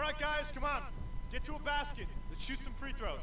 right, guys, come on. Get to a basket. Let's shoot some free throws.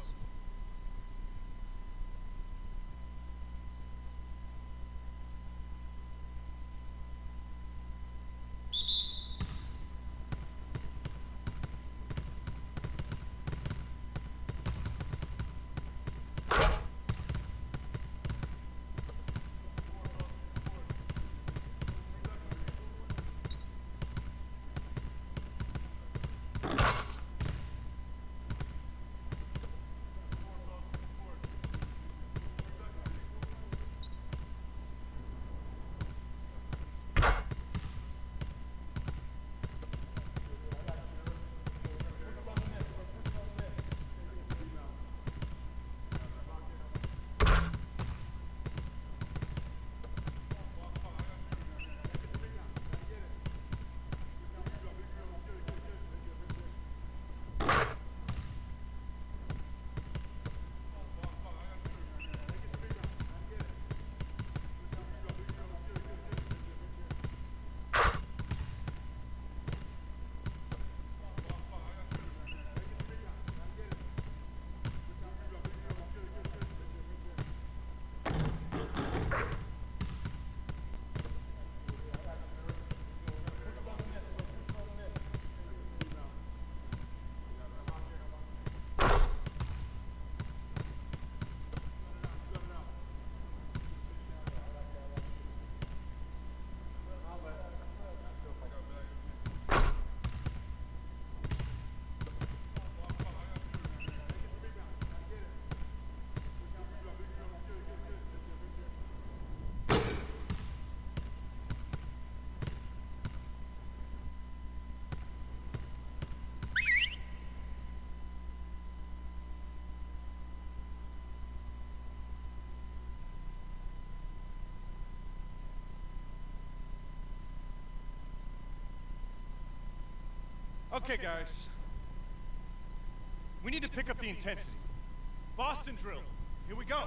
Okay, guys. We need to pick up the intensity. Boston drill. Here we go.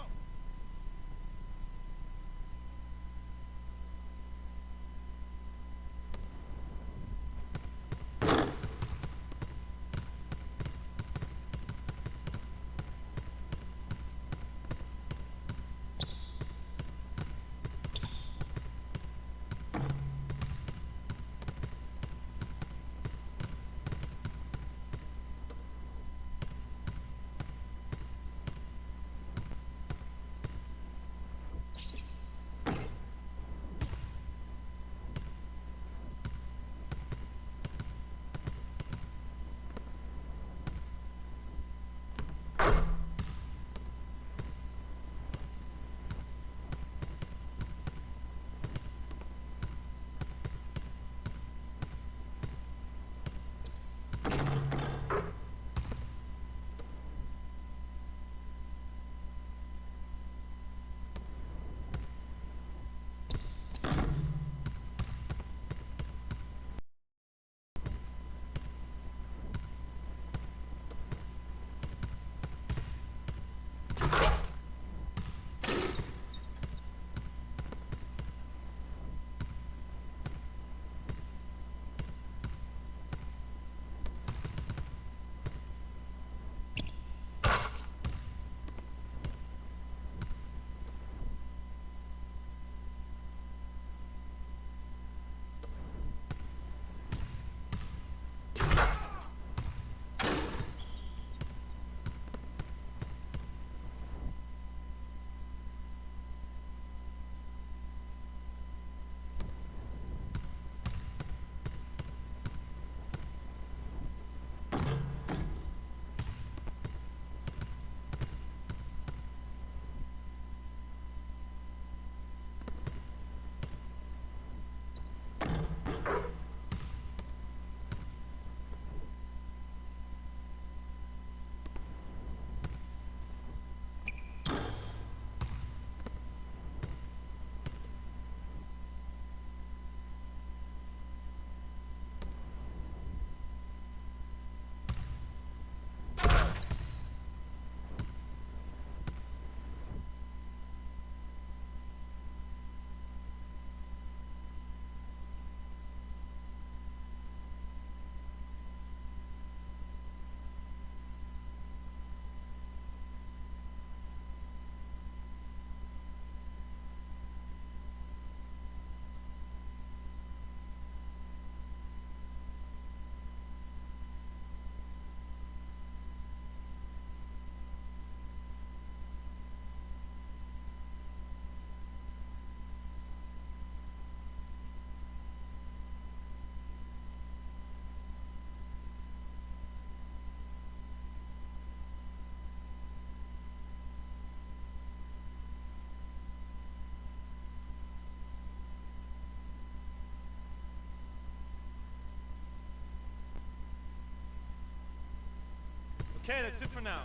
Okay, that's it for now.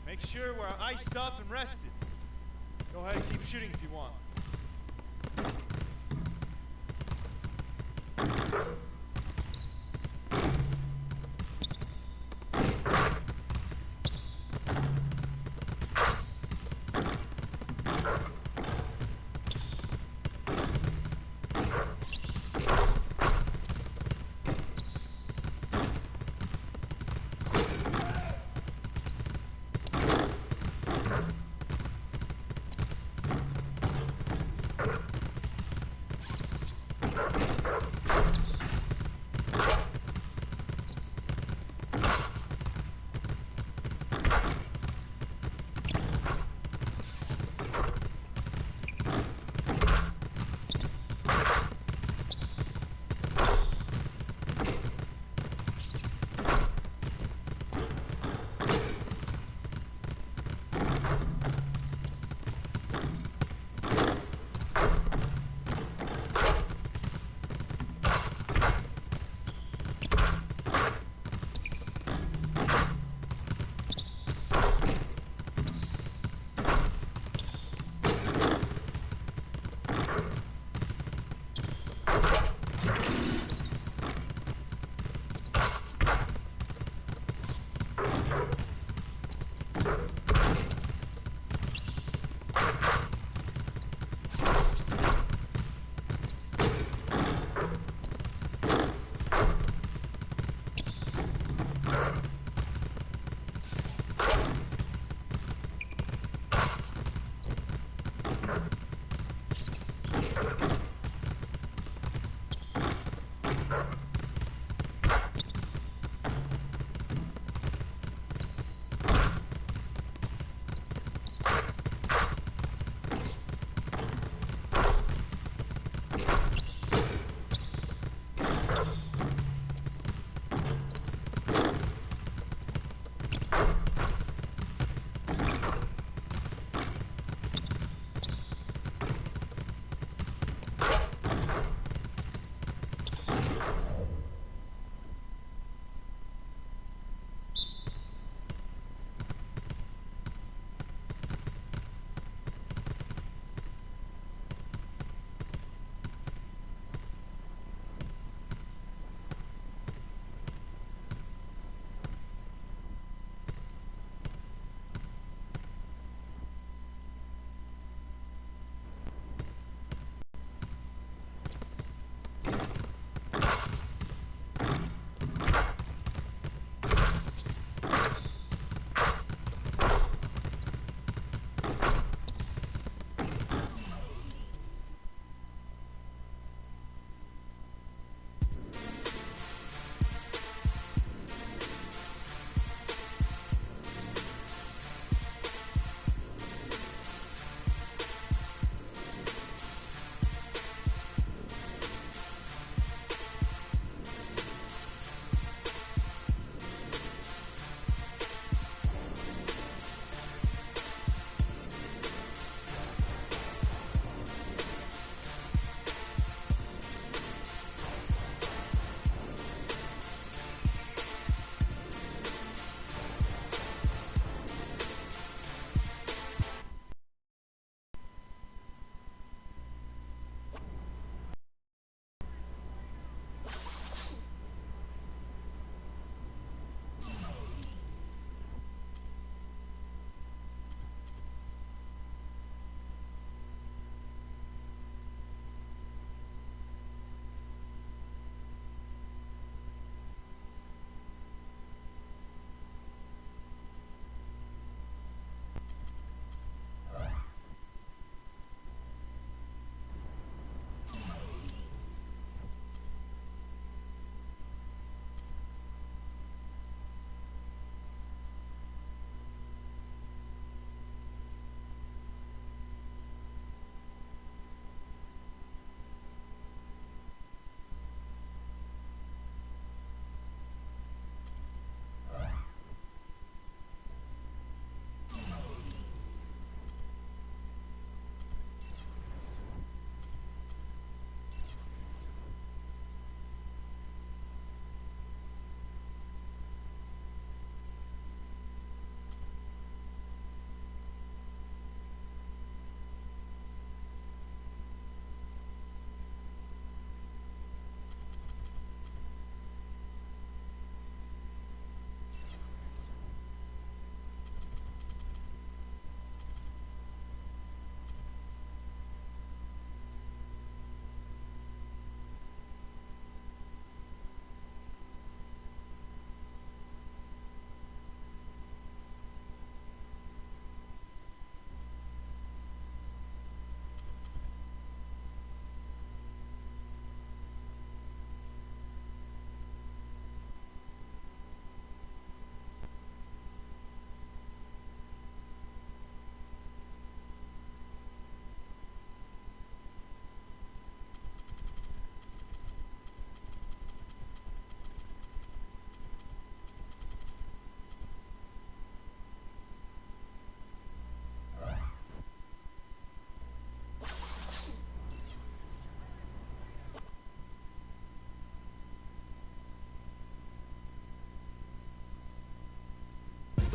Make sure we're iced up and rested. Go ahead and keep shooting if you want.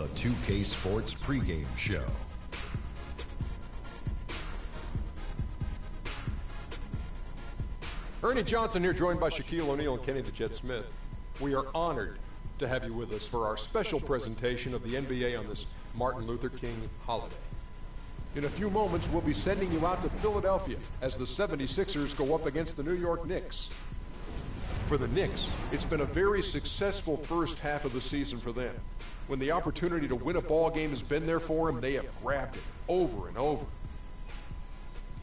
the 2K Sports pregame show. Ernie Johnson here, joined by Shaquille O'Neal and Kenny the Jet Smith. We are honored to have you with us for our special presentation of the NBA on this Martin Luther King holiday. In a few moments, we'll be sending you out to Philadelphia as the 76ers go up against the New York Knicks. For the Knicks, it's been a very successful first half of the season for them. When the opportunity to win a ball game has been there for them, they have grabbed it over and over.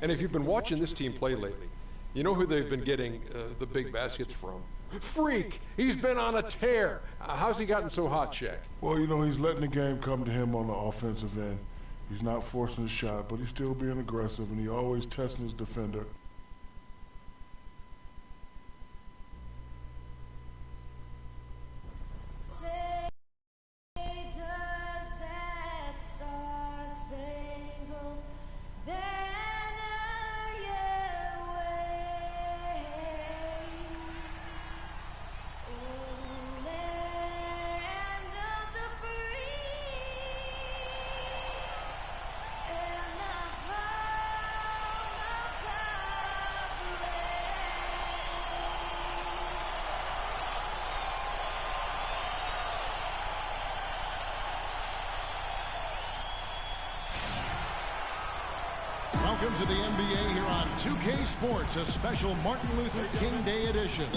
And if you've been watching this team play lately, you know who they've been getting the big baskets from? Freak! He's been on a tear. How's he gotten so hot, Shaq? Well, you know, he's letting the game come to him on the offensive end. He's not forcing a shot, but he's still being aggressive, and he always testing his defender. Welcome to the NBA here on 2K Sports, a special Martin Luther King Day edition.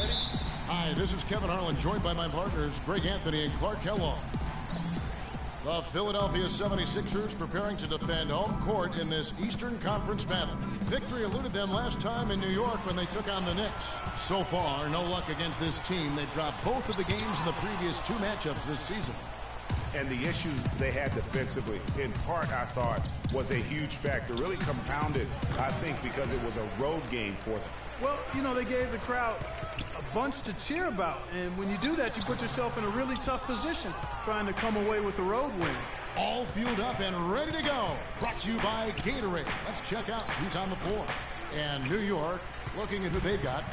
Hi, this is Kevin Harlan, joined by my partners Greg Anthony and Clark Kellogg. The Philadelphia 76ers preparing to defend home court in this Eastern Conference battle. Victory eluded them last time in New York when they took on the Knicks. So far, no luck against this team. They've dropped both of the games in the previous two matchups this season. And the issues they had defensively, in part, I thought, was a huge factor. Really compounded, I think, because it was a road game for them. Well, you know, they gave the crowd a bunch to cheer about. And when you do that, you put yourself in a really tough position trying to come away with a road win. All fueled up and ready to go. Brought to you by Gatorade. Let's check out who's on the floor. And New York, looking at who they've got.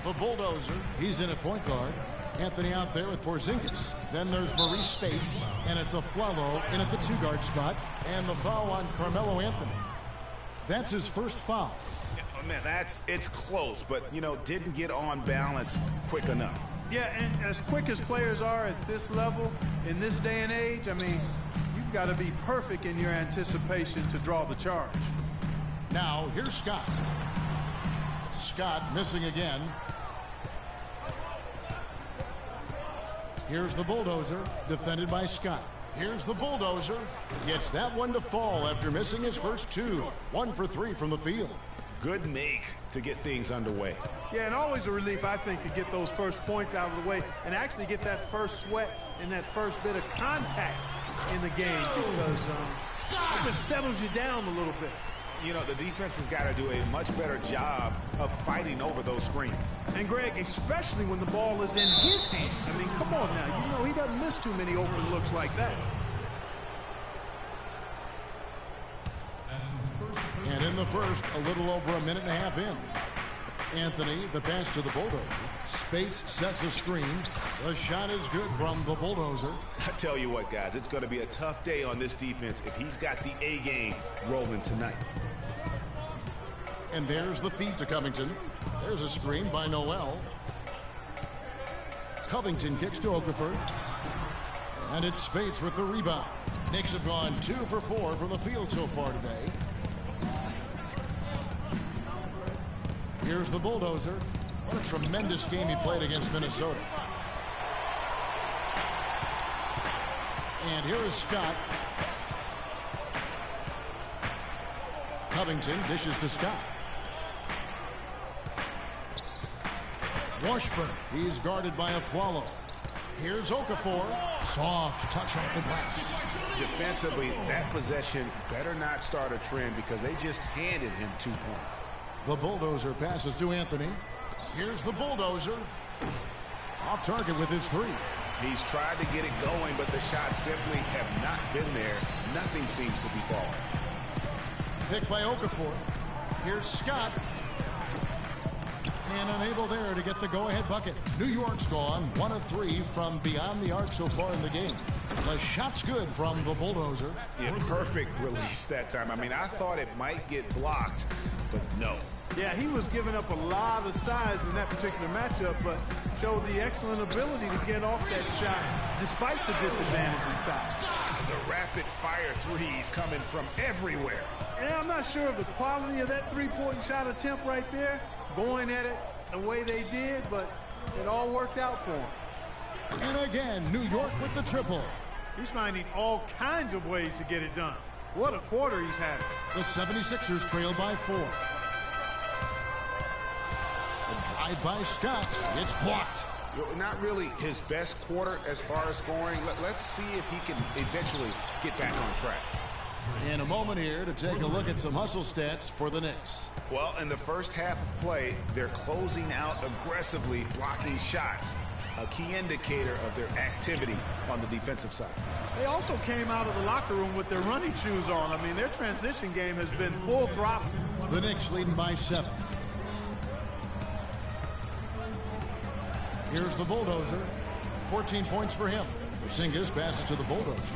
The Bulldozer, he's in at point guard. Anthony out there with Porzingis. Then there's Maurice Spates, and it's a Flalo in at the two-guard spot, and the foul on Carmelo Anthony. That's his first foul. Yeah, man, it's close, but, you know, didn't get on balance quick enough. Yeah, and as quick as players are at this level, in this day and age, I mean, you've got to be perfect in your anticipation to draw the charge. Now, here's Scott. Scott missing again. Here's the Bulldozer, defended by Scott. Here's the Bulldozer. Gets that one to fall after missing his first two. 1 for 3 from the field. Good make to get things underway. Yeah, and always a relief, I think, to get those first points out of the way and actually get that first sweat and that first bit of contact in the game because it just settles you down a little bit. You know, the defense has got to do a much better job of fighting over those screens. And, Greg, especially when the ball is in his hands. I mean, come on now. You know he doesn't miss too many open looks like that. And in the first, a little over a minute and a half in. Anthony, the pass to the Bulldozer. Spates sets a screen. The shot is good from the Bulldozer. I tell you what, guys, it's going to be a tough day on this defense if he's got the A game rolling tonight. And there's the feed to Covington. There's a screen by Noel. Covington kicks to Okafor. And it's Spates with the rebound. Knicks have gone 2 for 4 from the field so far today. Here's the Bulldozer. What a tremendous game he played against Minnesota. And here is Scott. Covington dishes to Scott. Washburn, he's guarded by a Flalo. Here's Okafor. Soft touch off the glass. Defensively, that possession better not start a trend because they just handed him 2 points. The Bulldozer passes to Anthony. Here's the Bulldozer. Off target with his 3. He's tried to get it going, but the shots simply have not been there. Nothing seems to be falling. Picked by Okafor. Here's Scott. And unable there to get the go-ahead bucket. New York's gone 1 of 3 from beyond the arc so far in the game. The shot's good from the Bulldozer. Yeah, perfect release that time. I mean, I thought it might get blocked, but no. Yeah, he was giving up a lot of size in that particular matchup, but showed the excellent ability to get off that shot despite the disadvantage in size. The rapid-fire threes coming from everywhere. Yeah, I'm not sure of the quality of that three-point shot attempt right there, going at it the way they did, but it all worked out for him. And again, New York with the triple. He's finding all kinds of ways to get it done. What a quarter he's having. The 76ers trail by 4. A drive by Scott. It's blocked. Not really his best quarter as far as scoring. Let's see if he can eventually get back on track. In a moment here to take a look at some hustle stats for the Knicks. Well, in the first half of play, they're closing out aggressively, blocking shots. A key indicator of their activity on the defensive side. They also came out of the locker room with their running shoes on. I mean, their transition game has been full throttle. The Knicks leading by 7. Here's the Bulldozer. 14 points for him. Porzingis passes to the Bulldozer.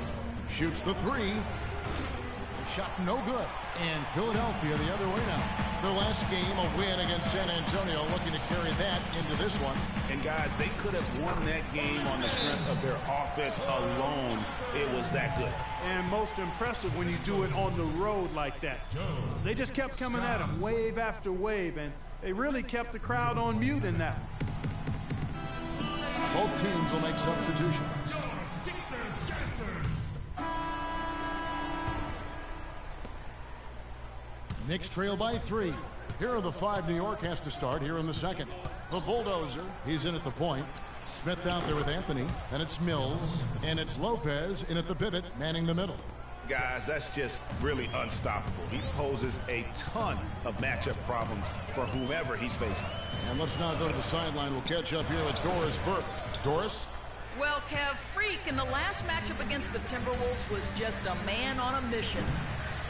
Shoots the 3. The shot no good. And Philadelphia the other way now. Their last game, a win against San Antonio, looking to carry that into this one. And guys, they could have won that game on the strength of their offense alone. It was that good. And most impressive when you do it on the road like that. They just kept coming at them, wave after wave, and they really kept the crowd on mute in that. Both teams will make substitutions. Knicks trail by 3. Here are the 5 New York has to start here in the second. The Bulldozer, he's in at the point. Smith out there with Anthony, and it's Mills, and it's Lopez in at the pivot, manning the middle. Guys, that's just really unstoppable. He poses a ton of matchup problems for whomever he's facing. And let's now go to the sideline. We'll catch up here with Doris Burke. Doris? Well, Kev, Freak in the last matchup against the Timberwolves was just a man on a mission.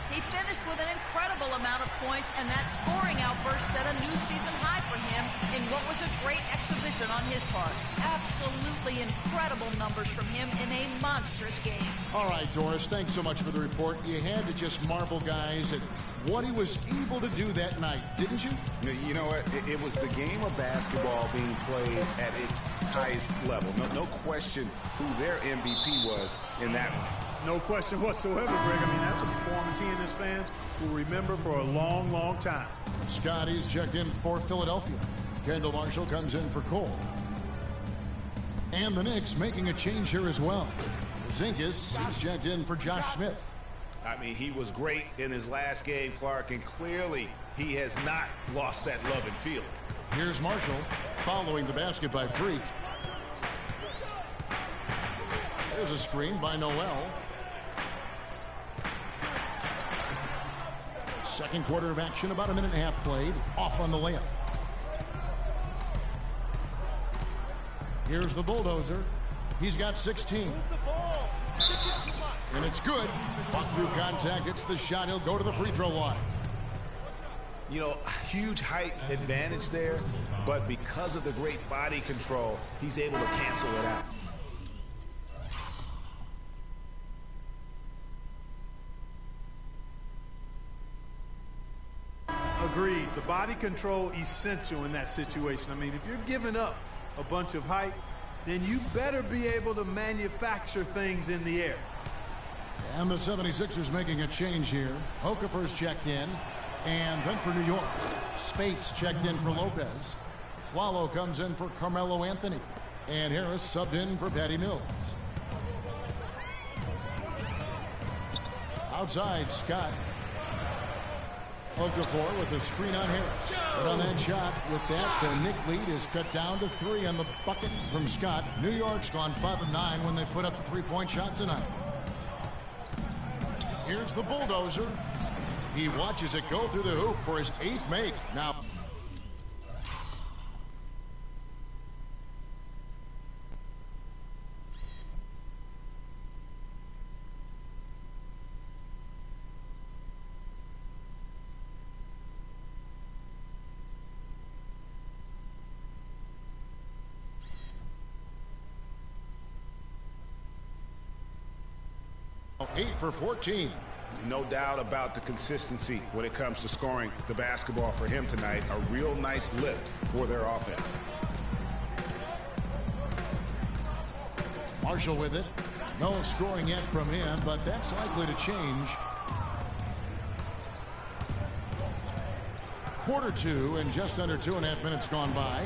He finished with an incredible amount of points, and that scoring outburst set a new season high for him in what was a great exhibition on his part. Absolutely incredible numbers from him in a monstrous game. All right, Doris, thanks so much for the report. You had to just marvel, guys, at what he was able to do that night, didn't you? You know what? It was the game of basketball being played at its highest level. No question who their MVP was in that one. No question whatsoever, Greg. I mean, that's a performance he and his fans will remember for a long, long time. Scotty's checked in for Philadelphia. Kendall Marshall comes in for Cole. And the Knicks making a change here as well. Porzingis, he's checked in for Josh Smith. I mean, he was great in his last game, Clark, and clearly he has not lost that love and feeling. Here's Marshall following the basket by Freak. There's a screen by Noel. Second quarter of action, about a minute and a half played. Off on the layup. Here's the Bulldozer. He's got 16. And it's good. Fought through contact. It's the shot. He'll go to the free throw line. You know, huge height advantage there, but because of the great body control, he's able to cancel it out. Agreed. The body control essential in that situation. I mean, if you're giving up a bunch of height, then you better be able to manufacture things in the air. And the 76ers making a change here. Okafor's checked in. And then for New York, Spates checked in for Lopez. Flalo comes in for Carmelo Anthony. And Harris subbed in for Patty Mills. Outside, Scott. Okafor with the screen on Harris. But on that shot, with that, the Knick lead is cut down to 3 on the bucket from Scott. New York's gone 5 of 9 when they put up the three-point shot tonight. Here's the Bulldozer. He watches it go through the hoop for his 8th make. Now, 8 for 14. No doubt about the consistency when it comes to scoring the basketball for him tonight. A real nice lift for their offense. Marshall with it. No scoring yet from him, but that's likely to change. Quarter 2 and just under 2.5 minutes gone by.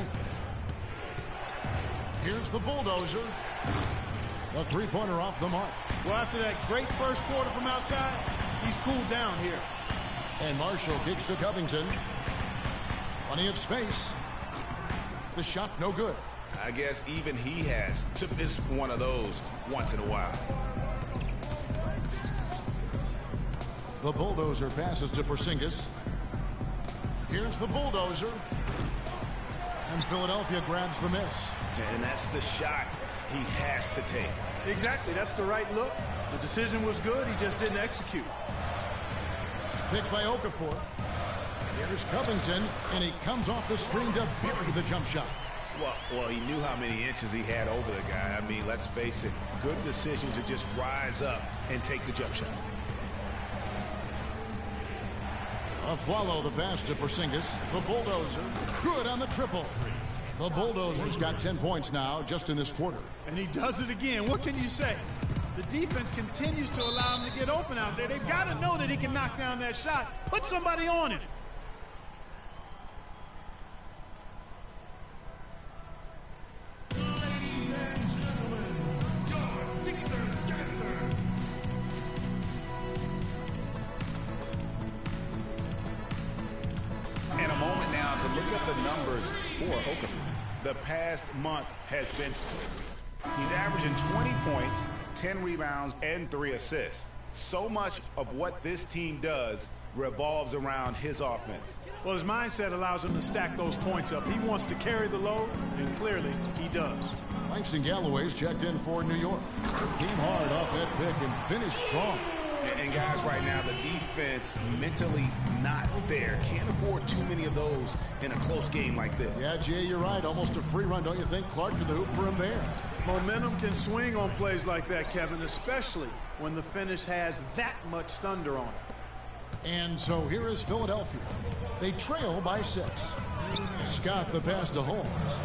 Here's the bulldozer. The three-pointer off the mark. Well, after that great first quarter from outside, he's cooled down here. And Marshall kicks to Covington. Plenty of space. The shot no good. I guess even he has to miss one of those once in a while. The bulldozer passes to Porzingis. Here's the bulldozer. And Philadelphia grabs the miss. And that's the shot he has to take. Exactly. That's the right look. The decision was good. He just didn't execute. Picked by Okafor. Here's Covington, and he comes off the screen to bury the jump shot. Well, he knew how many inches he had over the guy. I mean, let's face it, good decision to just rise up and take the jump shot. Follow the pass to Porzingis. The bulldozer, good on the triple. The bulldozer's got 10 points now just in this quarter. And he does it again. What can you say? The defense continues to allow him to get open out there. They've got to know that he can knock down that shot. Put somebody on him. And a moment now to look at the numbers for Okafor. The past month has been he's averaging 20 points, 10 rebounds, and 3 assists. So much of what this team does revolves around his offense. Well, his mindset allows him to stack those points up. He wants to carry the load, and clearly he does. Langston Galloway's checked in for New York. Came hard off that pick and finished strong. And guys, right now, the defense mentally not there. Can't afford too many of those in a close game like this. Yeah, Jay, you're right. Almost a free run, don't you think? Clark to the hoop for him there. Momentum can swing on plays like that, Kevin, especially when the finish has that much thunder on it. And so here is Philadelphia. They trail by 6. Scott the pass to Holmes.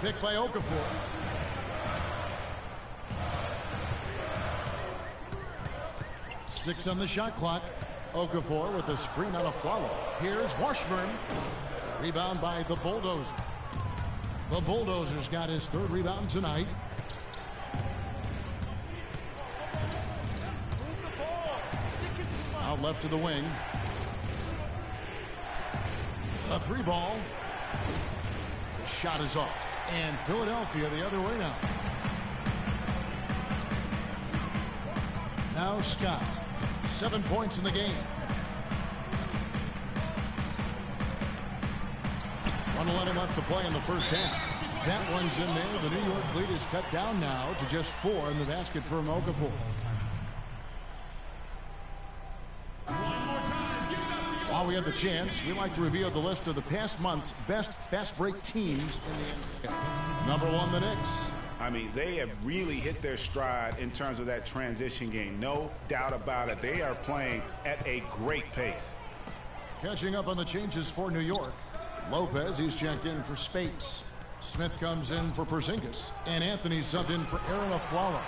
Picked by Okafor. Six on the shot clock. Okafor with the screen on a follow. Here's Washburn. Rebound by the bulldozer. The bulldozer's got his 3rd rebound tonight. Out left to the wing. A 3 ball. The shot is off. And Philadelphia the other way now. Now Scott. 7 points in the game. 1:11 left to play in the first half. That one's in there. The New York lead is cut down now to just 4 in the basket for Okafor. While we have the chance, we like to reveal the list of the past month's best fast break teams in the NBA. Number 1, the Knicks. I mean, they have really hit their stride in terms of that transition game. No doubt about it. They are playing at a great pace. Catching up on the changes for New York. Lopez, he's checked in for Spates. Smith comes in for Porzingis. And Anthony subbed in for Aaron Aflalo.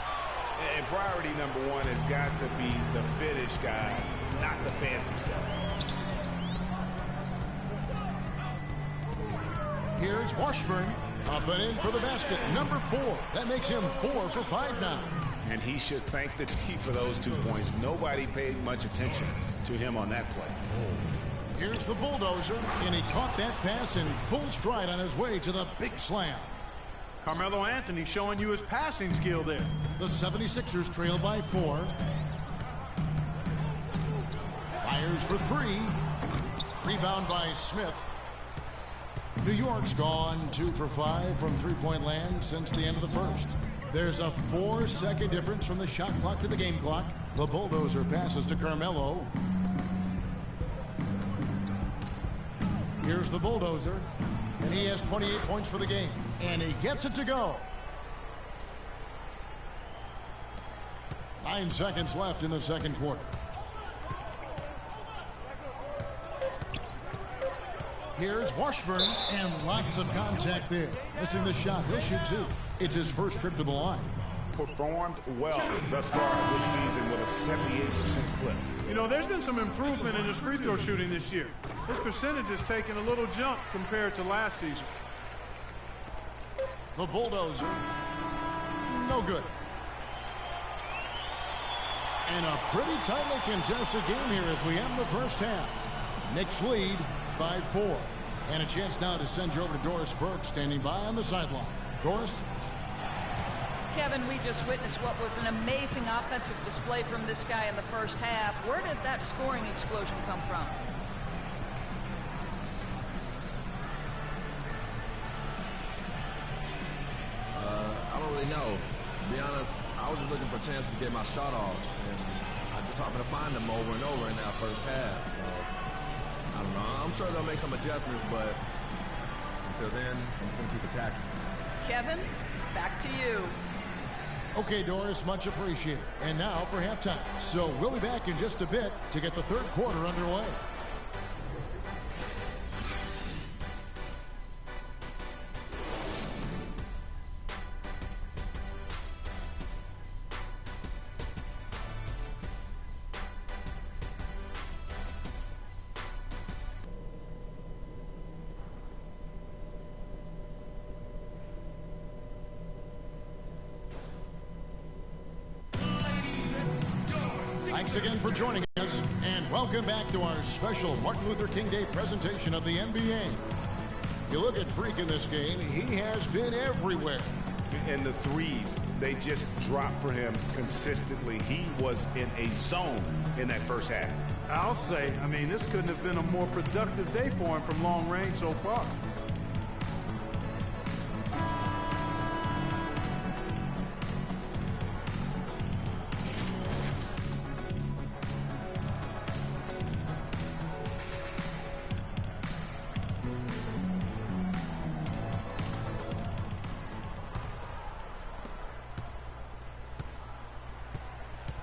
And priority number 1 has got to be the finish, guys, not the fancy stuff. Here's Washburn. Up and in for the basket. Number 4. That makes him 4 for 5 now. And he should thank the team for those 2 points. Nobody paid much attention to him on that play. Here's the bulldozer, and he caught that pass in full stride on his way to the big slam. Carmelo Anthony showing you his passing skill there. The 76ers trail by 4. Fires for 3. Rebound by Smith. New York's gone 2 for 5 from three-point land since the end of the first. There's a 4-second difference from the shot clock to the game clock. The bulldozer passes to Carmelo. Here's the bulldozer, and he has 28 points for the game, and he gets it to go. 9 seconds left in the second quarter. Here's Washburn, and lots of contact there. Missing the shot. He'll shoot 2. It's his first trip to the line. Performed well thus far this season with a 78% clip. You know, there's been some improvement in his free throw shooting this year. His percentage has taken a little jump compared to last season. The bulldozer. No good. And a pretty tightly contested game here as we end the first half. Knicks lead by 4. And a chance now to send you over to Doris Burke standing by on the sideline. Doris? Kevin, we just witnessed what was an amazing offensive display from this guy in the first half. Where did that scoring explosion come from? I don't really know. To be honest, I was just looking for chances to get my shot off, and I just happened to find them over and over in that first half. So, I don't know. I'm sure they'll make some adjustments, but until then, I'm just going to keep attacking. Kevin, back to you. Okay, Doris, much appreciated. And now for halftime. So we'll be back in just a bit to get the third quarter underway. Thanks again for joining us, and welcome back to our special Martin Luther King Day presentation of the NBA. You look at Freak in this game, he has been everywhere. And the threes, they just dropped for him consistently. He was in a zone in that first half. I'll say, I mean, this couldn't have been a more productive day for him from long range so far.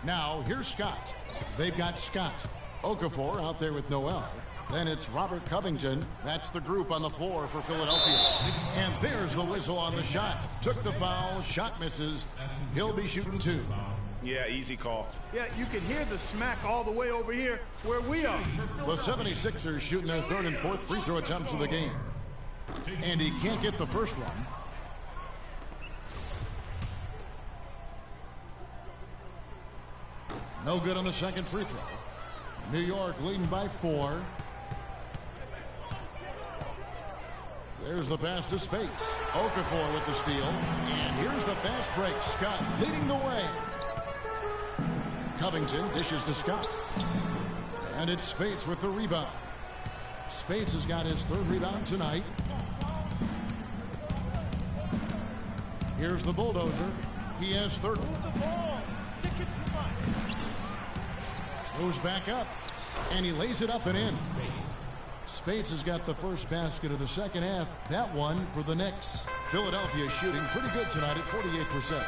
Now, here's Scott. They've got Scott. Okafor out there with Noel. Then it's Robert Covington. That's the group on the floor for Philadelphia. And there's the whistle on the shot. Took the foul. Shot misses. He'll be shooting 2. Yeah, easy call. Yeah, you can hear the smack all the way over here where we are. The 76ers shooting their third and fourth free throw attempts of the game. And he can't get the first one. No good on the second free throw. New York leading by 4. There's the pass to Spates. Okafor with the steal. And here's the fast break. Scott leading the way. Covington dishes to Scott. And it's Spates with the rebound. Spates has got his third rebound tonight. Here's the bulldozer. He has 30. Goes back up, and he lays it up and in. Spates has got the first basket of the second half. That one for the Knicks. Philadelphia shooting pretty good tonight at 48%.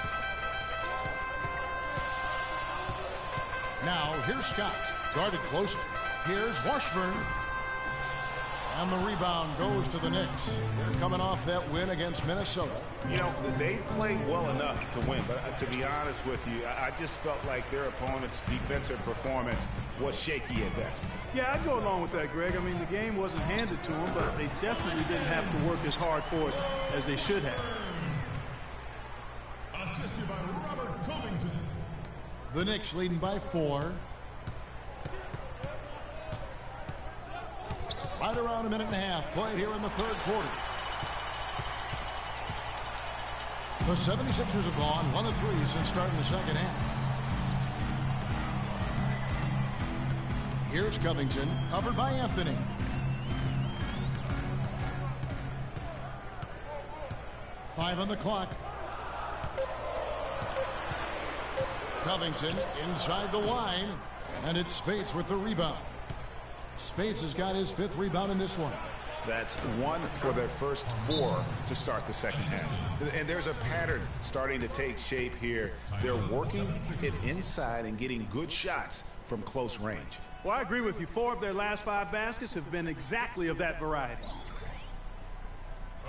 Now, here's Scott, guarded closely. Here's Washburn. And the rebound goes to the Knicks. They're coming off that win against Minnesota. You know, they played well enough to win, but to be honest with you, I just felt like their opponent's defensive performance was shaky at best. Yeah, I'd go along with that, Greg. I mean, the game wasn't handed to them, but they definitely didn't have to work as hard for it as they should have. Assisted by Robert Covington. The Knicks leading by 4. Right around a minute and a half played here in the third quarter. The 76ers have gone 1 of 3 since starting the second half. Here's Covington, covered by Anthony. Five on the clock. Covington inside the line, and it's Spates with the rebound. Spates has got his 5th rebound in this one. That's 1 for their first 4 to start the second half. And there's a pattern starting to take shape here. They're working it inside and getting good shots from close range. Well, I agree with you. 4 of their last 5 baskets have been exactly of that variety.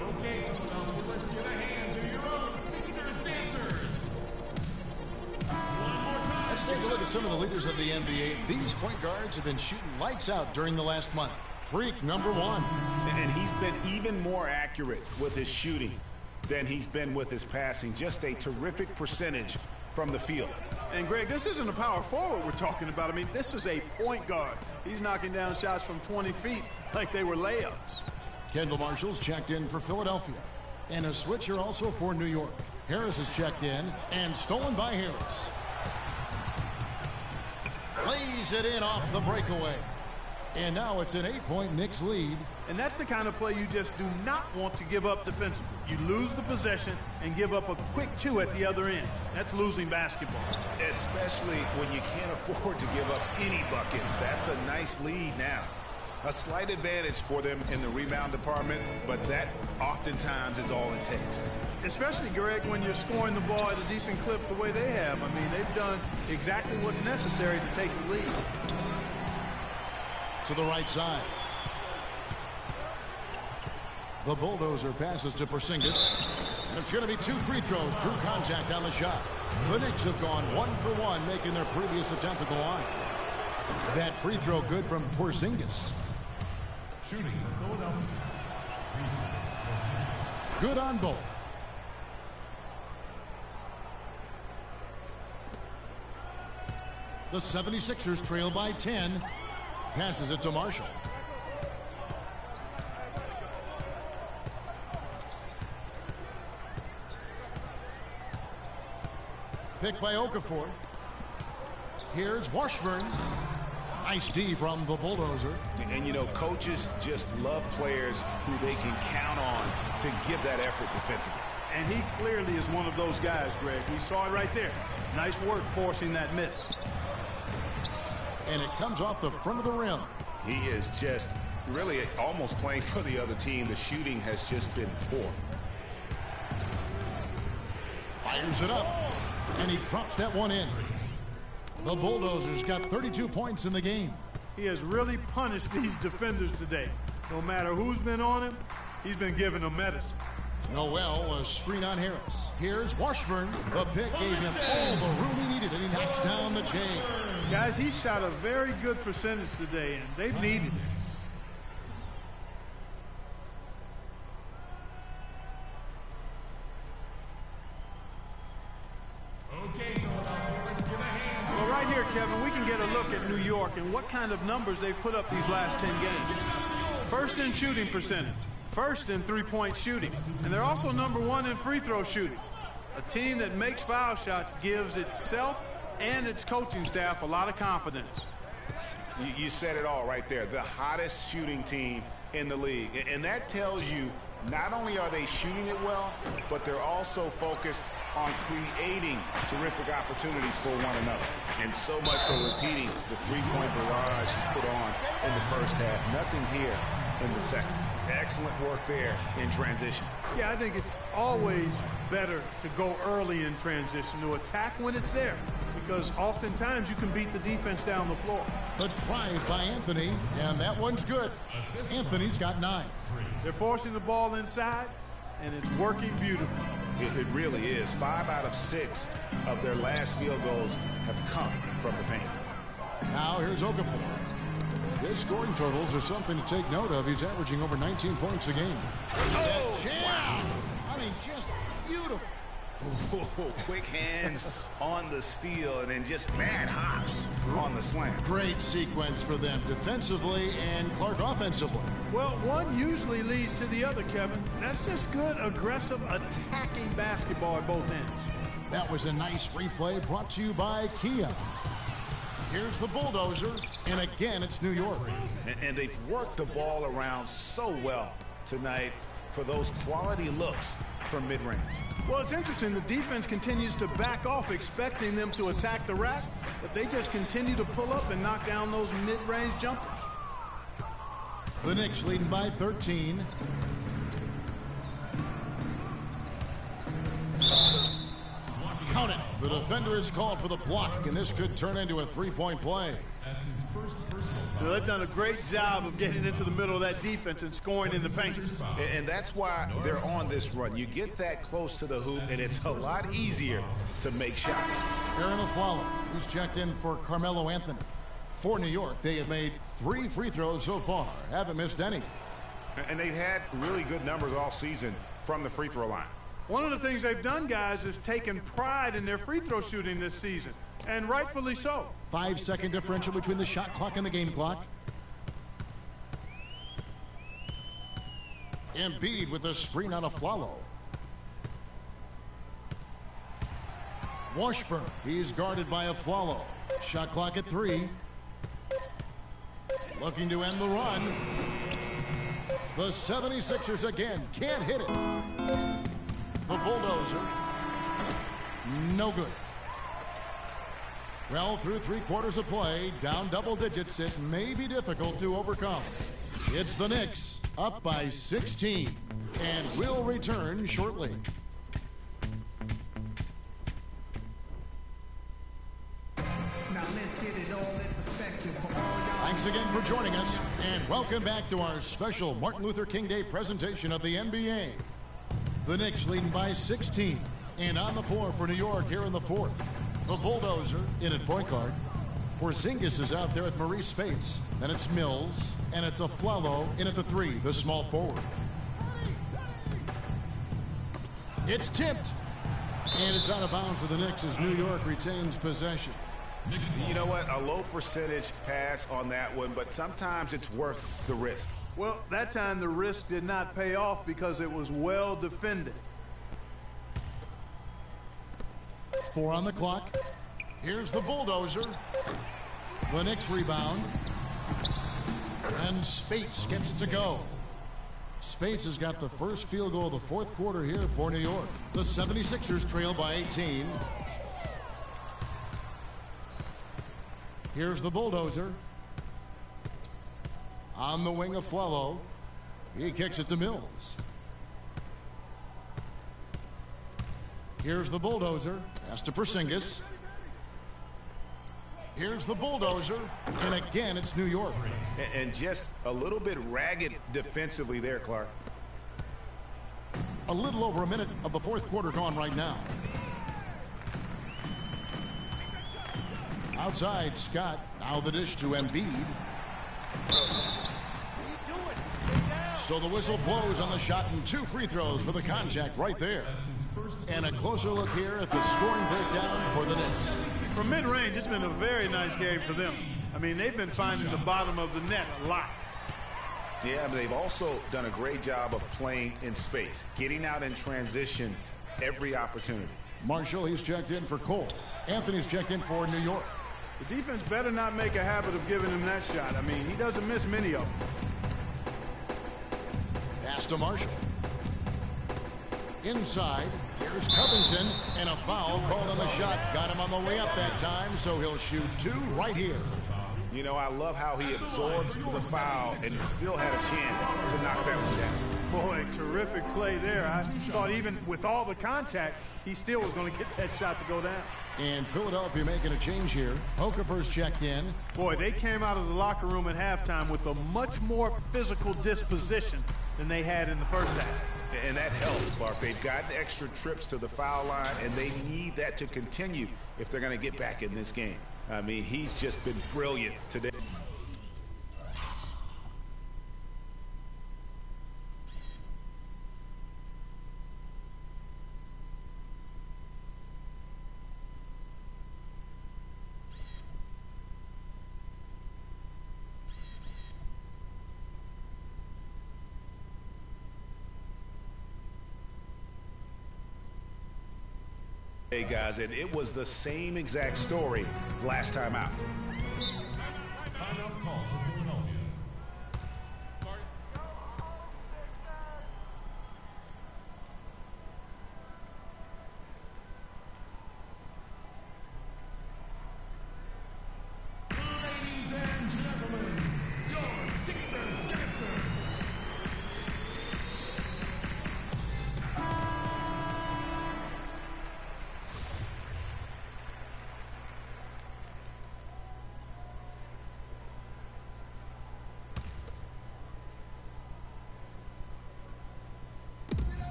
Okay, let's give a hand to your own Sixers dancers. One more time. Let's take a look at some of the leaders of the NBA. These point guards have been shooting lights out during the last month. Freak number 1. And he's been even more accurate with his shooting than he's been with his passing. Just a terrific percentage from the field. And Greg, this isn't a power forward we're talking about. I mean, this is a point guard. He's knocking down shots from 20 feet like they were layups. Kendall Marshall's checked in for Philadelphia. And a switcher also for New York. Harris is checked in and stolen by Harris. Plays it in off the breakaway. And now it's an 8-point Knicks lead. And that's the kind of play you just do not want to give up defensively. You lose the possession and give up a quick 2 at the other end. That's losing basketball. Especially when you can't afford to give up any buckets. That's a nice lead now. A slight advantage for them in the rebound department, but that oftentimes is all it takes. Especially, Greg, when you're scoring the ball at a decent clip the way they have. I mean, they've done exactly what's necessary to take the lead. To the right side. The bulldozer passes to Porzingis. And it's going to be 2 free throws. Drew contact on the shot. The Knicks have gone 1 for 1, making their previous attempt at the line. That free throw good from Porzingis. Shooting for Philadelphia. Good on both. The 76ers trail by 10. Passes it to Marshall. Picked by Okafor. Here's Washburn. Nice D from the bulldozer. And, you know, coaches just love players who they can count on to give that effort defensively. And he clearly is one of those guys, Greg. We saw it right there. Nice work forcing that miss. And it comes off the front of the rim. He is just really almost playing for the other team. The shooting has just been poor. Fires it up. And he drops that one in. The Bulldozers got 32 points in the game. He has really punished these defenders today. No matter who's been on him, he's been giving them medicine. Noel, a screen on Harris. Here's Washburn. The pick gave him all the room he needed, and he knocks down the J. Guys, he shot a very good percentage today, and they've needed it. Well, right here, Kevin, we can get a look at New York and what kind of numbers they've put up these last 10 games. First in shooting percentage. First in three-point shooting. And they're also #1 in free throw shooting. A team that makes foul shots gives itself and its coaching staff a lot of confidence. You said it all right there. The hottest shooting team in the league. And that tells you not only are they shooting it well, but they're also focused on creating terrific opportunities for one another. And so much for repeating the three-point barrage you put on in the first half. Nothing here in the second. Excellent work there in transition. Yeah, I think it's always better to go early in transition, to attack when it's there, because oftentimes you can beat the defense down the floor. The drive by Anthony, and that one's good. Anthony's got 9. They're forcing the ball inside, and it's working beautifully. It really is. 5 out of 6 of their last field goals have come from the paint. Now here's Okafor. His scoring totals are something to take note of. He's averaging over 19 points a game. Oh, wow. I mean, just beautiful. Ooh, quick hands on the steal and then just mad hops on the slam. Great sequence for them defensively and Clark offensively. Well, one usually leads to the other, Kevin. That's just good, aggressive, attacking basketball at both ends. That was a nice replay brought to you by Kia. Here's the bulldozer, and again, it's New York. And they've worked the ball around so well tonight for those quality looks from mid-range. Well, it's interesting. The defense continues to back off, expecting them to attack the rack, but they just continue to pull up and knock down those mid-range jumpers. The Knicks leading by 13. Count it. The defender is called for the block, and this could turn into a three-point play. That's his first personal foul. They've done a great job of getting into the middle of that defense and scoring in the paint. And that's why they're on this run. You get that close to the hoop, and it's a lot easier to make shots. Aaron Aflalo, who's checked in for Carmelo Anthony. For New York, they have made 3 free throws so far. Haven't missed any. And they've had really good numbers all season from the free throw line. One of the things they've done, guys, is taken pride in their free throw shooting this season, and rightfully so. 5-second differential between the shot clock and the game clock. Embiid with a screen on Aflalo. Washburn, he's guarded by Aflalo. Shot clock at 3. Looking to end the run. The 76ers again can't hit it. The bulldozer. No good. Well, through 3 quarters of play, down double digits, it may be difficult to overcome. It's the Knicks, up by 16, and will return shortly. Now let's get it all in perspective for all y'all. Thanks again for joining us, and welcome back to our special Martin Luther King Day presentation of the NBA. The Knicks leading by 16, and on the floor for New York here in the 4th. The bulldozer in at point guard. Porzingis is out there with Maurice Spates. Then it's Mills, and it's Aflalo in at the 3, the small forward. It's tipped, and it's out of bounds to the Knicks as New York retains possession. You know what? A low percentage pass on that one, but sometimes it's worth the risk. Well, that time the risk did not pay off because it was well defended. 4 on the clock. Here's the bulldozer. The Knicks rebound. And Spates gets it to go. Spates has got the first field goal of the 4th quarter here for New York. The 76ers trail by 18. Here's the bulldozer. On the wing of Aflalo. He kicks it to Mills. Here's the bulldozer. Pass to Porzingis. Here's the bulldozer. And again, it's New York. And just a little bit ragged defensively there, Clark. A little over a minute of the 4th quarter gone right now. Outside, Scott. Now the dish to Embiid. So the whistle blows on the shot and 2 free throws for the contact right there. And a closer look here at the scoring breakdown for the Knicks. From mid-range, it's been a very nice game for them. I mean, they've been finding the bottom of the net a lot. Yeah, but they've also done a great job of playing in space, getting out in transition every opportunity. Marshall, he's checked in for Cole. Anthony's checked in for New York. The defense better not make a habit of giving him that shot. I mean, he doesn't miss many of them. Pass to Marshall. Inside, here's Covington, and a foul called on the shot. Got him on the way up that time, so he'll shoot 2 right here. You know, I love how he absorbs the foul and still had a chance to knock that one down. Boy, terrific play there. I thought even with all the contact, he still was going to get that shot to go down. And Philadelphia making a change here. Okafor's checked in. Boy, they came out of the locker room at halftime with a much more physical disposition than they had in the first half. And that helps, Clark. They've gotten extra trips to the foul line, and they need that to continue if they're going to get back in this game. I mean, he's just been brilliant today. Hey guys, and it was the same exact story last time out. Timeout call for Philadelphia. Ladies and gentlemen, your Sixers dancer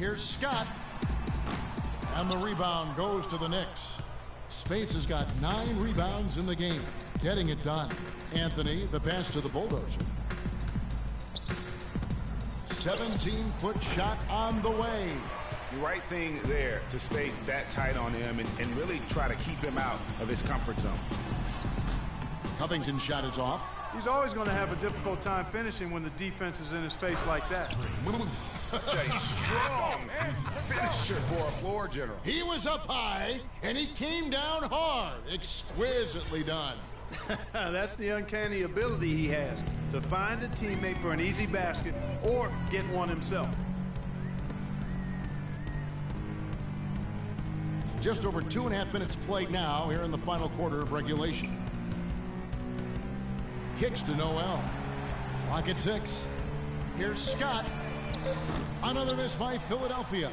Here's Scott. And the rebound goes to the Knicks. Spates has got 9 rebounds in the game, getting it done. Anthony, the pass to the Bulldozer. 17-foot shot on the way. The right thing there to stay that tight on him and really try to keep him out of his comfort zone. Covington's shot is off. He's always going to have a difficult time finishing when the defense is in his face like that. Such a strong finisher for a floor general. He was up high, and he came down hard. Exquisitely done. That's the uncanny ability he has, to find a teammate for an easy basket or get one himself. Just over 2.5 minutes played now here in the final quarter of regulation. Kicks to Noel. Clock at 6. Here's Scott. Another miss by Philadelphia.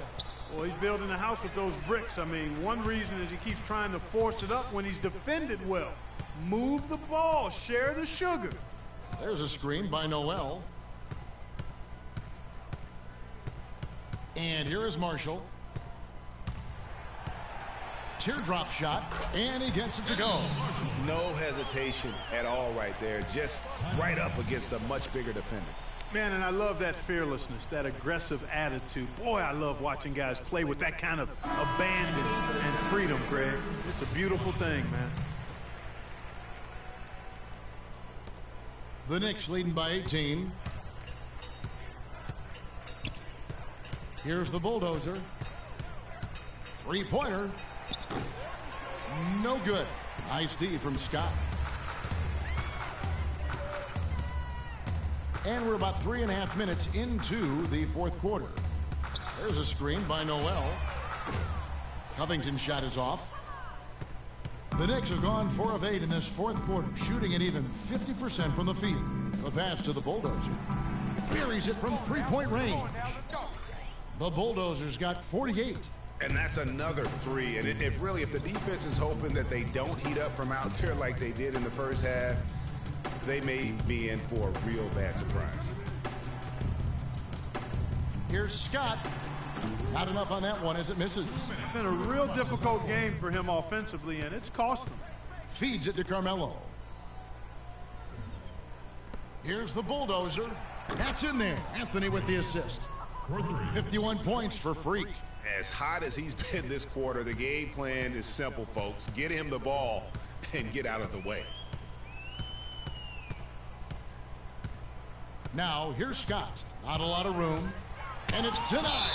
Well, he's building a house with those bricks. I mean, one reason is he keeps trying to force it up when he's defended well. Move the ball, share the sugar. There's a screen by Noel. And here is Marshall. Teardrop shot, and he gets it to go. No hesitation at all right there. Just right up against a much bigger defender. Man, and I love that fearlessness, that aggressive attitude. Boy, I love watching guys play with that kind of abandon and freedom, Greg. It's a beautiful thing, man. The Knicks leading by 18. Here's the Bulldozer. Three-pointer. No good. Nice D from Scott. And we're about 3.5 minutes into the fourth quarter. There's a screen by Noel. Covington's shot is off. The Knicks have gone 4 of 8 in this fourth quarter, shooting at even 50% from the field. The pass to the Bulldozer. Buries it from three-point range. The Bulldozers got 48. And that's another 3. And if the defense is hoping that they don't heat up from out there like they did in the first half, they may be in for a real bad surprise. Here's Scott. Not enough on that one as it misses. It's been a real difficult game for him offensively, and it's cost him. Feeds it to Carmelo. Here's the Bulldozer. That's in there. Anthony with the assist. 51 points for Freak. As hot as he's been this quarter, the game plan is simple, folks. Get him the ball and get out of the way. Now, here's Scott. Not a lot of room. And it's denied.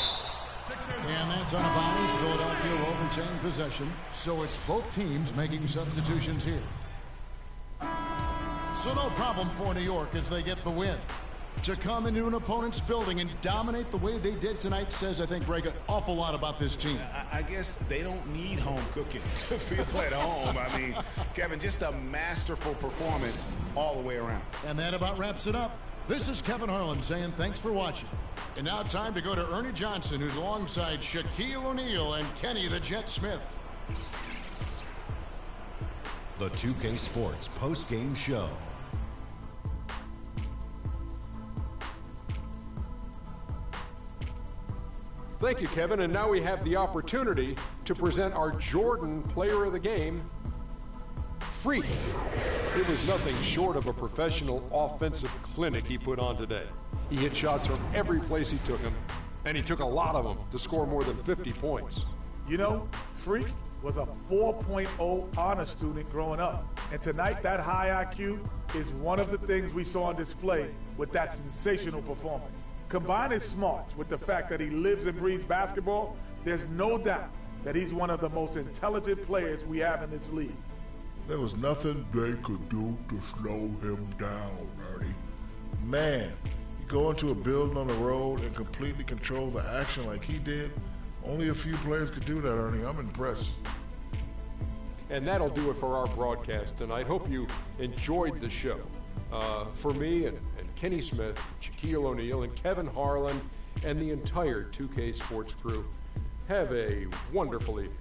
And that's on a bounce. Philadelphia will retain possession. So it's both teams making substitutions here. So no problem for New York as they get the win. To come into an opponent's building and dominate the way they did tonight says, I think, Greg, an awful lot about this team. I guess they don't need home cooking to feel at home. I mean, Kevin, just a masterful performance all the way around. And that about wraps it up. This is Kevin Harlan saying thanks for watching. And now time to go to Ernie Johnson, who's alongside Shaquille O'Neal and Kenny the Jet Smith. The 2K Sports post-game show. Thank you, Kevin. And now we have the opportunity to present our Jordan Player of the Game, Freak. It was nothing short of a professional offensive clinic he put on today. He hit shots from every place he took them, and he took a lot of them to score more than 50 points. You know, Freak was a 4.0 honor student growing up. And tonight, that high IQ is one of the things we saw on display with that sensational performance. Combine his smarts with the fact that he lives and breathes basketball, there's no doubt that he's one of the most intelligent players we have in this league. There was nothing they could do to slow him down, Ernie. Man, you go into a building on the road and completely control the action like he did. Only a few players could do that, Ernie. I'm impressed. And that'll do it for our broadcast tonight. Hope you enjoyed the show. For me and Kenny Smith, Shaquille O'Neal, and Kevin Harlan, and the entire 2K Sports crew, have a wonderful evening.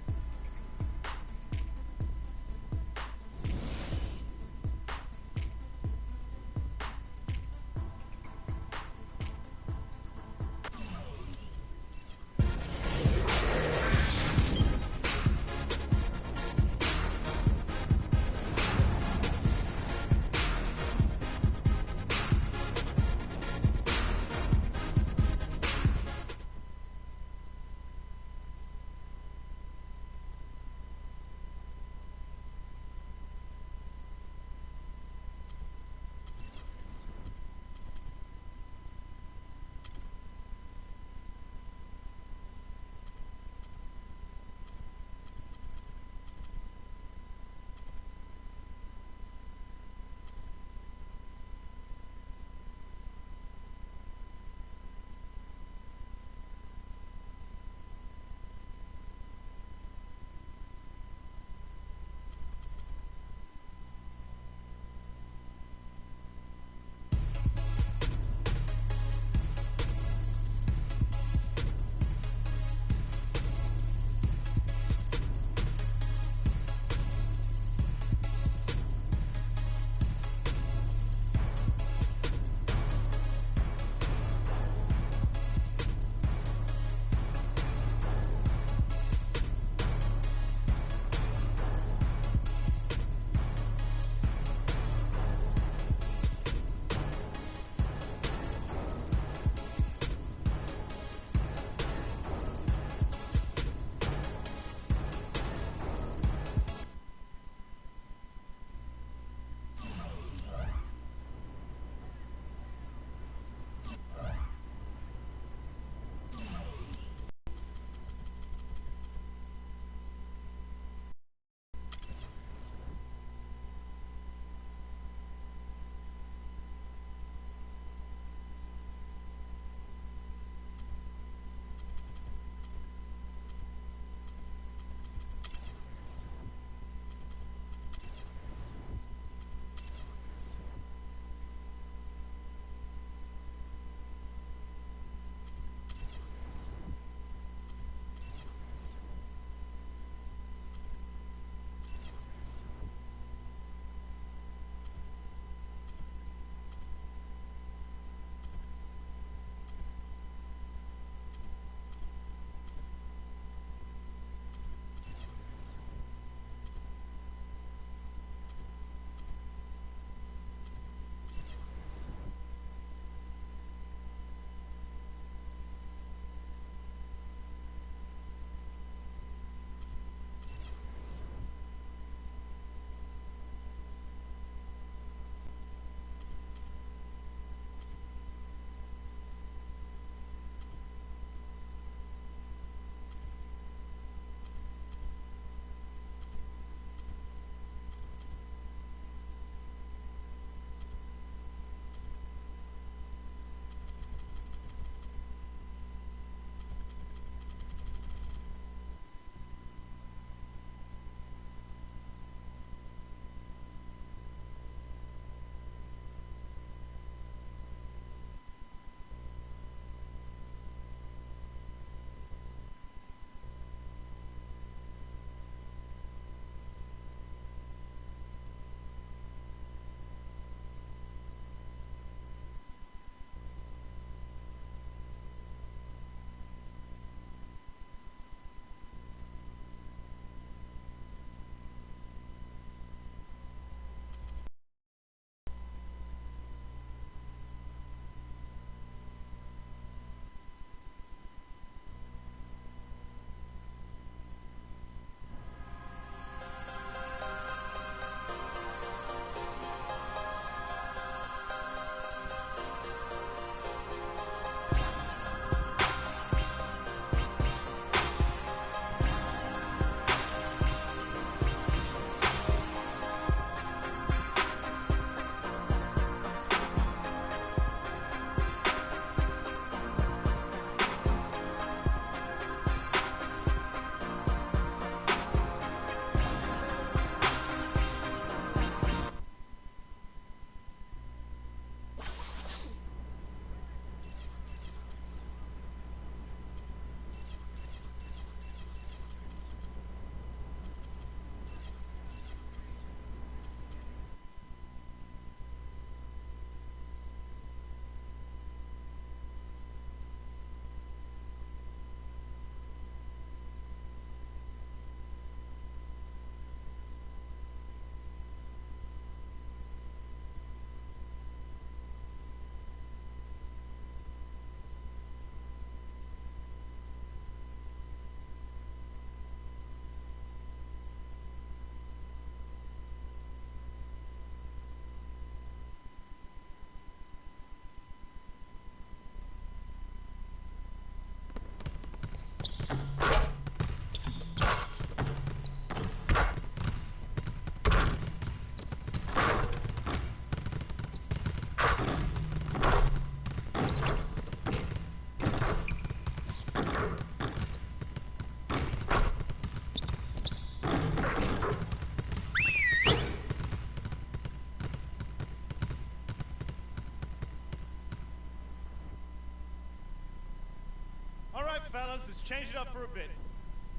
fellas, let's change it up for a bit.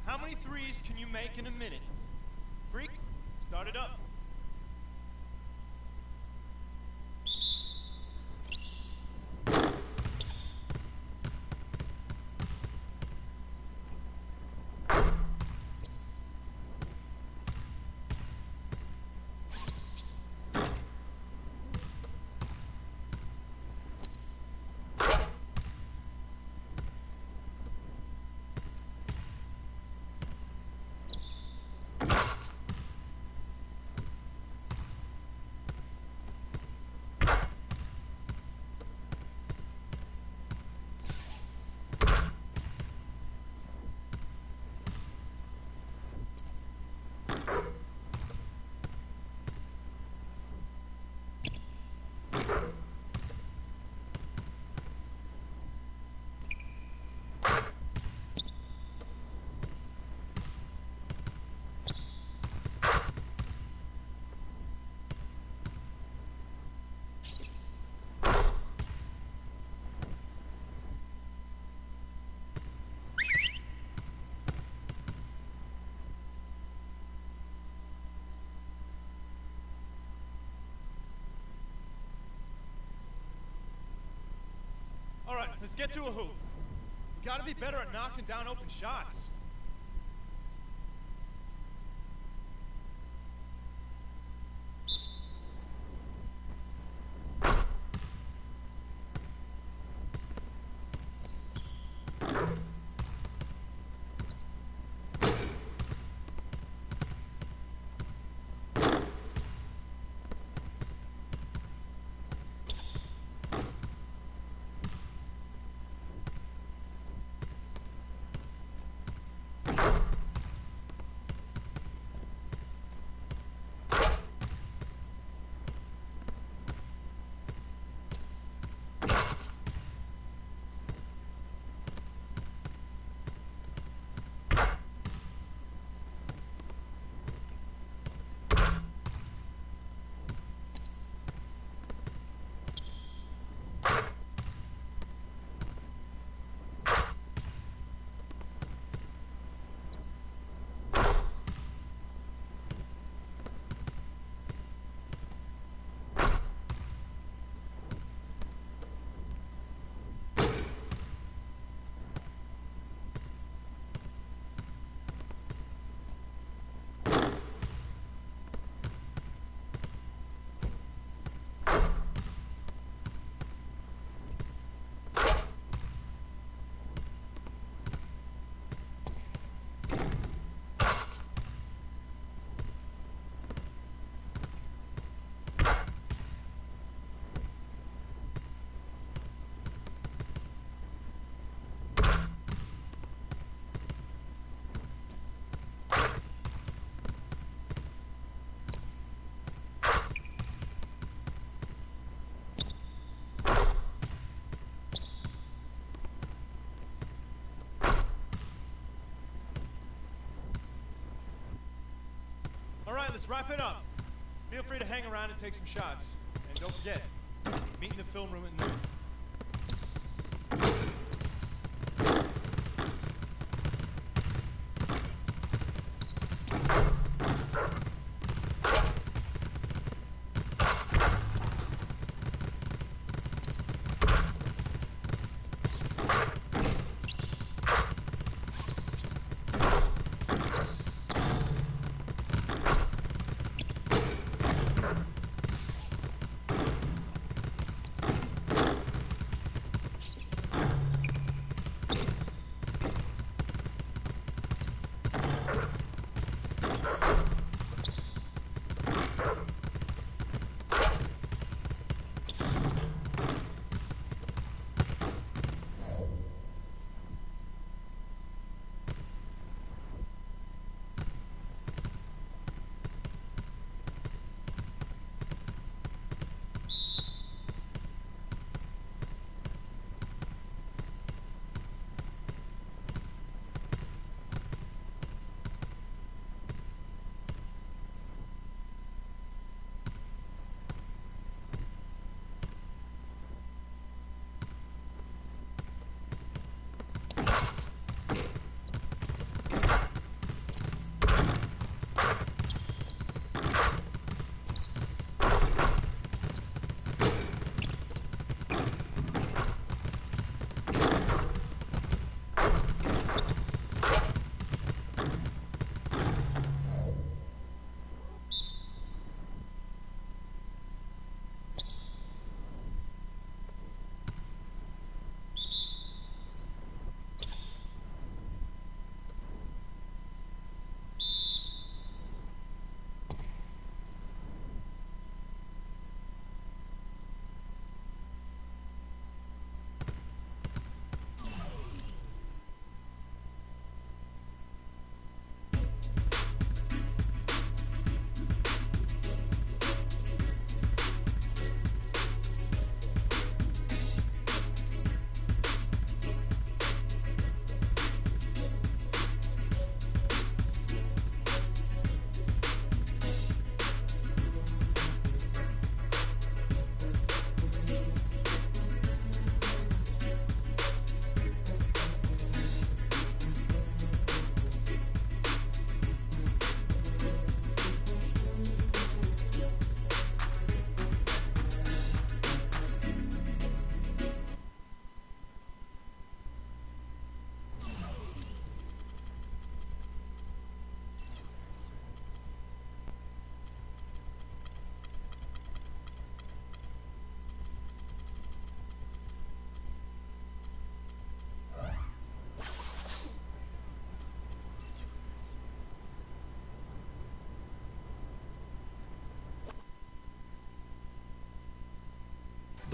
How many threes can you make in a minute? Freak, start it up. All right, let's get to a hoop. We gotta be better at knocking down open shots. All right, let's wrap it up. Feel free to hang around and take some shots. And don't forget, meet in the film room at noon.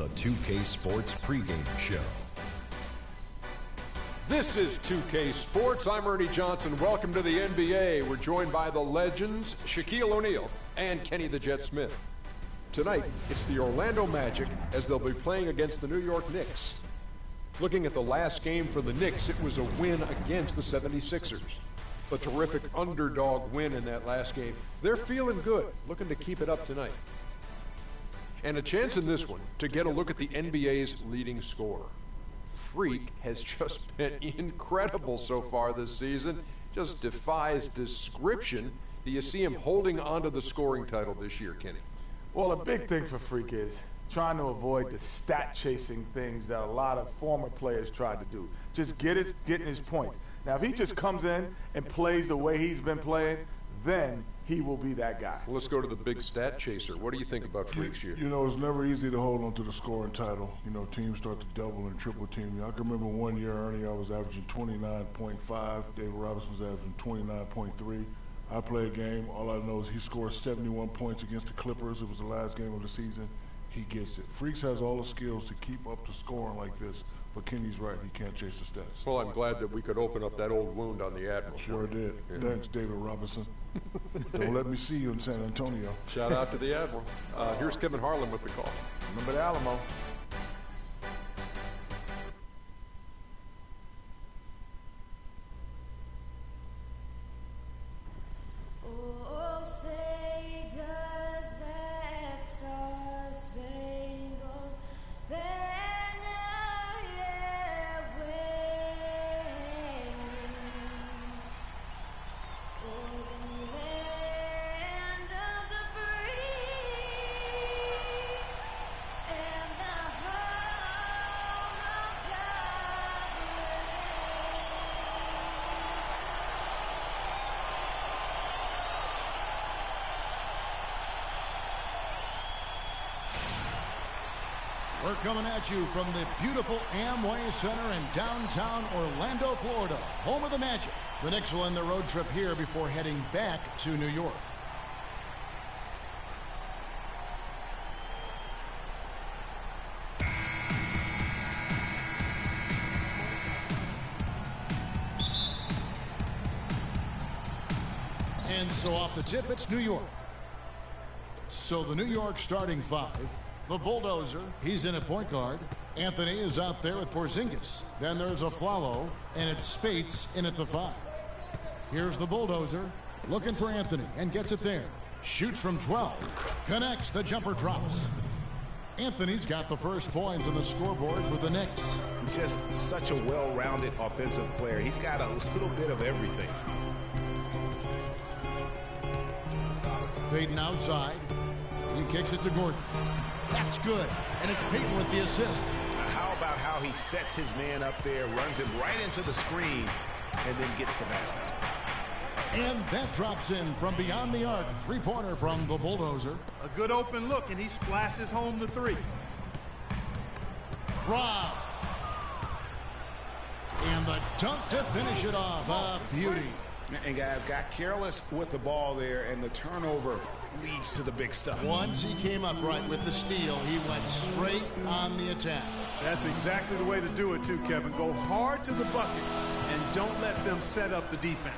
the 2K Sports pregame show. This is 2K Sports. I'm Ernie Johnson. Welcome to the NBA. We're joined by the legends Shaquille O'Neal and Kenny the Jet Smith. Tonight, it's the Orlando Magic as they'll be playing against the New York Knicks. Looking at the last game for the Knicks, it was a win against the 76ers. A terrific underdog win in that last game. They're feeling good, looking to keep it up tonight. And a chance in this one to get a look at the NBA's leading scorer. Freak has just been incredible so far this season. Just defies description. Do you see him holding onto the scoring title this year, Kenny? Well, a big thing for Freak is trying to avoid the stat-chasing things that a lot of former players tried to do. Just getting his points. Now, if he just comes in and plays the way he's been playing, then he will be that guy. Well, let's go to the big stat chaser. What do you think about Freak's year? You know, it's never easy to hold on to the scoring title. You know, teams start to double and triple team you. I can remember one year, Ernie, I was averaging 29.5. David Robinson was averaging 29.3. I play a game. All I know is he scored 71 points against the Clippers. It was the last game of the season. He gets it. Freaks has all the skills to keep up the scoring like this. But Kenny's right. He can't chase the stats. Well, I'm glad that we could open up that old wound on the Admiral. Sure did. Yeah. Thanks, David Robinson. Don't let me see you in San Antonio. Shout out to the Admiral. Here's Kevin Harlan with the call. Remember the Alamo. We're coming at you from the beautiful Amway Center in downtown Orlando, Florida, home of the Magic. The Knicks will end their road trip here before heading back to New York. And so off the tip, it's New York. So the New York starting five. The Bulldozer, he's in at point guard. Anthony is out there with Porzingis. Then there's Aflalo, and it's Spates in at the 5. Here's the Bulldozer, looking for Anthony, and gets it there. Shoots from 12. Connects, the jumper drops. Anthony's got the first points on the scoreboard for the Knicks. He's just such a well-rounded offensive player. He's got a little bit of everything. Payton outside. He kicks it to Gordon. That's good. And it's Payton with the assist. How about how he sets his man up there, runs him right into the screen, and then gets the basket. And that drops in from beyond the arc. Three-pointer from the Bulldozer. A good open look, and he splashes home the 3. Rob. And the dunk to finish it off. A beauty. And guys got careless with the ball there, and the turnover leads to the big stuff. Once he came up right with the steal, he went straight on the attack. That's exactly the way to do it too, Kevin. Go hard to the bucket and don't let them set up the defense.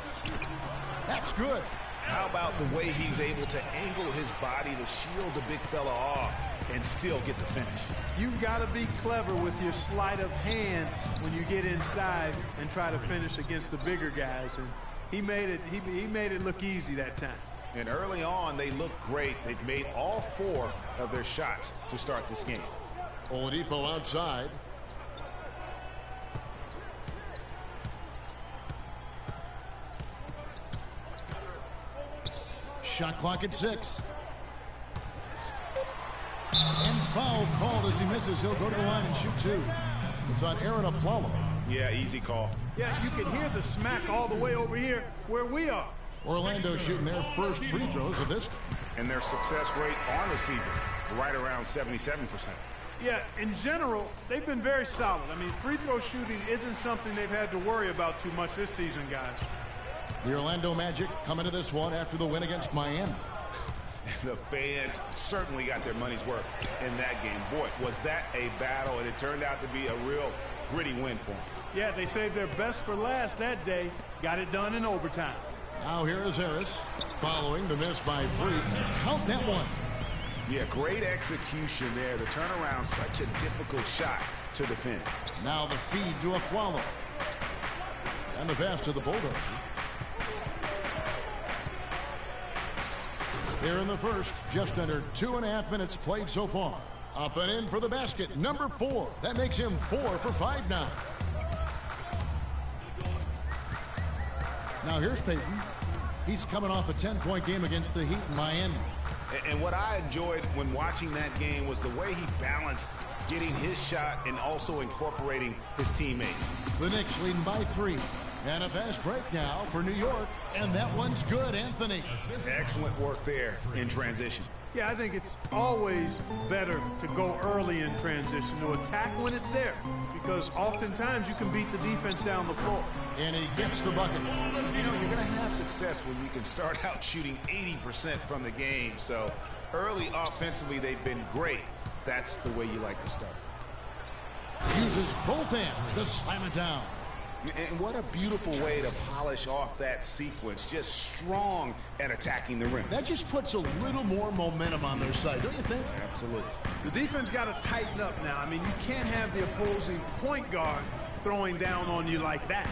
That's good. How about the way he's able to angle his body to shield the big fella off and still get the finish? You've got to be clever with your sleight of hand when you get inside and try to finish against the bigger guys. And he made it look easy that time. And early on, they looked great. They've made all 4 of their shots to start this game. Oladipo outside. Shot clock at 6. And foul called as he misses. He'll go to the line and shoot 2. It's on Aaron Aflalo. Yeah, easy call. Yeah, you can hear the smack all the way over here where we are. Orlando shooting their first free throws of this. And their success rate on the season, right around 77%. Yeah, in general, they've been very solid. I mean, free throw shooting isn't something they've had to worry about too much this season, guys. The Orlando Magic coming to this one after the win against Miami. The fans certainly got their money's worth in that game. Boy, was that a battle, and it turned out to be a real gritty win for them. Yeah, they saved their best for last that day. Got it done in overtime. Now here is Harris following the miss by Freak. Count that one. Yeah, great execution there. The turnaround, such a difficult shot to defend. Now the feed to Aflalo. And the pass to the Bulldozer. Here in the first, just under 2.5 minutes played so far. Up and in for the basket, number 4. That makes him 4 for 5 now. Now here's Payton. He's coming off a 10-point game against the Heat in Miami. And what I enjoyed when watching that game was the way he balanced getting his shot and also incorporating his teammates. The Knicks leading by 3. And a fast break now for New York. And that one's good, Anthony. Excellent work there in transition. Yeah, I think it's always better to go early in transition, to attack when it's there, because oftentimes you can beat the defense down the floor. And he gets the bucket. You know, you're going to have success when you can start out shooting 80% from the game. So early offensively, they've been great. That's the way you like to start. Uses both hands to slam it down. And what a beautiful way to polish off that sequence. Just strong at attacking the rim. That just puts a little more momentum on their side, don't you think? Absolutely. The defense got to tighten up now. I mean, you can't have the opposing point guard throwing down on you like that.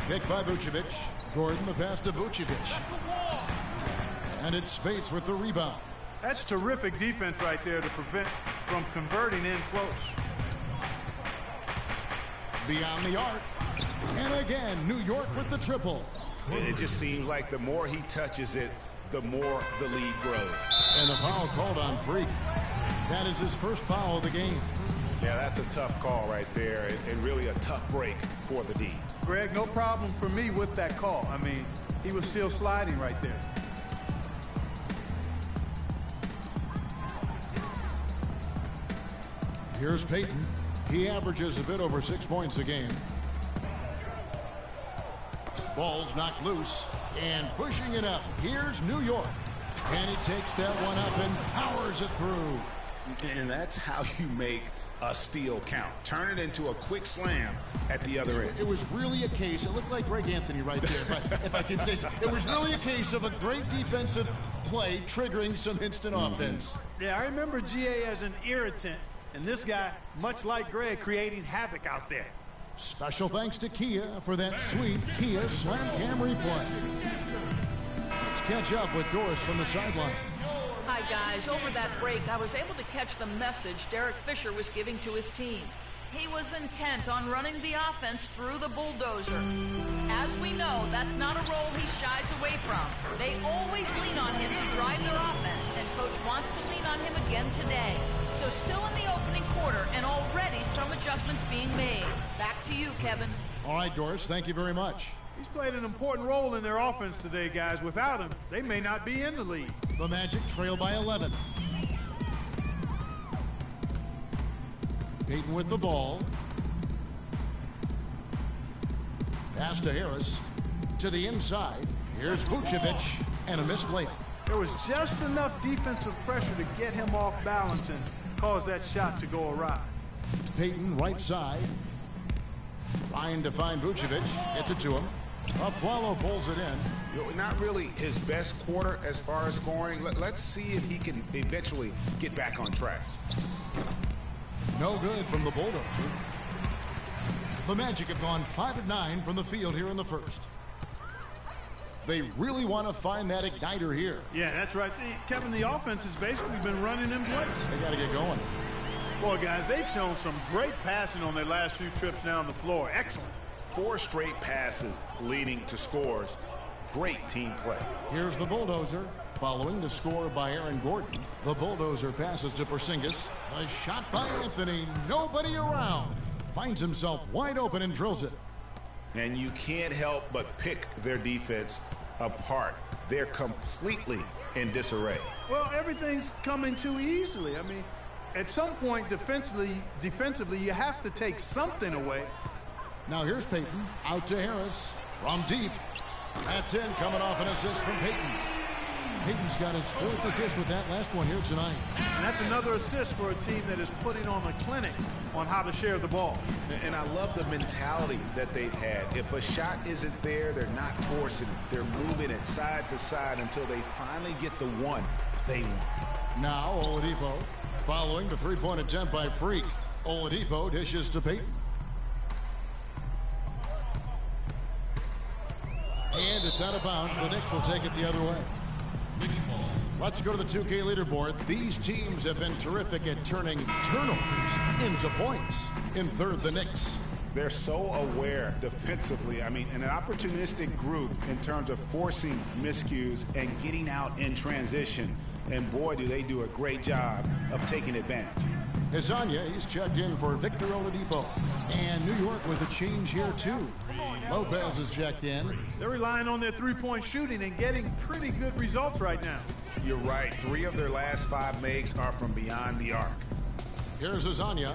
Picked by Vucevic. Gordon, the pass to Vucevic. And it's Spates with the rebound. That's terrific defense right there to prevent from converting in close. Beyond the arc. And again, New York with the triple. It just seems like the more he touches it, the more the lead grows. And the foul called on Freak. That is his first foul of the game. Yeah, that's a tough call right there, and really a tough break for the D. Greg, no problem for me with that call. I mean, he was still sliding right there. Here's Payton. He averages a bit over 6 points a game. Ball's knocked loose, and pushing it up. Here's New York. And he takes that one up and powers it through. And that's how you make a steal count. Turn it into a quick slam at the other end. It was really a case, it looked like Greg Anthony right there, if I can say so. It was really a case of a great defensive play triggering some instant offense. Yeah, I remember GA as an irritant, and this guy, much like Greg, creating havoc out there. Special thanks to Kia for that sweet Kia Slam Cam replay. Let's catch up with Doris from the sideline. Hi, guys. Over that break, I was able to catch the message Derek Fisher was giving to his team. He was intent on running the offense through the bulldozer. As we know, that's not a role he shies away from. They always lean on him to drive their offense, and Coach wants to lean on him again today. So still in the opening quarter, and already some adjustments being made. Back to you, Kevin. All right, Doris, thank you very much. He's played an important role in their offense today, guys. Without him, they may not be in the lead. The Magic trail by 11. Payton with the ball. Pass to Harris. To the inside. Here's Vucevic. And a missed layup. There was just enough defensive pressure to get him off balance and cause that shot to go awry. Payton right side. Trying to find Vucevic. Gets it to him. Aflalo pulls it in. Not really his best quarter as far as scoring. Let's see if he can eventually get back on track. No good from the Bulldozer. The Magic have gone 5 of 9 from the field here in the first. They really want to find that igniter here. Yeah, that's right. Kevin, the offense has basically been running in place. They got to get going. Boy, guys, they've shown some great passing on their last few trips down the floor. Excellent. 4 straight passes leading to scores. Great team play. Here's the Bulldozer. Following the score by Aaron Gordon, the Bulldozer passes to Porzingis. A shot by Anthony. Nobody around. Finds himself wide open and drills it. And you can't help but pick their defense apart. They're completely in disarray. Well, everything's coming too easily. I mean, at some point defensively, you have to take something away. Now here's Payton. Out to Harris. From deep. That's in, coming off an assist from Payton. Payton's got his 4th assist with that last one here tonight. And that's another assist for a team that is putting on a clinic on how to share the ball. And I love the mentality that they've had. If a shot isn't there, they're not forcing it. They're moving it side to side until they finally get the one they want. Now Oladipo following the three-point attempt by Freak. Oladipo dishes to Payton. And it's out of bounds. The Knicks will take it the other way. Let's go to the 2K leaderboard. These teams have been terrific at turning turnovers into points. In third, the Knicks. They're so aware defensively. I mean, an opportunistic group in terms of forcing miscues and getting out in transition. And boy, do they do a great job of taking advantage. Hezonja, he's checked in for Victor Oladipo. And New York with a change here, too. Lopez is checked in. They're relying on their three-point shooting and getting pretty good results right now. You're right. 3 of their last 5 makes are from beyond the arc. Here's Hezonja.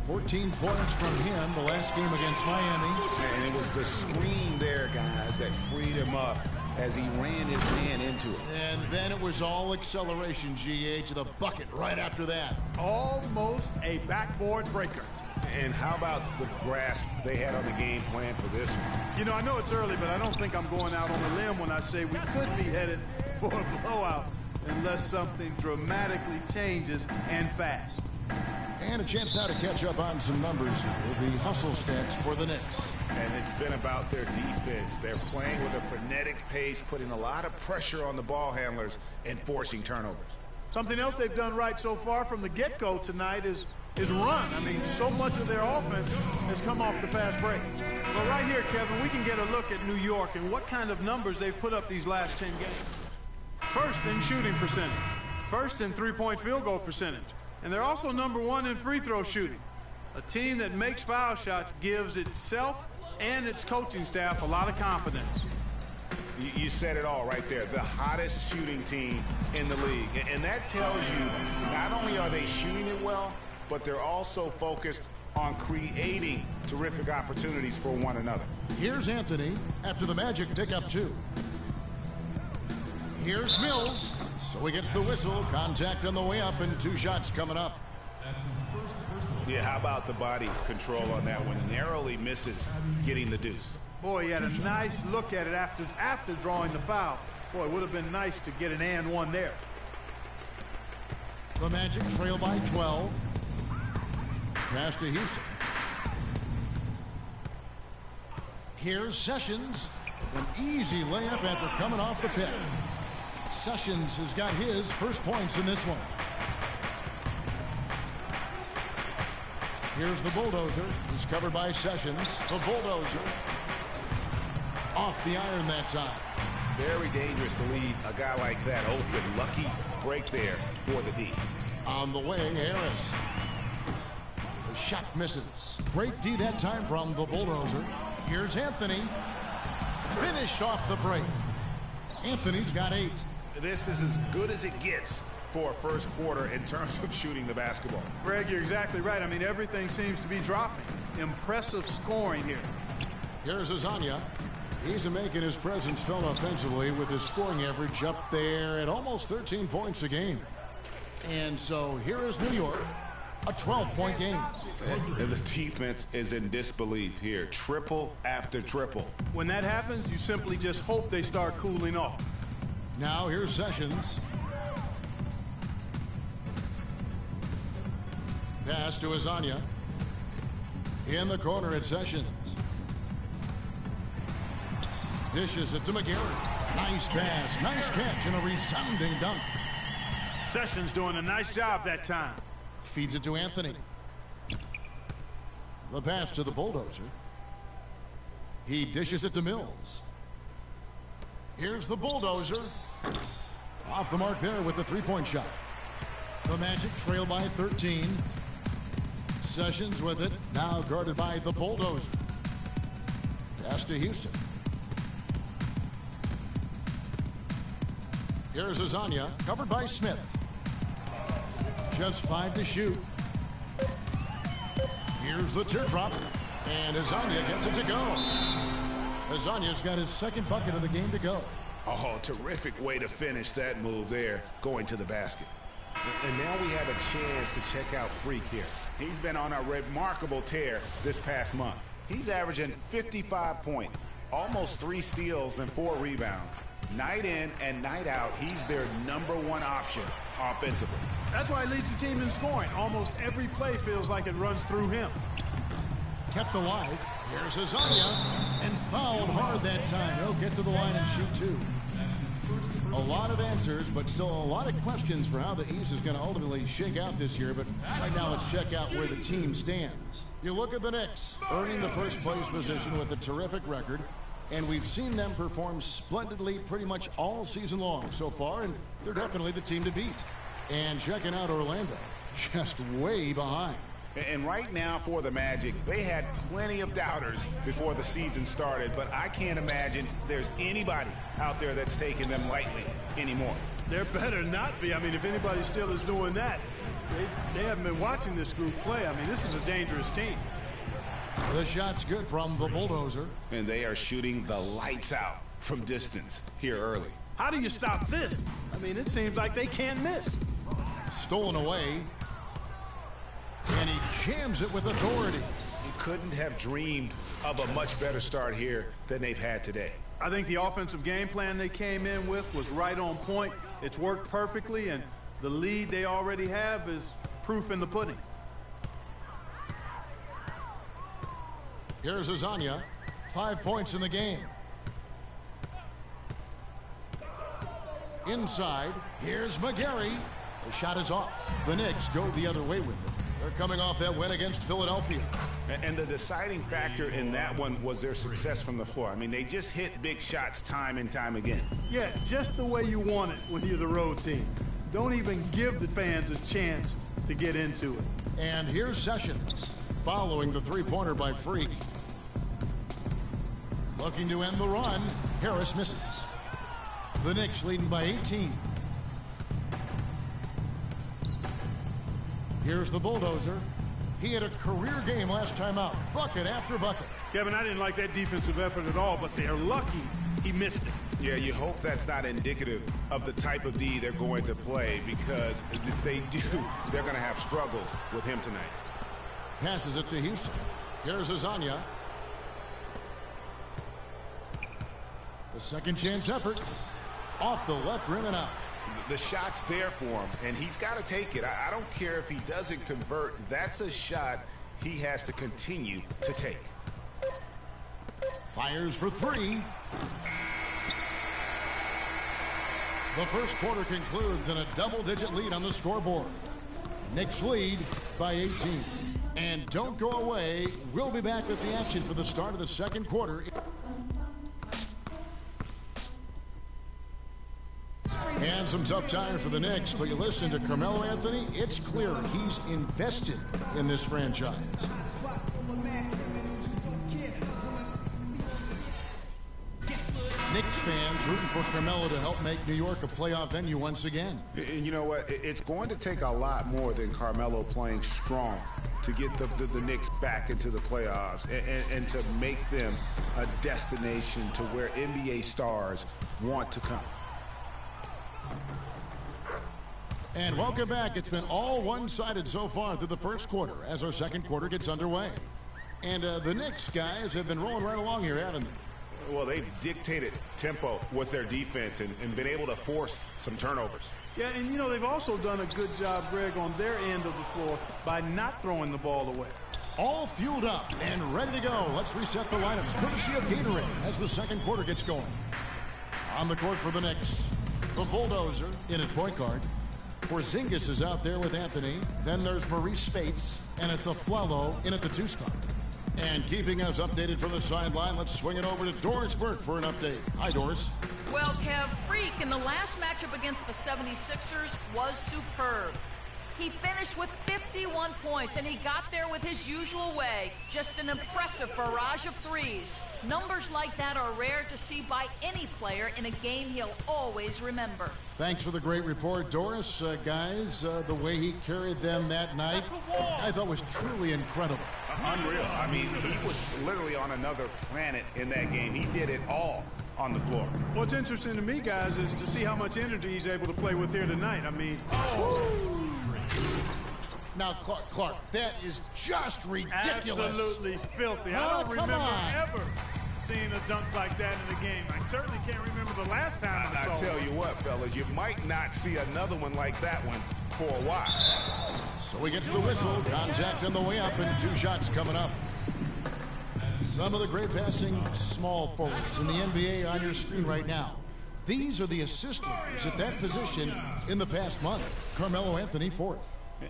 14 points from him the last game against Miami. And it was the screen there, guys, that freed him up as he ran his man into it. And then it was all acceleration, GA, to the bucket right after that. Almost a backboard breaker. And how about the grasp they had on the game plan for this one? You know, I know it's early, but I don't think I'm going out on a limb when I say we could be headed for a blowout unless something dramatically changes and fast. And a chance now to catch up on some numbers here. The hustle stats for the Knicks. And it's been about their defense. They're playing with a frenetic pace, putting a lot of pressure on the ball handlers and forcing turnovers. Something else they've done right so far from the get-go tonight is run. I mean, so much of their offense has come off the fast break. But right here, Kevin, we can get a look at New York and what kind of numbers they've put up these last 10 games. First in shooting percentage. First in three-point field goal percentage. And they're also number 1 in free throw shooting. A team that makes foul shots gives itself and its coaching staff a lot of confidence. You said it all right there. The hottest shooting team in the league. And that tells you not only are they shooting it well, but they're also focused on creating terrific opportunities for one another. Here's Anthony after the Magic pick up 2. Here's Mills. So he gets the whistle. Contact on the way up and 2 shots coming up. That's his first personal. Yeah, how about the body control on that one? Narrowly misses getting the deuce. Boy, he had a nice look at it after drawing the foul. Boy, it would have been nice to get an and one there. The Magic trail by 12. Pass to Houston. Here's Sessions. An easy layup after coming off the pick. Sessions has got his first points in this one. Here's the bulldozer. He's covered by Sessions. The bulldozer. Off the iron that time. Very dangerous to leave a guy like that open. Lucky break there for the D. On the wing, Harris. The shot misses. Great D that time from the bulldozer. Here's Anthony. Finished off the break. Anthony's got 8. This is as good as it gets for a first quarter in terms of shooting the basketball. Greg, you're exactly right. I mean, everything seems to be dropping. Impressive scoring here. Here's Hezonja. He's making his presence felt offensively with his scoring average up there at almost 13 points a game. And so here is New York, a 12-point game. And the defense is in disbelief here. Triple after triple. When that happens, you simply just hope they start cooling off. Now here's Sessions. Pass to Hezonja. In the corner at Sessions. Dishes it to McGarrett. Nice pass, nice catch, and a resounding dunk. Sessions doing a nice job that time. Feeds it to Anthony. The pass to the bulldozer. He dishes it to Mills. Here's the bulldozer. Off the mark there with the three-point shot. The Magic trail by 13. Sessions with it. Now guarded by the bulldozer. Pass to Houston. Here's Hezonja, covered by Smith. Just 5 to shoot. Here's the teardrop. And Hezonja gets it to go. Hezonja's got his second bucket of the game to go. Oh, terrific way to finish that move there, going to the basket. And now we have a chance to check out Freak here. He's been on a remarkable tear this past month. He's averaging 55 points, almost 3 steals and 4 rebounds. Night in and night out, he's their #1 option offensively. That's why he leads the team in scoring. Almost every play feels like it runs through him. Kept alive. Here's Azania, and fouled hard that time. He'll get to the line and shoot 2. A lot of answers, but still a lot of questions for how the East is going to ultimately shake out this year. But right now, let's check out where the team stands. You look at the Knicks, earning the first place position with a terrific record. And we've seen them perform splendidly pretty much all season long so far, and they're definitely the team to beat. And checking out Orlando, just way behind. And right now for the Magic, they had plenty of doubters before the season started, but I can't imagine there's anybody out there that's taking them lightly anymore. There better not be. I mean, if anybody still is doing that, they haven't been watching this group play. I mean, this is a dangerous team. The shot's good from the Bulldozer. And they are shooting the lights out from distance here early. How do you stop this? I mean, it seems like they can't miss. Stolen away. And he jams it with authority. You couldn't have dreamed of a much better start here than they've had today. I think the offensive game plan they came in with was right on point. It's worked perfectly, and the lead they already have is proof in the pudding. Here's Azania. 5 points in the game. Inside, here's McGarry. The shot is off. The Knicks go the other way with it. They're coming off that win against Philadelphia. And the deciding factor in that one was their success from the floor. I mean, they just hit big shots time and time again. Yeah, just the way you want it when you're the road team. Don't even give the fans a chance to get into it. And here's Sessions, following the three-pointer by Freak. Looking to end the run. Harris misses. The Knicks leading by 18. Here's the Bulldozer. He had a career game last time out. Bucket after bucket. Kevin, I didn't like that defensive effort at all, but they're lucky he missed it. Yeah, you hope that's not indicative of the type of D they're going to play, because if they do, they're going to have struggles with him tonight. Passes it to Houston. Here's Azania. The second chance effort. Off the left rim and out. The shot's there for him, and he's got to take it. I don't care if he doesn't convert. That's a shot he has to continue to take. Fires for 3. The first quarter concludes in a double-digit lead on the scoreboard. Knicks lead by 18. And don't go away. We'll be back with the action for the start of the second quarter. And some tough times for the Knicks, but you listen to Carmelo Anthony, it's clear he's invested in this franchise. Knicks fans rooting for Carmelo to help make New York a playoff venue once again. And you know what? It's going to take a lot more than Carmelo playing strong to get the Knicks back into the playoffs and to make them a destination to where NBA stars want to come. And welcome back. It's been all one-sided so far through the first quarter as our second quarter gets underway. And the Knicks guys have been rolling right along here, haven't they? Well, they've dictated tempo with their defense and been able to force some turnovers. Yeah, and you know, they've also done a good job, Greg, on their end of the floor by not throwing the ball away. All fueled up and ready to go. Let's reset the lineups, courtesy of Gatorade, as the second quarter gets going. On the court for the Knicks, the Bulldozer in at point guard. Porzingis is out there with Anthony. Then there's Maurice Spates, and it's Aflalo in at the 2 spot. And keeping us updated from the sideline, let's swing it over to Doris Burke for an update. Hi, Doris. Well, Kev, Freak in the last matchup against the 76ers was superb. He finished with 51 points, and he got there with his usual way. Just an impressive barrage of threes. Numbers like that are rare to see by any player in a game he'll always remember. Thanks for the great report, Doris. Guys, the way he carried them that night, I thought was truly incredible. Unreal. I mean, he was literally on another planet in that game. He did it all. on the floor. What's interesting to me, guys, is to see how much energy he's able to play with here tonight. I mean, Now, Clark, that is just ridiculous. Absolutely filthy. I don't remember ever seeing a dunk like that in the game. I certainly can't remember the last time I saw it. I tell you what, fellas, you might not see another one like that one for a while. So he gets the whistle. Contact on the way up and 2 shots coming up. Some of the great passing small forwards in the NBA on your screen right now. These are the assist leaders at that position in the past month. Carmelo Anthony, 4th.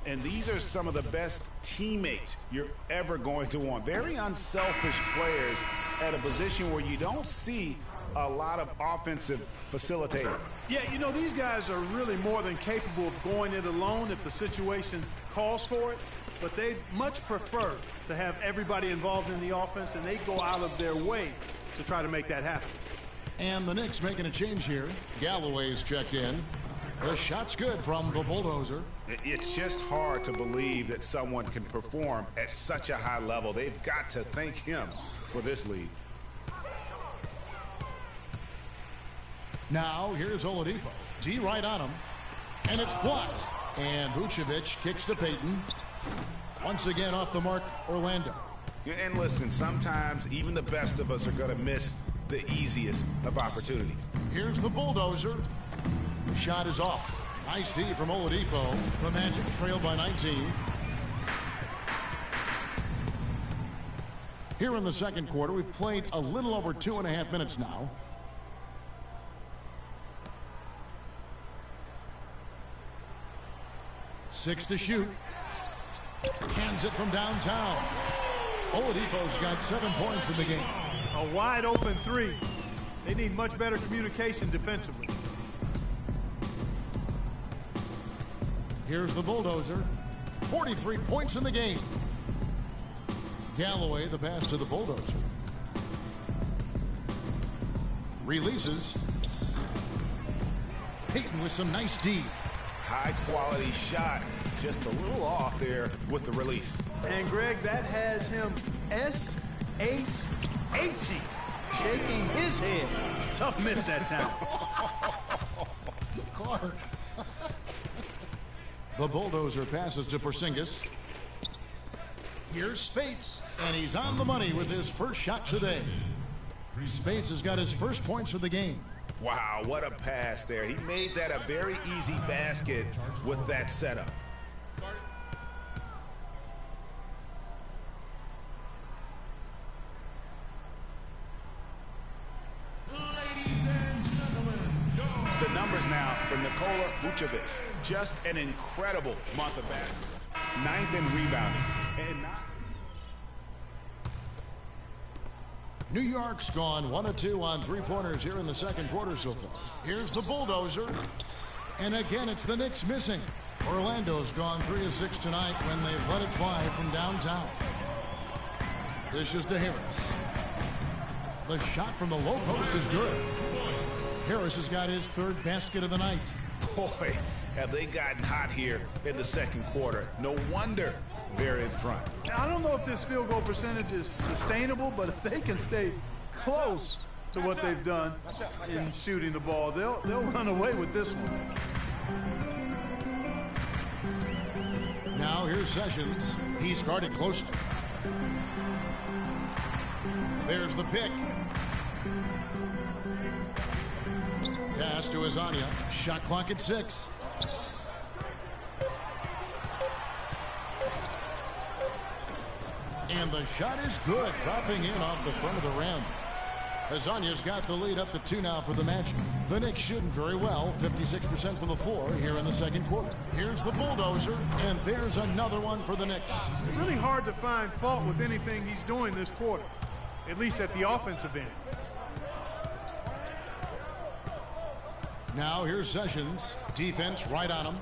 And these are some of the best teammates you're ever going to want. Very unselfish players at a position where you don't see a lot of offensive facilitator. Yeah, you know, these guys are really more than capable of going it alone if the situation calls for it, but they much prefer to have everybody involved in the offense, and they go out of their way to try to make that happen. And the Knicks making a change here. Galloway's checked in. The shot's good from the Bulldozer. It's just hard to believe that someone can perform at such a high level. They've got to thank him for this lead. Now, here's Oladipo. D right on him. And it's blocked. And Vucevic kicks to Payton. Once again off the mark, Orlando. And listen, sometimes even the best of us are going to miss the easiest of opportunities. Here's the Bulldozer. The shot is off. Nice D from Oladipo. The Magic trail by 19. Here in the second quarter, we've played a little over 2.5 minutes now. Six to shoot. Hands it from downtown. Oladipo's got 7 points in the game. A wide open 3. They need much better communication defensively. Here's the Bulldozer. 43 points in the game. Galloway, the pass to the Bulldozer. Releases. Payton with some nice D. High quality shot. Just a little off there with the release. And Greg, that has him S-H-H-E. Shaking his head. Tough miss that time. Clark. The Bulldozer passes to Porzingis. Here's Spates, and he's on the money with his first shot today. Spates has got his first points of the game. Wow, what a pass there. He made that a very easy basket with that setup. The numbers now for Nikola Vucevic. Just an incredible month of basketball. 9th in rebounding. And New York's gone 1 of 2 on 3-pointers here in the second quarter so far. Here's the Bulldozer. And again, it's the Knicks missing. Orlando's gone 3 of 6 tonight when they've let it fly from downtown. This is to Harris. The shot from the low post is good. Harris has got his 3rd basket of the night. boy, have they gotten hot here in the second quarter. No wonder they're in front. I don't know if this field goal percentage is sustainable, but if they can stay close to what they've done in shooting the ball, they'll run away with this one. Now here's Sessions. He's guarded closely. There's the pick. Pass to Azania. Shot clock at 6. And the shot is good, dropping in off the front of the rim. Azania's got the lead up to 2 now for the Magic. The Knicks shooting very well, 56% from the floor here in the second quarter. Here's the Bulldozer, and there's another one for the Knicks. It's really hard to find fault with anything he's doing this quarter, at least at the offensive end. Now here's Sessions. Defense right on him.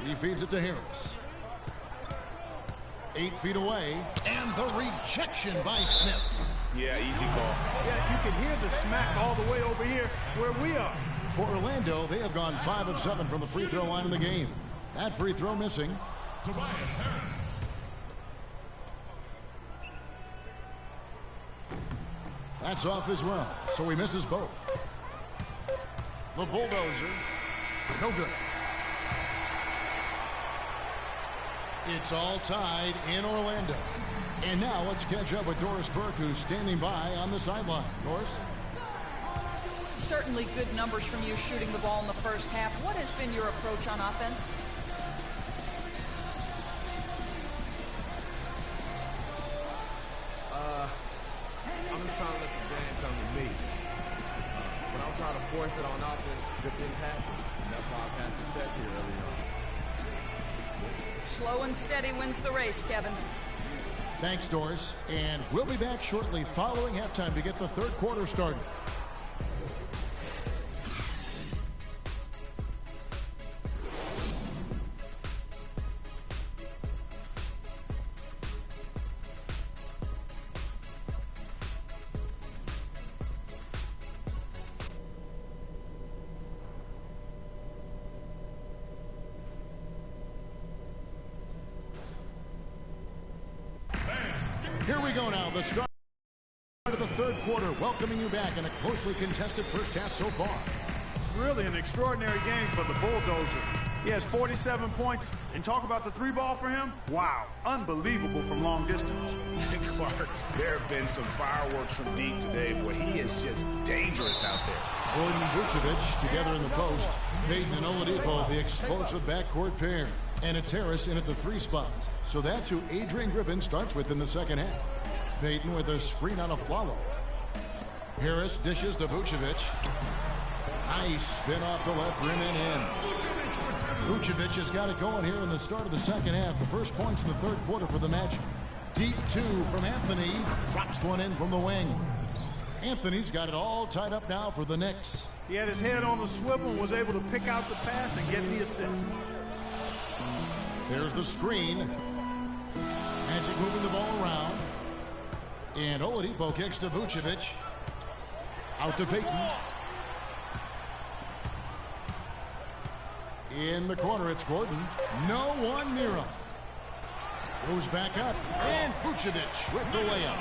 He feeds it to Harris. 8 feet away, and the rejection by Smith. Yeah, easy call. Yeah, you can hear the smack all the way over here where we are. For Orlando, they have gone 5 of 7 from the free throw line in the game. That free throw missing. Tobias Harris. That's off as well, so he misses both. The bulldozer, no good. It's all tied in Orlando. And now let's catch up with Doris Burke, who's standing by on the sideline. Doris? Certainly good numbers from you shooting the ball in the first half. What has been your approach on offense? I'm just trying to let the game come to me. When I'm trying to force it on offense, good things happen. And that's why I've had success here early on. Slow and steady wins the race, Kevin. Thanks, Doris. And we'll be back shortly following halftime to get the third quarter started. Here we go now, the start of the third quarter, welcoming you back in a closely contested first half so far. Really an extraordinary game for the bulldozer. He has 47 points, and talk about the three ball for him. Wow, unbelievable from long distance. Clark, there have been some fireworks from deep today. Boy, he is just dangerous out there. Gordon and Vucevic together in the post. Peyton and Oladipo, the explosive backcourt pair. And it's Harris in at the 3 spot. So that's who Adrian Griffin starts with in the second half. Peyton with a screen on a follow. Harris dishes to Vucevic. Nice spin off the left rim and in. Vucevic has got it going here in the start of the second half. The first points in the third quarter for the Magic. Deep 2 from Anthony. Drops one in from the wing. Anthony's got it all tied up now for the Knicks. He had his head on the swivel and was able to pick out the pass and get the assist. There's the screen. Magic moving the ball around. And Oladipo kicks to Vucevic. Out to Peyton. In the corner, it's Gordon. No one near him. Goes back up. And Vucevic with the layup.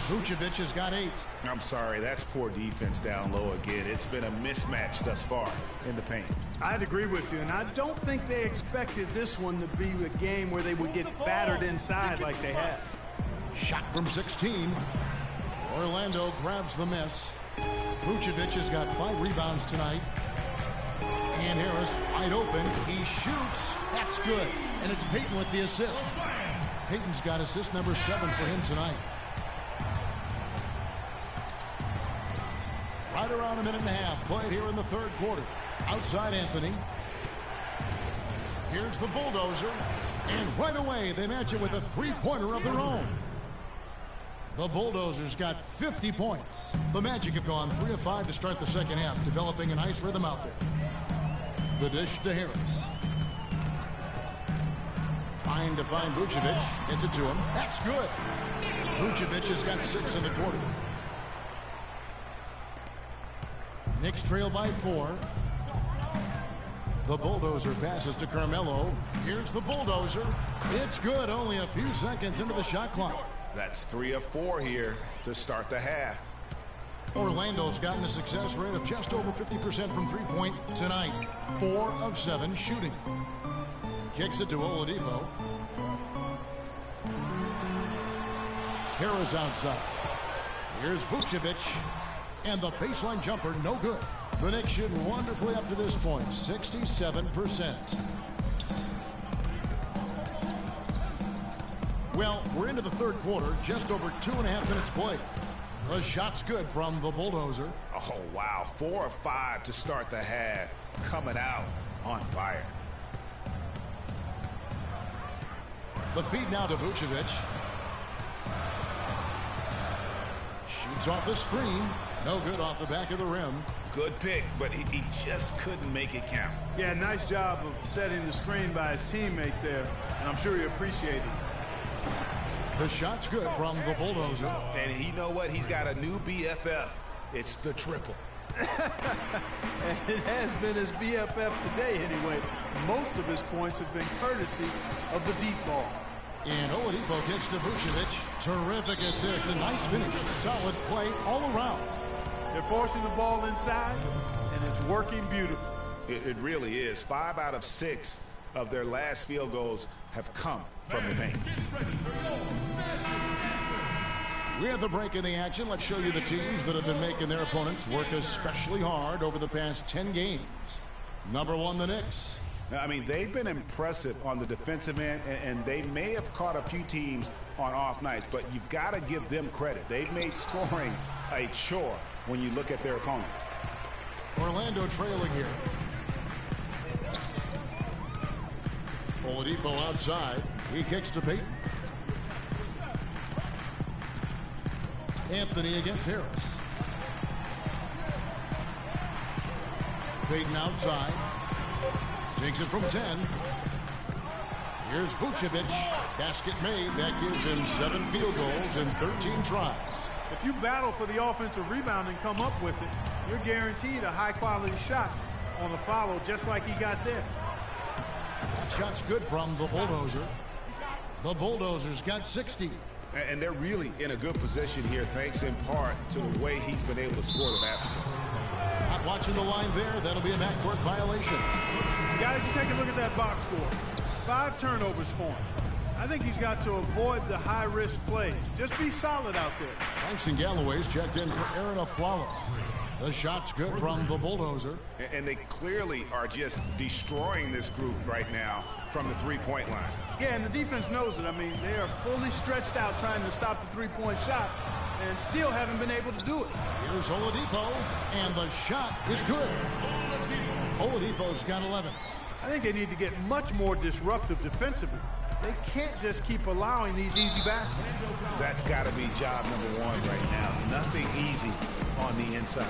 Vucevic has got 8. I'm sorry, that's poor defense down low again. It's been a mismatch thus far in the paint. I'd agree with you, and I don't think they expected this one to be a game where they would get battered inside like they have. Shot from 16. Orlando grabs the miss. Vucevic has got 5 rebounds tonight. And Harris wide open. He shoots. That's good. And it's Peyton with the assist. Peyton's got assist number 7 for him tonight. Right around a minute and a half played here in the third quarter. Outside Anthony. Here's the bulldozer. And right away they match it with a 3-pointer of their own. The Bulldozers got 50 points. The Magic have gone 3 of 5 to start the second half, developing a nice rhythm out there. The dish to Harris. Trying to find Vucevic. Gets it to him. That's good. Vucevic has got 6 in the quarter. Knicks trail by 4. The bulldozer passes to Carmelo. Here's the bulldozer. It's good. Only a few seconds into the shot clock. That's 3 of 4 here to start the half. Orlando's gotten a success rate of just over 50% from three-point tonight. 4 of 7 shooting. Kicks it to Oladipo. Harris outside. Here's Vucevic. And the baseline jumper, no good. The Knicks shooting wonderfully up to this point, 67%. Well, we're into the third quarter, just over 2.5 minutes played. The shot's good from the bulldozer. Oh, wow. 4 of 5 to start the half. Coming out on fire. The feed now to Vucevic. Shoots off the screen. No good off the back of the rim. Good pick, but he just couldn't make it count. Yeah, nice job of setting the screen by his teammate there, and I'm sure he appreciated it. The shot's good from the bulldozer. And you know what? He's got a new BFF. It's the triple. And it has been his BFF today anyway. Most of his points have been courtesy of the deep ball. And Oladipo kicks to Vucevic. Terrific assist, a nice finish. Solid play all around. They're forcing the ball inside, and it's working beautifully. It really is. 5 out of 6 of their last field goals have come from the paint. We have the break in the action. Let's show you the teams that have been making their opponents work especially hard over the past 10 games. Number 1, the Knicks. I mean, they've been impressive on the defensive end, and they may have caught a few teams on off nights, but you've got to give them credit. They've made scoring a chore when you look at their opponents. Orlando trailing here. Oladipo outside. He kicks to Payton. Anthony against Harris. Payton outside. Takes it from 10. Here's Vucevic. Basket made. That gives him 7 field goals in 13 tries. If you battle for the offensive rebound and come up with it, you're guaranteed a high-quality shot on the follow, just like he got there. Shot's good from the Bulldozer. The Bulldozers got 60. And they're really in a good position here, thanks in part to the way he's been able to score the basketball. Not watching the line there. That'll be a backcourt violation. Guys, you take a look at that box score. 5 turnovers for him. I think he's got to avoid the high-risk plays. Just be solid out there. Langston Galloway's checked in for Aaron Aflalo. The shot's good from the Bulldozer. And they clearly are just destroying this group right now from the three-point line. Yeah, and the defense knows it. I mean, they are fully stretched out trying to stop the three-point shot and still haven't been able to do it. Here's Oladipo, and the shot is good. Oladipo's got 11. I think they need to get much more disruptive defensively. They can't just keep allowing these easy baskets. That's got to be job number 1 right now. Nothing easy on the inside.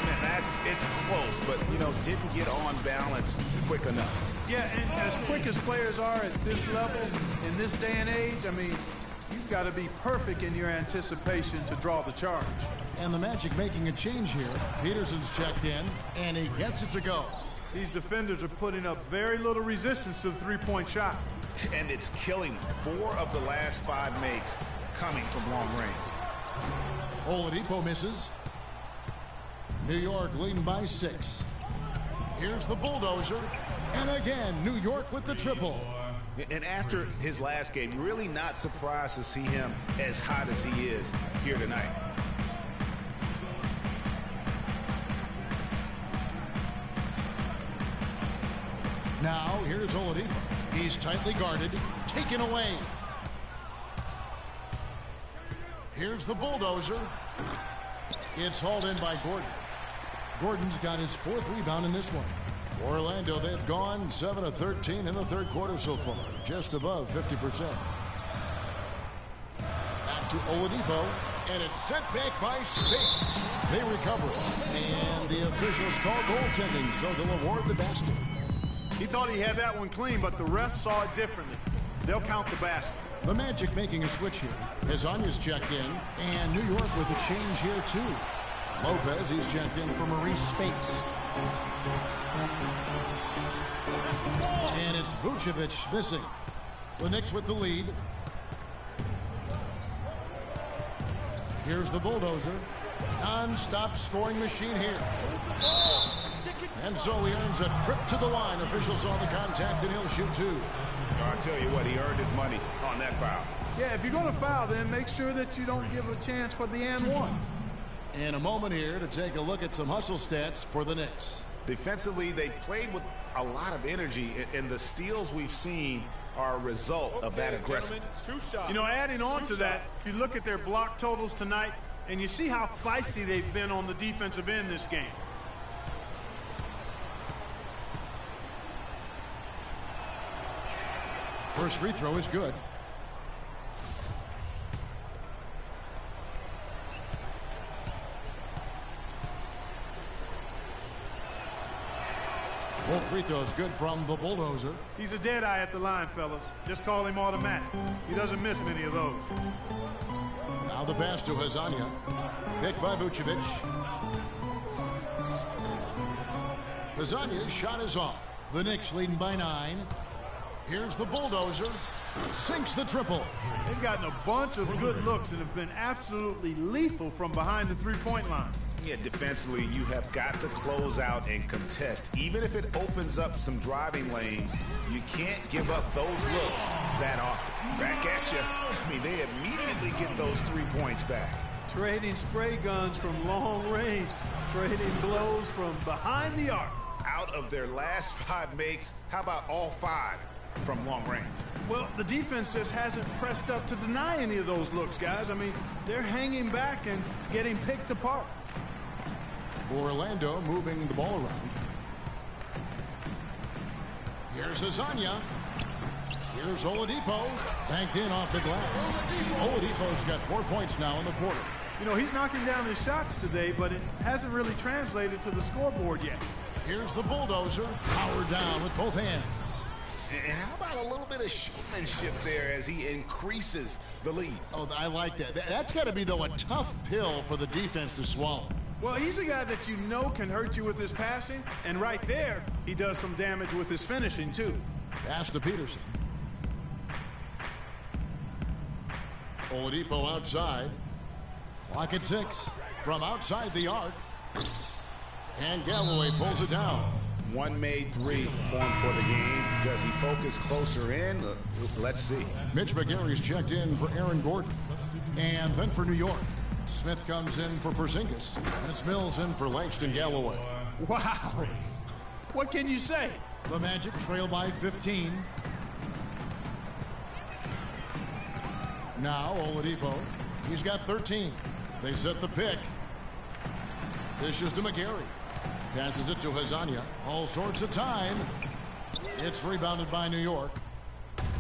Man, it's close, but, you know, didn't get on balance quick enough. Yeah, and as quick as players are at this level, in this day and age, I mean, you've got to be perfect in your anticipation to draw the charge. And the Magic making a change here. Peterson's checked in, and he gets it to go. These defenders are putting up very little resistance to the three-point shot. And it's killing them. 4 of the last 5 makes coming from long range. Oladipo misses. New York leading by 6. Here's the Bulldozer. And again, New York with the triple. And after his last game, really not surprised to see him as hot as he is here tonight. Now, here's Oladipo. He's tightly guarded, taken away. Here's the Bulldozer. It's hauled in by Gordon. Gordon's got his 4th rebound in this one. Orlando, they've gone 7 of 13 in the 3rd quarter so far, just above 50%. Back to Oladipo, and it's sent back by Spates. They recover it, and the officials call goaltending, so they'll award the basket. He thought he had that one clean, but the ref saw it differently. They'll count the basket. The Magic making a switch here. Hazanya's checked in, and New York with a change here too. Lopez, he's checked in for Maurice Spates. And it's Vucevic missing. The Knicks with the lead. Here's the Bulldozer. Non-stop scoring machine here. And so he earns a trip to the line. Officials saw the contact, and he'll shoot 2. I'll tell you what, he earned his money on that foul. Yeah, if you're going to foul, then make sure that you don't give a chance for the and one. And a moment here to take a look at some hustle stats for the Knicks. Defensively, they played with a lot of energy, and the steals we've seen are a result of that aggressiveness. You know, adding on to that, you look at their block totals tonight, and you see how feisty they've been on the defensive end this game. First free throw is good. Both free throws good from the Bulldozer. He's a dead eye at the line, fellas. Just call him automatic. He doesn't miss many of those. Now the pass to Hazanya. Picked by Vucevic. Hazanya's shot is off. The Knicks leading by 9. Here's the Bulldozer. sinks the triple. They've gotten a bunch of good looks and have been absolutely lethal from behind the three-point line. Yeah, defensively, you have got to close out and contest. Even if it opens up some driving lanes, you can't give up those looks that often. Back at you. I mean, they immediately get those 3 points back. Trading spray guns from long range, trading blows from behind the arc. Out of their last 5 makes, how about all 5 from long range? Well, the defense just hasn't pressed up to deny any of those looks, guys. I mean, they're hanging back and getting picked apart. Orlando moving the ball around. Here's Azania. Here's Oladipo. Banked in off the glass. Oladipo's got 4 points now in the quarter. You know, he's knocking down his shots today, but it hasn't really translated to the scoreboard yet. Here's the bulldozer. Powered down with both hands. And how about a little bit of showmanship there as he increases the lead? Oh, I like that. That's got to be, though, a tough pill for the defense to swallow. Well, he's a guy that you know can hurt you with his passing, and right there, he does some damage with his finishing, too. Pass to Peterson. Oladipo outside. Clock at 6. From outside the arc. And Galloway pulls it down. One made 3 for him for the game. Does he focus closer in? Let's see. Mitch McGary's checked in for Aaron Gordon. And then for New York, Smith comes in for Porzingis. And it's Mills in for Langston Galloway. Wow. What can you say? The Magic trail by 15. Now Oladipo. He's got 13. They set the pick. Dishes to McGary. Passes it to Hazania. All sorts of time. It's rebounded by New York.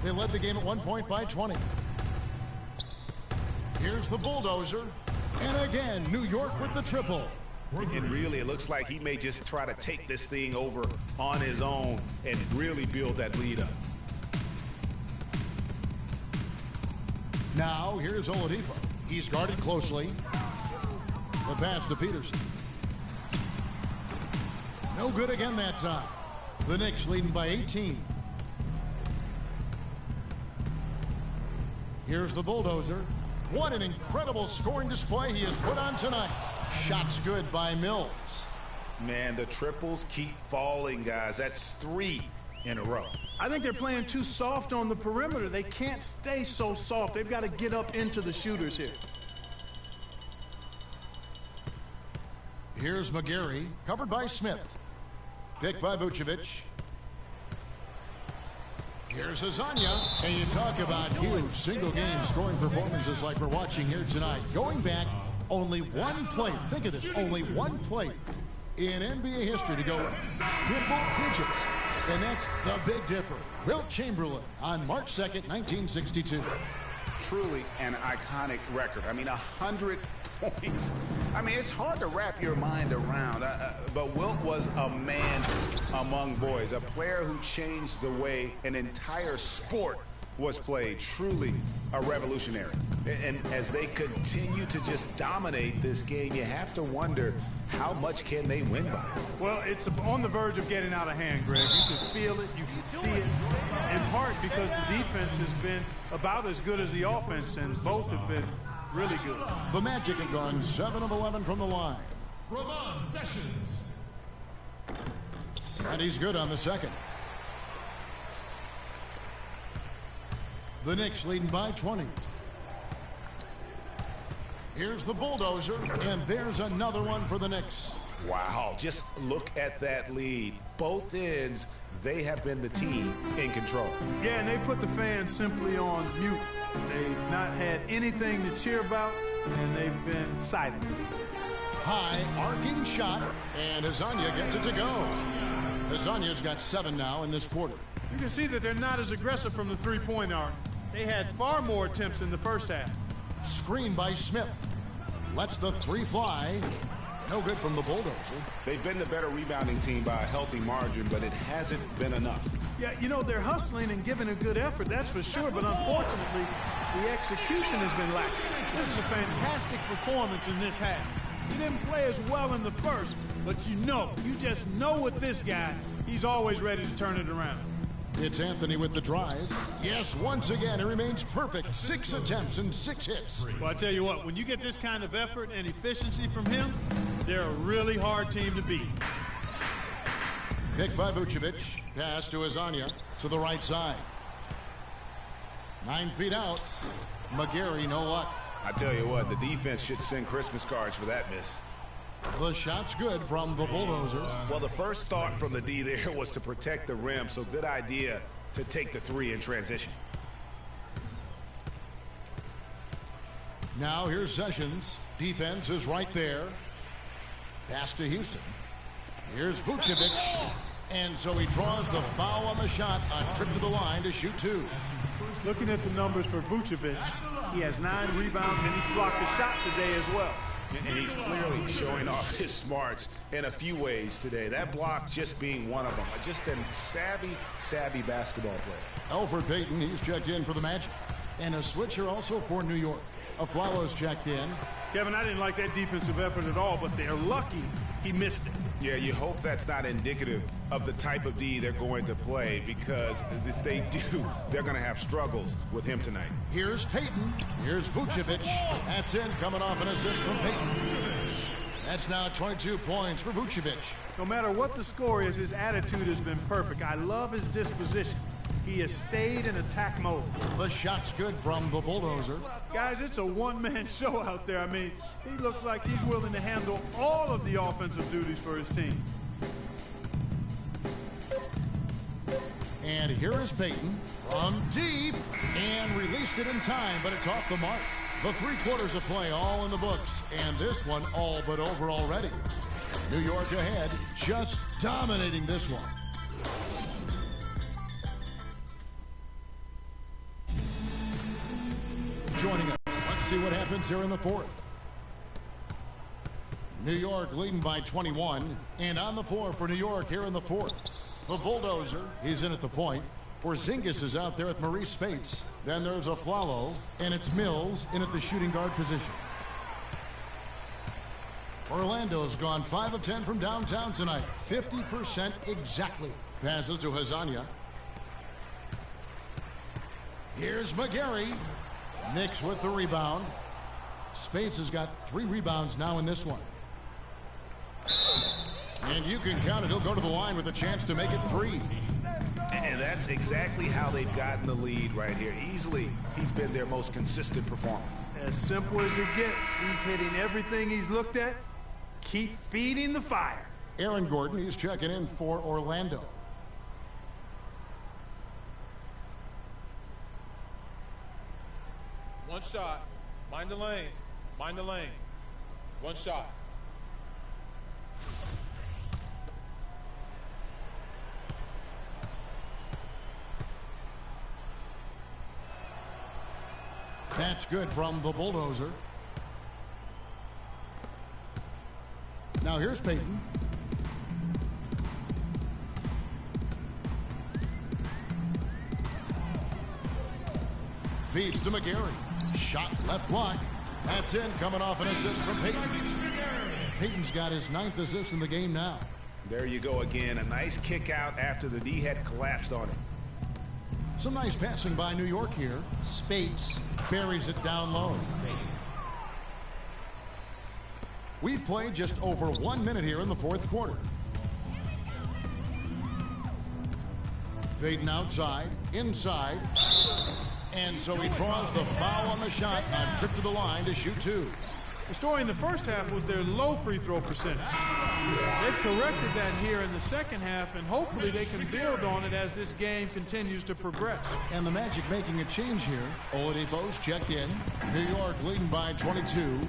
They led the game at 1 point by 20. Here's the bulldozer. And again, New York with the triple. And really, it looks like he may just try to take this thing over on his own and really build that lead up. Now, here's Oladipo. He's guarded closely. The pass to Peterson. No good again that time. The Knicks leading by 18. Here's the bulldozer. What an incredible scoring display he has put on tonight. Shots good by Mills. Man, the triples keep falling, guys. That's 3 in a row. I think they're playing too soft on the perimeter. They can't stay so soft. They've got to get up into the shooters here. Here's McGary, covered by Smith. Picked by Vucevic. Here's Azania. And you talk about huge single-game scoring performances like we're watching here tonight. Going back, only one play. Think of this, only one play in NBA history to go triple digits. And that's the big difference. Wilt Chamberlain on March 2nd, 1962. Truly an iconic record. I mean, 100 points. I mean, it's hard to wrap your mind around. But Wilt was a man among boys, a player who changed the way an entire sport was played. Truly a revolutionary. And as they continue to just dominate this game, you have to wonder, how much can they win by? Well, it's on the verge of getting out of hand, Greg. You can feel it, you can see it, in part because the defense has been about as good as the offense, and both have been really good. The Magic have gone 7 of 11 from the line. Ramon Sessions. And he's good on the second. The Knicks leading by 20. Here's the bulldozer, and there's another one for the Knicks. Wow, just look at that lead. Both ends, they have been the team in control. Yeah, and they put the fans simply on mute. They've not had anything to cheer about, and they've been silent. High arcing shot, and Azania gets it to go. Azania's got 7 now in this quarter. You can see that they're not as aggressive from the three-point arc. They had far more attempts in the first half. Screen by Smith. Lets the 3 fly. No good from the bulldozer. They've been the better rebounding team by a healthy margin, but it hasn't been enough. Yeah, you know, they're hustling and giving a good effort, that's for sure, but unfortunately, the execution has been lacking. This is a fantastic performance in this half. He didn't play as well in the first, but you just know with this guy, he's always ready to turn it around. It's Anthony with the drive. Yes, once again, it remains perfect. 6 attempts and 6 hits. Well, I tell you what, when you get this kind of effort and efficiency from him, they're a really hard team to beat. Picked by Vucevic. Pass to Azania to the right side. 9 feet out. McGarry, no luck. I tell you what, the defense should send Christmas cards for that miss. The shot's good from the Bulldozer. Well, the first thought from the D there was to protect the rim, so good idea to take the 3 in transition. Now here's Sessions. Defense is right there. Pass to Houston. Here's Vucevic. And so he draws the foul on the shot. A trip to the line to shoot 2. Looking at the numbers for Vucevic, he has 9 rebounds and he's blocked a shot today as well. And he's clearly showing off his smarts in a few ways today. That block just being one of them. Just a savvy basketball player. Elfrid Payton, he's checked in for the Magic. And a switcher also for New York. Aflalo's checked in. Kevin, I didn't like that defensive effort at all, but they're lucky he missed it. Yeah, you hope that's not indicative of the type of D they're going to play, because if they do, they're going to have struggles with him tonight. Here's Payton. Here's Vucevic. That's in, coming off an assist from Payton. That's now 22 points for Vucevic. No matter what the score is, his attitude has been perfect. I love his disposition. He has stayed in attack mode. The shot's good from the Bulldozer. Guys, it's a one-man show out there. I mean, he looks like he's willing to handle all of the offensive duties for his team. And here is Payton from deep and released it in time, but it's off the mark. The 3 quarters of play all in the books, and this one all but over already. New York ahead, just dominating this one. Joining us, let's see what happens here in the 4th. New York leading by 21, and on the floor for New York here in the 4th. The Bulldozer, he's in at the point. Porzingis is out there with Maurice Spates. Then there's Aflalo, and it's Mills in at the shooting guard position. Orlando's gone 5 of 10 from downtown tonight. 50% exactly. Passes to Hazania. Here's McGarry. Knicks with the rebound. Spates has got 3 rebounds now in this one. And you can count it. He'll go to the line with a chance to make it 3. And that's exactly how they've gotten the lead right here. Easily, he's been their most consistent performer. As simple as it gets. He's hitting everything he's looked at. Keep feeding the fire. Aaron Gordon, he's checking in for Orlando. One shot. Mind the lanes. Mind the lanes. One shot. That's good from the Bulldozer. Now here's Payton. Feeds to McGarry. Shot left block. That's in, coming off an assist from Payton. Payton's got his 9th assist in the game now. There you go again. A nice kick out after the D had collapsed on him. Some nice passing by New York here. Spates buries it down low. We've played just over 1 minute here in the 4th quarter. Payton outside, inside. And so he draws the foul on the shot. A trip to the line to shoot 2. The story in the first half was their low free throw percentage. They've corrected that here in the second half, and hopefully they can build on it as this game continues to progress. And the Magic making a change here. Oladipo's checked in. New York leading by 22.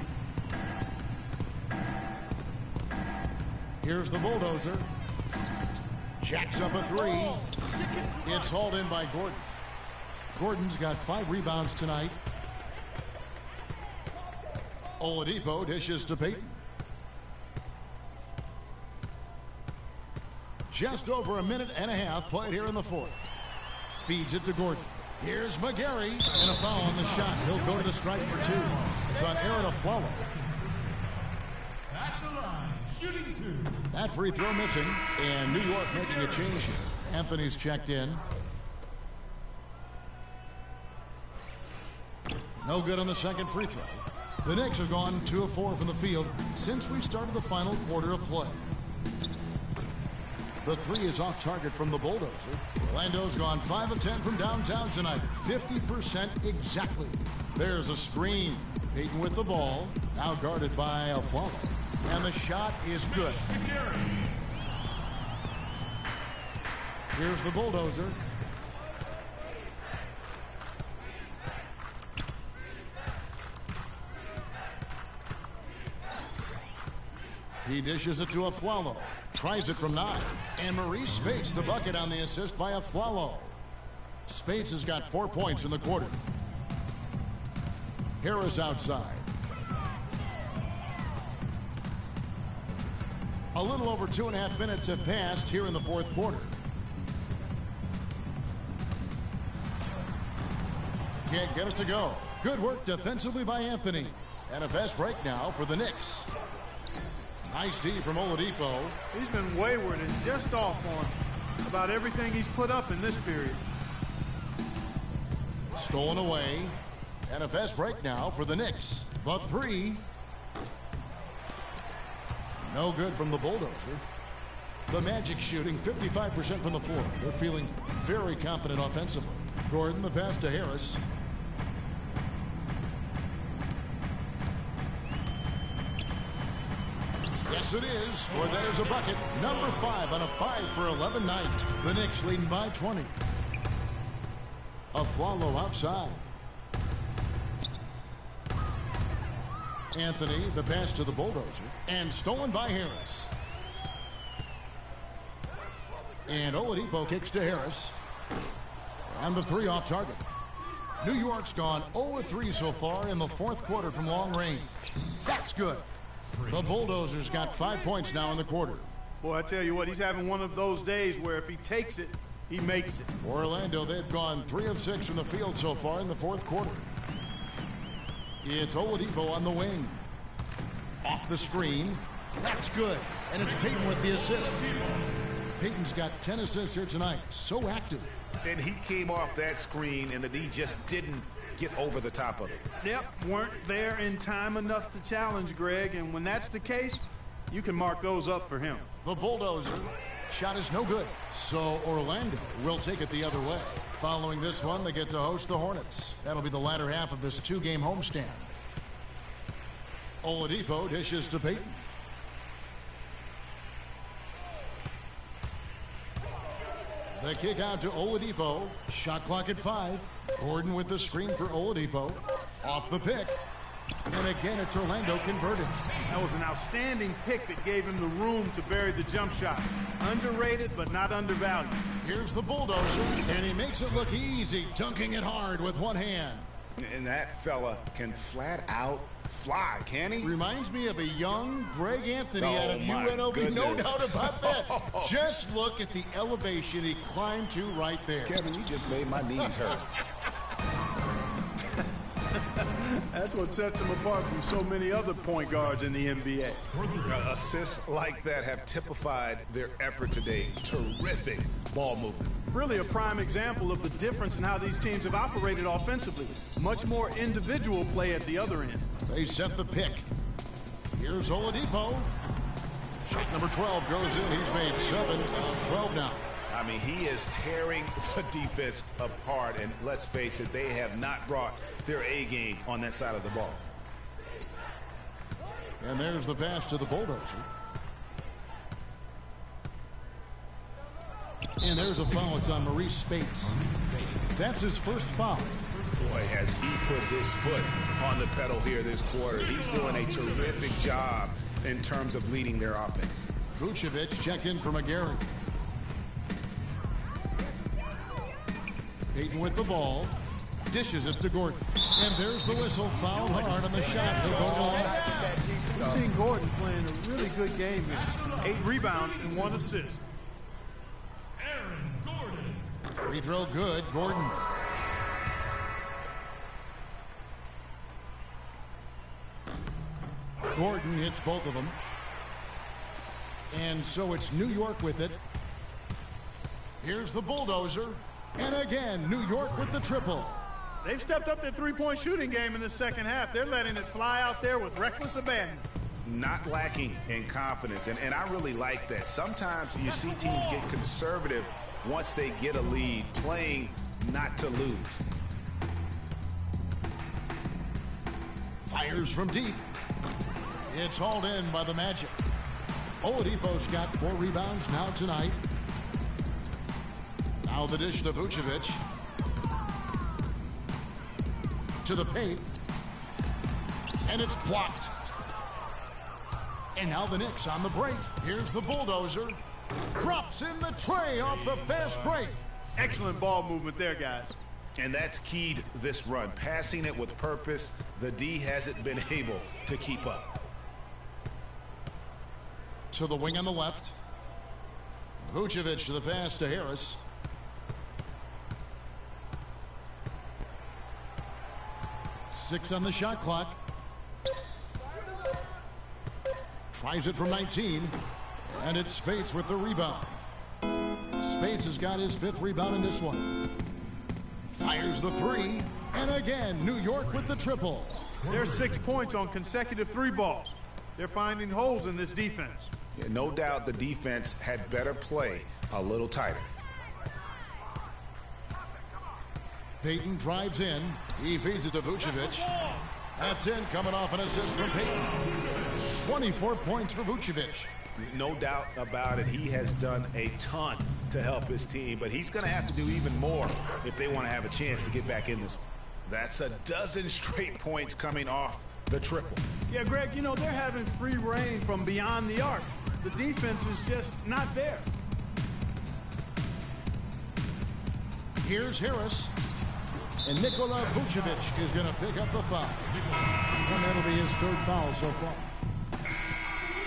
Here's the Bulldozer. Jacks up a 3. It's hauled in by Gordon. Gordon's got 5 rebounds tonight. Oladipo dishes to Payton. Just over a minute and a half played here in the 4th. Feeds it to Gordon. Here's McGarry, and a foul on the shot. He'll go to the strike for 2. It's on Aaron Aflalo. At the line, shooting 2. That free throw missing, and New York making a change here. Anthony's checked in. No good on the second free throw. The Knicks have gone 2 of 4 from the field since we started the final quarter of play. The three is off target from the Bulldozer. Orlando's gone 5 of 10 from downtown tonight. 50% exactly. There's a screen. Payton with the ball. Now guarded by Aflalo. And the shot is good. Here's the Bulldozer. He dishes it to Aflalo. Tries it from 9. And Maurice Spates the bucket on the assist by Aflalo. Spates has got 4 points in the quarter. Harris outside. A little over 2.5 minutes have passed here in the fourth quarter. Can't get it to go. Good work defensively by Anthony. And a fast break now for the Knicks. Nice D from Oladipo. He's been wayward and just off on about everything he's put up in this period. Stolen away. And a fast break now for the Knicks. The three. No good from the Bulldozer. The Magic shooting 55% from the floor. They're feeling very confident offensively. Gordon, the pass to Harris. Yes, it is. Or that is a bucket. Number 5 on a 5 for 11 night. The Knicks leading by 20. Aflalo outside. Anthony, the pass to the Bulldozer. And stolen by Harris. And Oladipo kicks to Harris. And the three off target. New York's gone 0 of 3 so far in the fourth quarter from long range. That's good. The Bulldozers got 5 points now in the quarter. Boy, I tell you what, he's having one of those days where if he takes it, he makes it. For Orlando, they've gone 3 of 6 from the field so far in the fourth quarter. It's Oladipo on the wing. Off the screen. That's good. And it's Payton with the assist. Payton's got 10 assists here tonight. So active. And he came off that screen, and the D just didn't get over the top of it. Yep, weren't there in time enough to challenge Greg, and when that's the case, you can mark those up for him. The Bulldozer shot is no good, so Orlando will take it the other way. Following this one, they get to host the Hornets. That'll be the latter half of this 2-game homestand. Oladipo dishes to Payton. The kick out to Oladipo. Shot clock at 5. Gordon with the screen for Oladipo. Off the pick. And again, it's Orlando converted. That was an outstanding pick that gave him the room to bury the jump shot. Underrated, but not undervalued. Here's the Bulldozer, and he makes it look easy, dunking it hard with one hand. And that fella can flat out fly, can he? Reminds me of a young Greg Anthony out of UNLV. Goodness. No doubt about that. Just look at the elevation he climbed to right there. Kevin, you just made my knees hurt. That's what sets him apart from so many other point guards in the NBA. Assists like that have typified their effort today. Terrific ball movement. Really a prime example of the difference in how these teams have operated offensively. Much more individual play at the other end. They set the pick. Here's Oladipo. Shot number 12 goes in. He's made 7 of 12 now. I mean, he is tearing the defense apart, and let's face it, they have not brought their A game on that side of the ball. And there's the pass to the Bulldozer. And there's a foul. It's on Maurice Spates. That's his first foul. Boy, has he put his foot on the pedal here this quarter. He's doing a terrific job in terms of leading their offense. Vucevic checked in for McGarry. Payton with the ball. Dishes it to Gordon. And there's the whistle. Foul hard on the shot. He'll go to the line. We've seen Gordon playing a really good game here. 8 rebounds and 1 assist. Free throw good. Gordon. Gordon hits both of them. And so it's New York with it. Here's the Bulldozer. And again, New York with the triple. They've stepped up their three-point shooting game in the second half. They're letting it fly out there with reckless abandon. Not lacking in confidence, and I really like that. Sometimes you see teams get conservative once they get a lead, playing not to lose. Fires from deep. It's hauled in by the Magic. Oladipo's got 4 rebounds now tonight. Now the dish to Vucevic. To the paint. And it's blocked. And now the Knicks on the break. Here's the bulldozer. Drops in the tray off the fast break. Excellent ball movement there, guys. And that's keyed this run. Passing it with purpose. The D hasn't been able to keep up. To the wing on the left. Vucevic to the pass to Harris. Six on the shot clock. Tries it from 19. And it's Spates with the rebound. Spates has got his 5th rebound in this one. Fires the 3. And again, New York with the triple. There's 6 points on consecutive 3 balls. They're finding holes in this defense. Yeah, no doubt the defense had better play a little tighter. Payton drives in. He feeds it to Vucevic. That's in, coming off an assist from Payton. 24 points for Vucevic. No doubt about it. He has done a ton to help his team, but he's going to have to do even more if they want to have a chance to get back in this. That's a dozen straight points coming off the triple. Yeah, Greg, you know, they're having free reign from beyond the arc. The defense is just not there. Here's Harris. And Nikola Vucevic is going to pick up the foul. And that'll be his 3rd foul so far.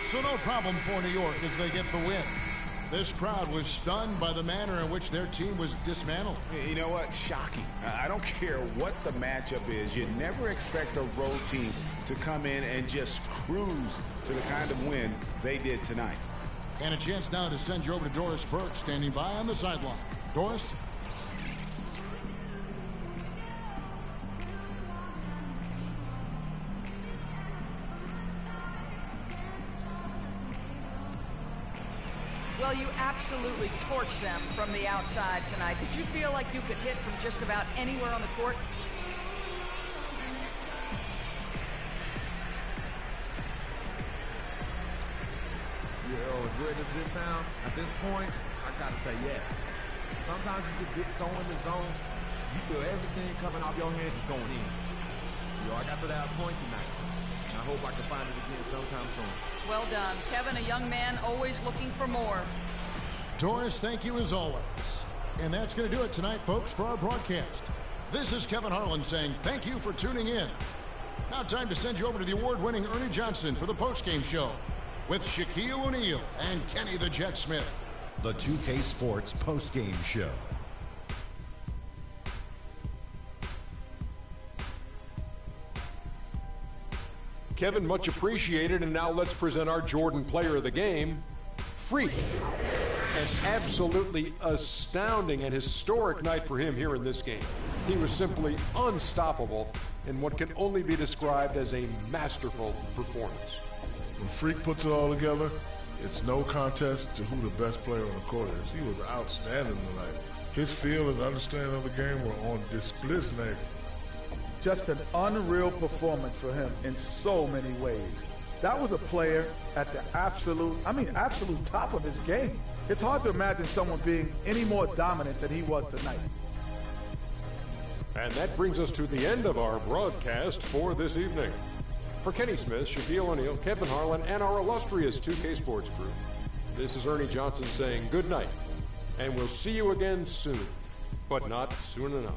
So no problem for New York as they get the win. This crowd was stunned by the manner in which their team was dismantled. You know what? Shocking. I don't care what the matchup is. You never expect a road team to come in and just cruise to the kind of win they did tonight. And a chance now to send you over to Doris Burke, standing by on the sideline. Doris? Well, you absolutely torched them from the outside tonight. Did you feel like you could hit from just about anywhere on the court? As weird as this sounds, at this point, I gotta say yes. Sometimes you just get so in the zone, you feel everything coming off your hands is going in. I got to that point tonight. And I hope I can find it again sometime soon. Well done. Kevin, a young man always looking for more. Doris, thank you as always. And that's going to do it tonight, folks, for our broadcast. This is Kevin Harlan saying thank you for tuning in. Now time to send you over to the award-winning Ernie Johnson for the postgame show with Shaquille O'Neal and Kenny the Jet Smith. The 2K Sports postgame show. Kevin, much appreciated, and now let's present our Jordan Player of the Game, Freak. An absolutely astounding and historic night for him here in this game. He was simply unstoppable in what can only be described as a masterful performance. When Freak puts it all together, it's no contest to who the best player on the court is. He was outstanding tonight. His feel and understanding of the game were on display. Just an unreal performance for him in so many ways. That was a player at the absolute top of his game. It's hard to imagine someone being any more dominant than he was tonight. And that brings us to the end of our broadcast for this evening. For Kenny Smith, Shaquille O'Neal, Kevin Harlan, and our illustrious 2K Sports crew, this is Ernie Johnson saying good night, and we'll see you again soon, but not soon enough.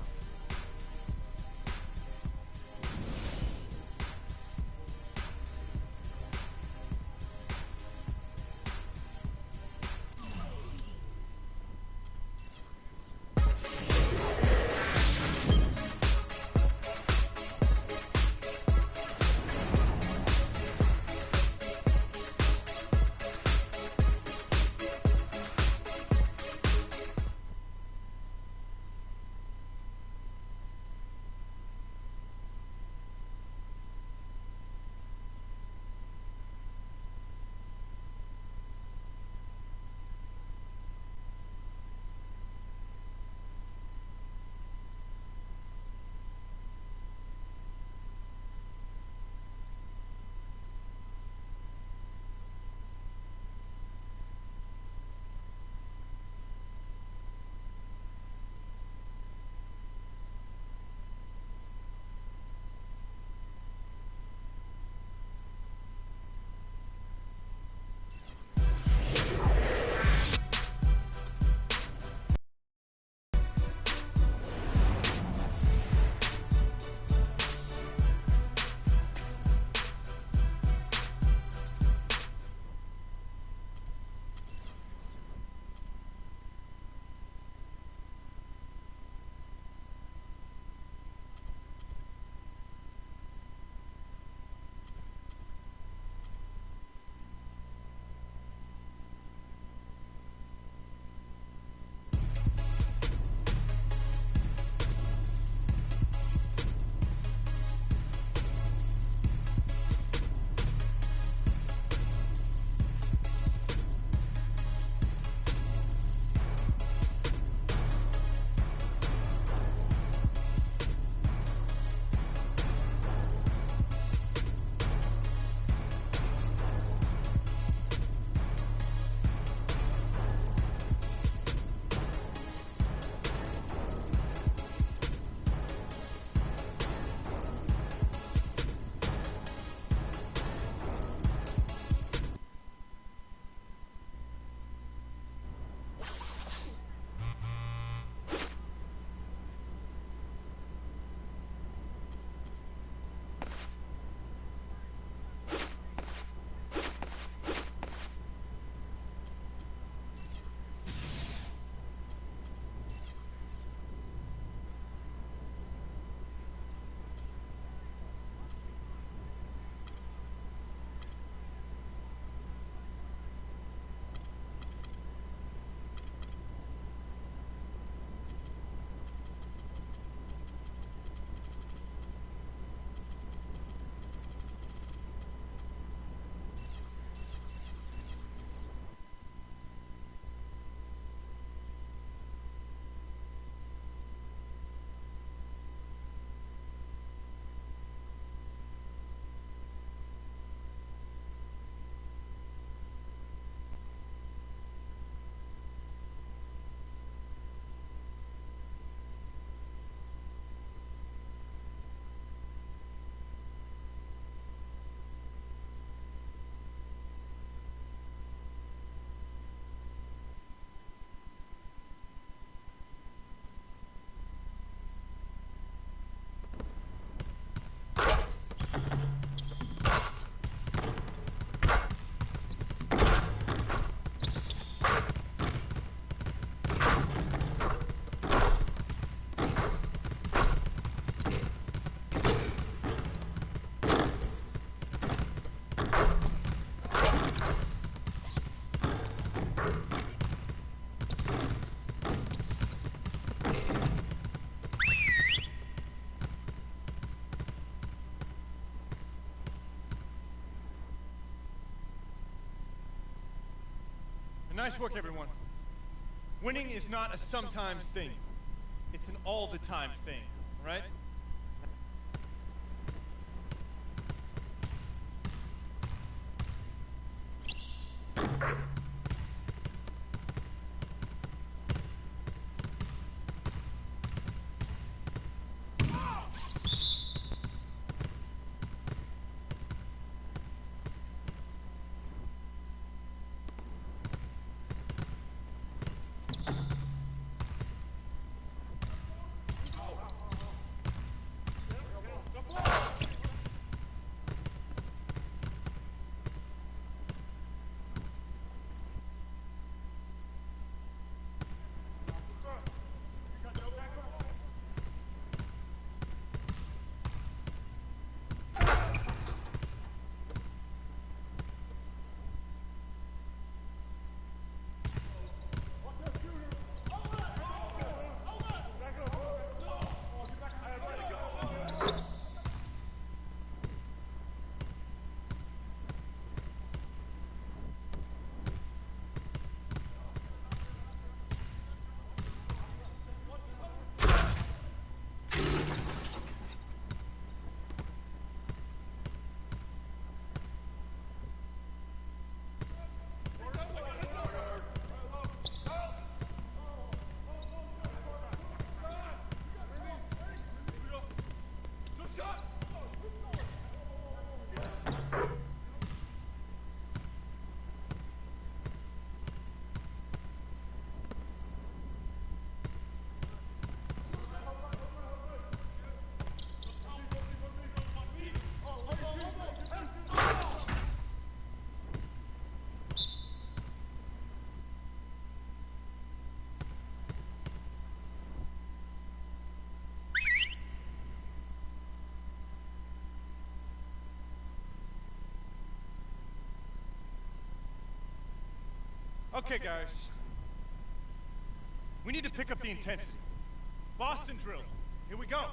Nice work, everyone. Winning is not a sometimes thing. It's an all-the-time thing, all right? Okay, guys. We need to pick up the intensity. Boston drill. Here we go.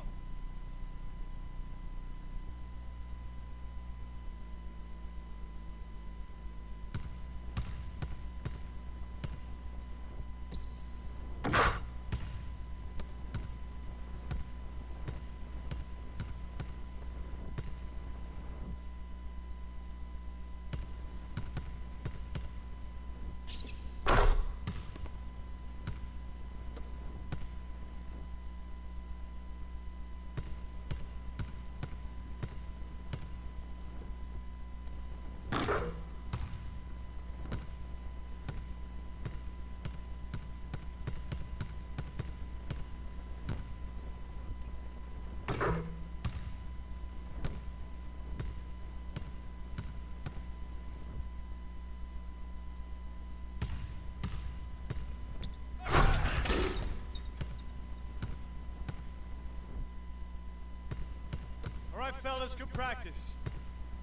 All right, fellas, good practice.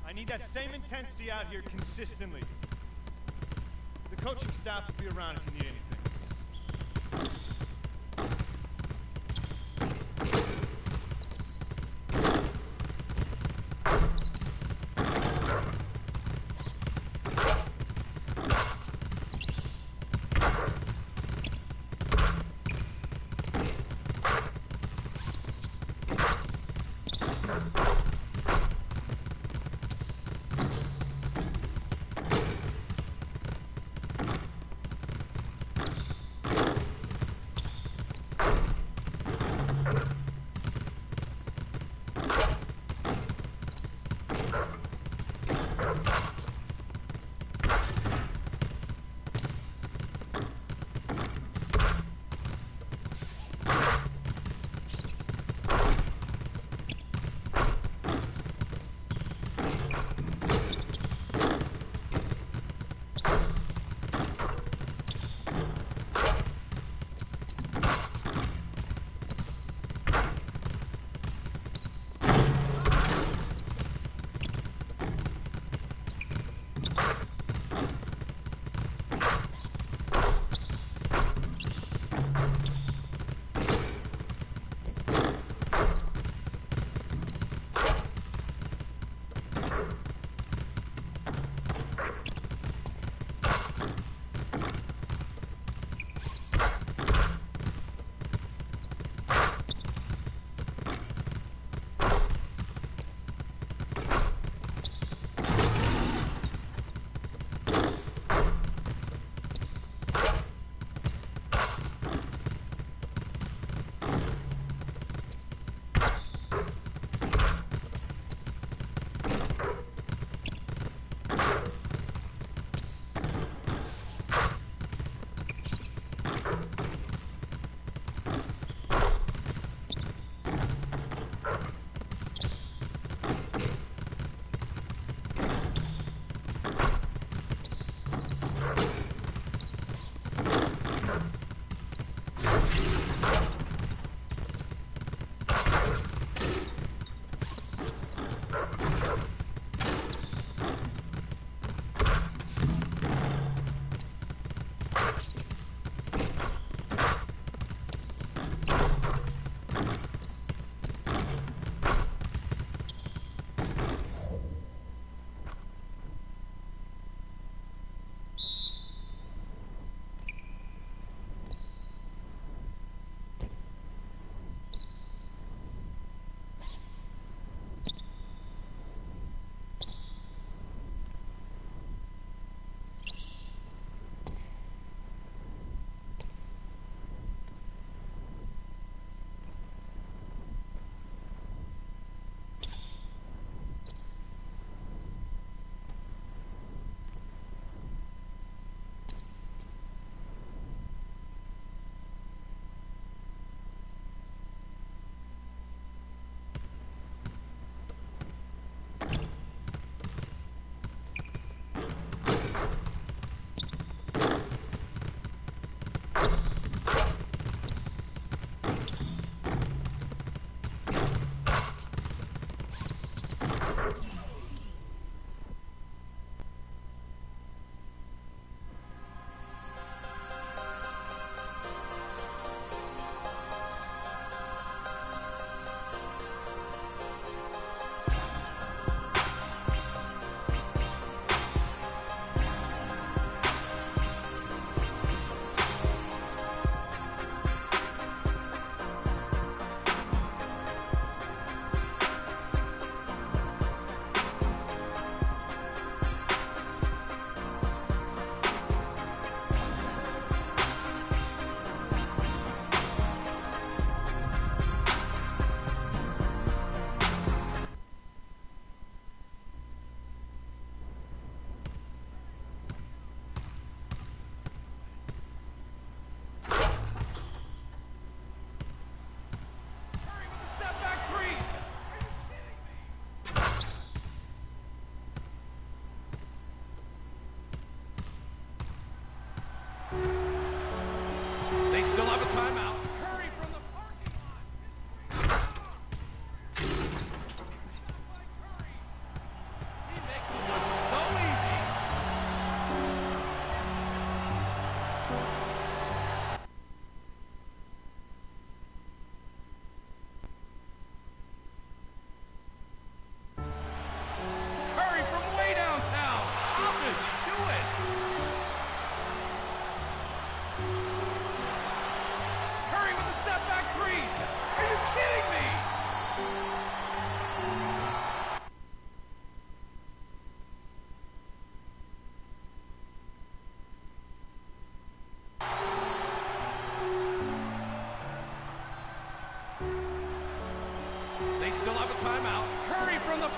I need that same intensity out here consistently. The coaching staff will be around if you need anything.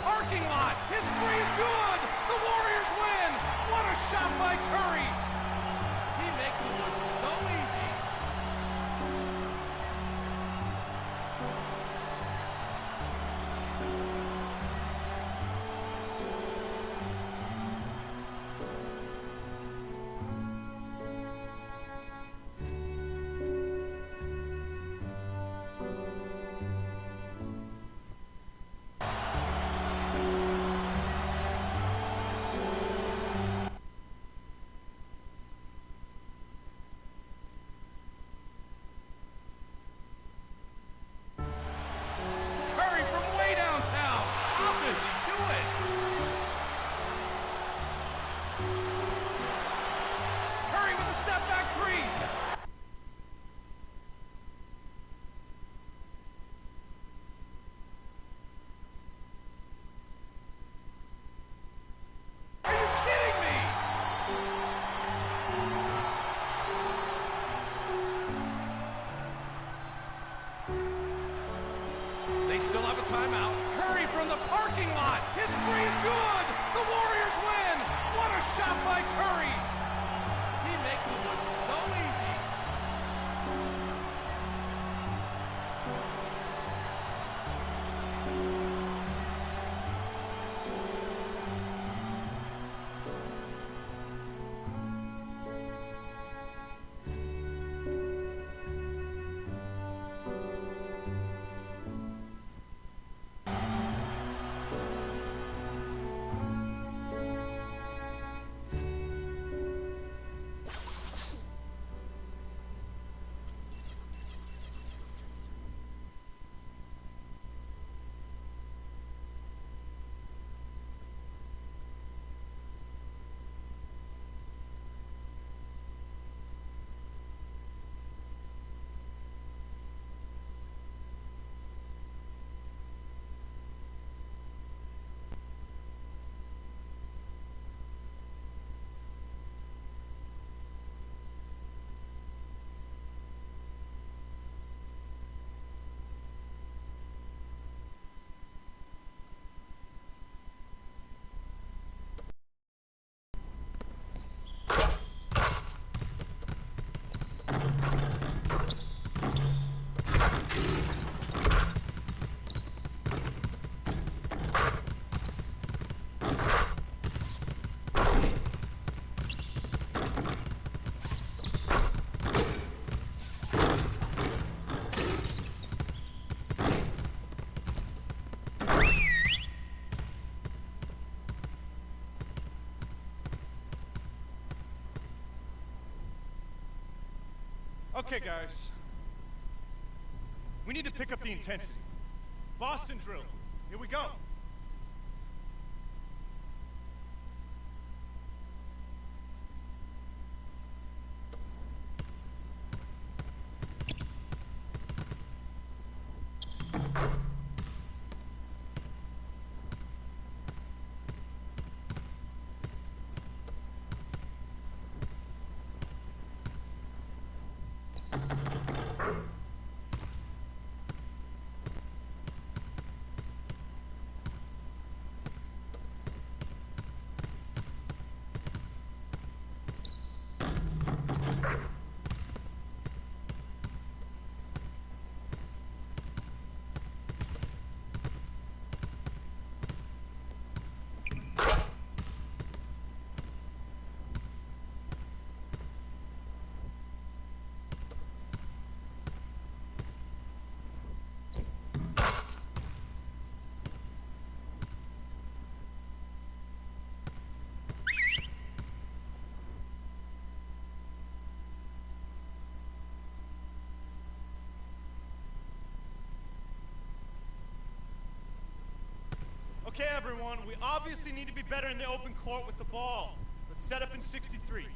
parking lot. His three is good. The Warriors win. What a shot by Curry. He makes it look so easy. Curry from way downtown. How does he do it? Curry with a step back three. Are you kidding me? They still have a timeout. Curry from the parking lot. His three is good. The Warriors win. What a shot by Curry. He makes it look so easy. Okay, guys. We need to pick up the intensity. Boston drill. Here we go. Okay, everyone, we obviously need to be better in the open court with the ball. Let's set up in 63.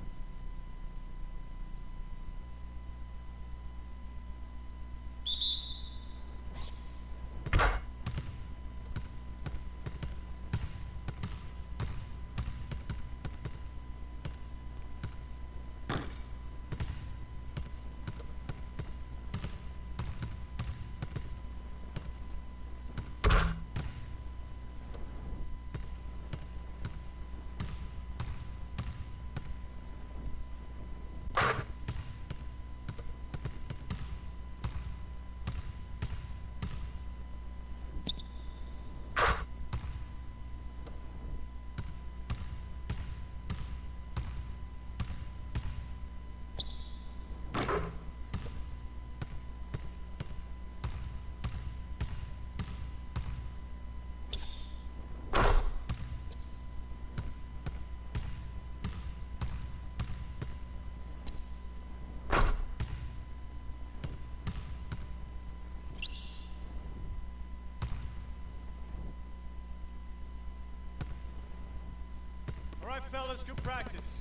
All right, fellas, good practice.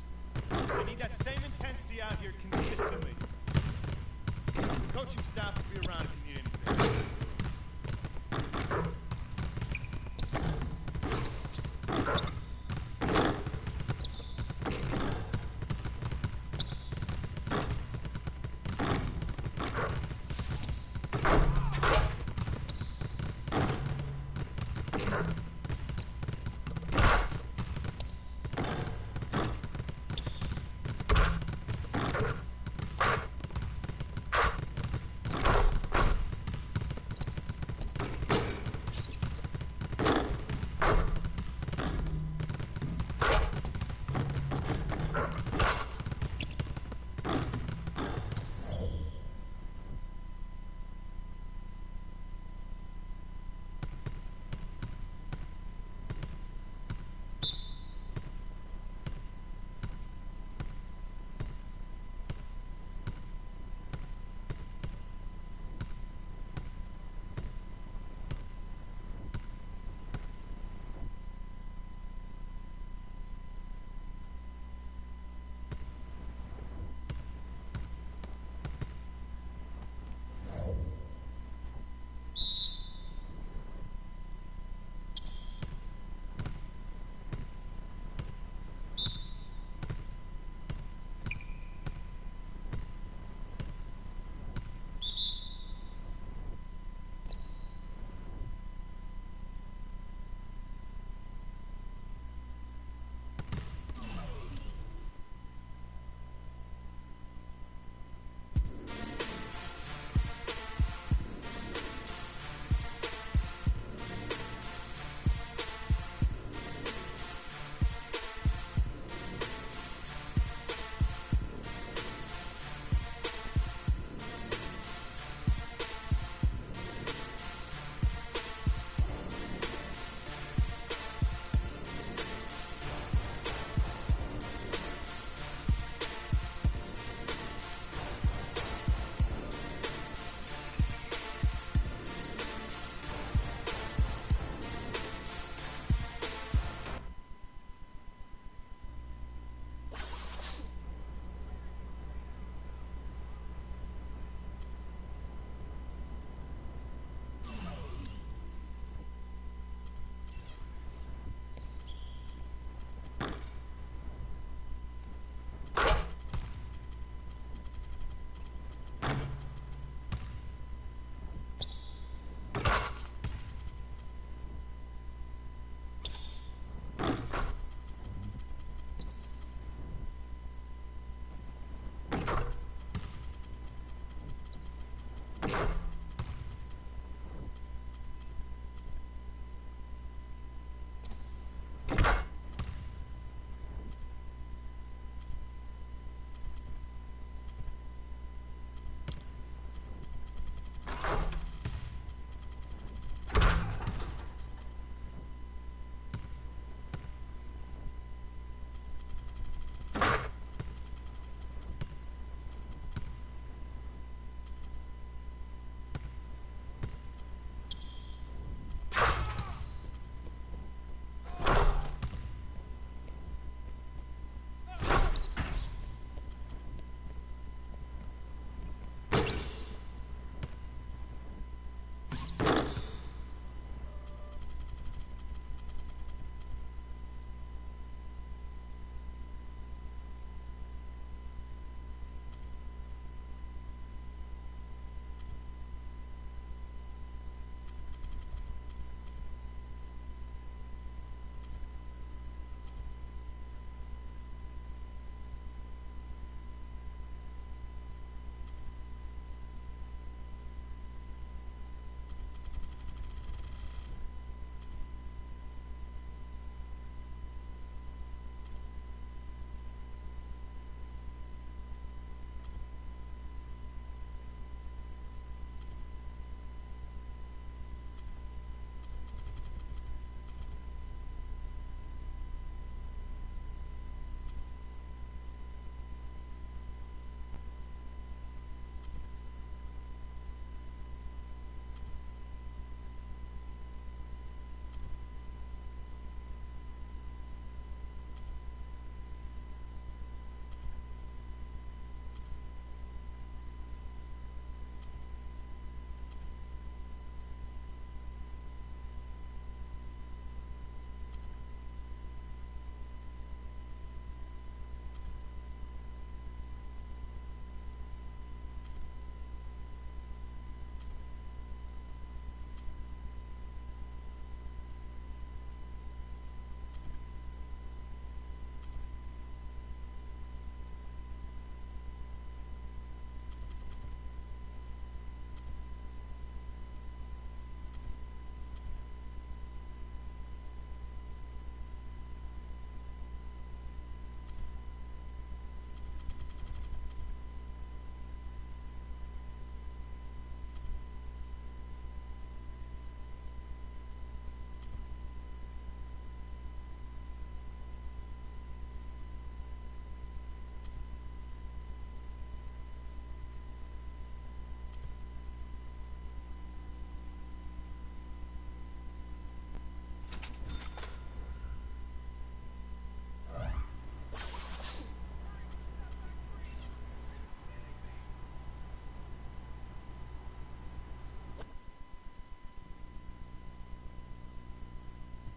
I need that same intensity out here consistently. The coaching staff will be around if you need anything.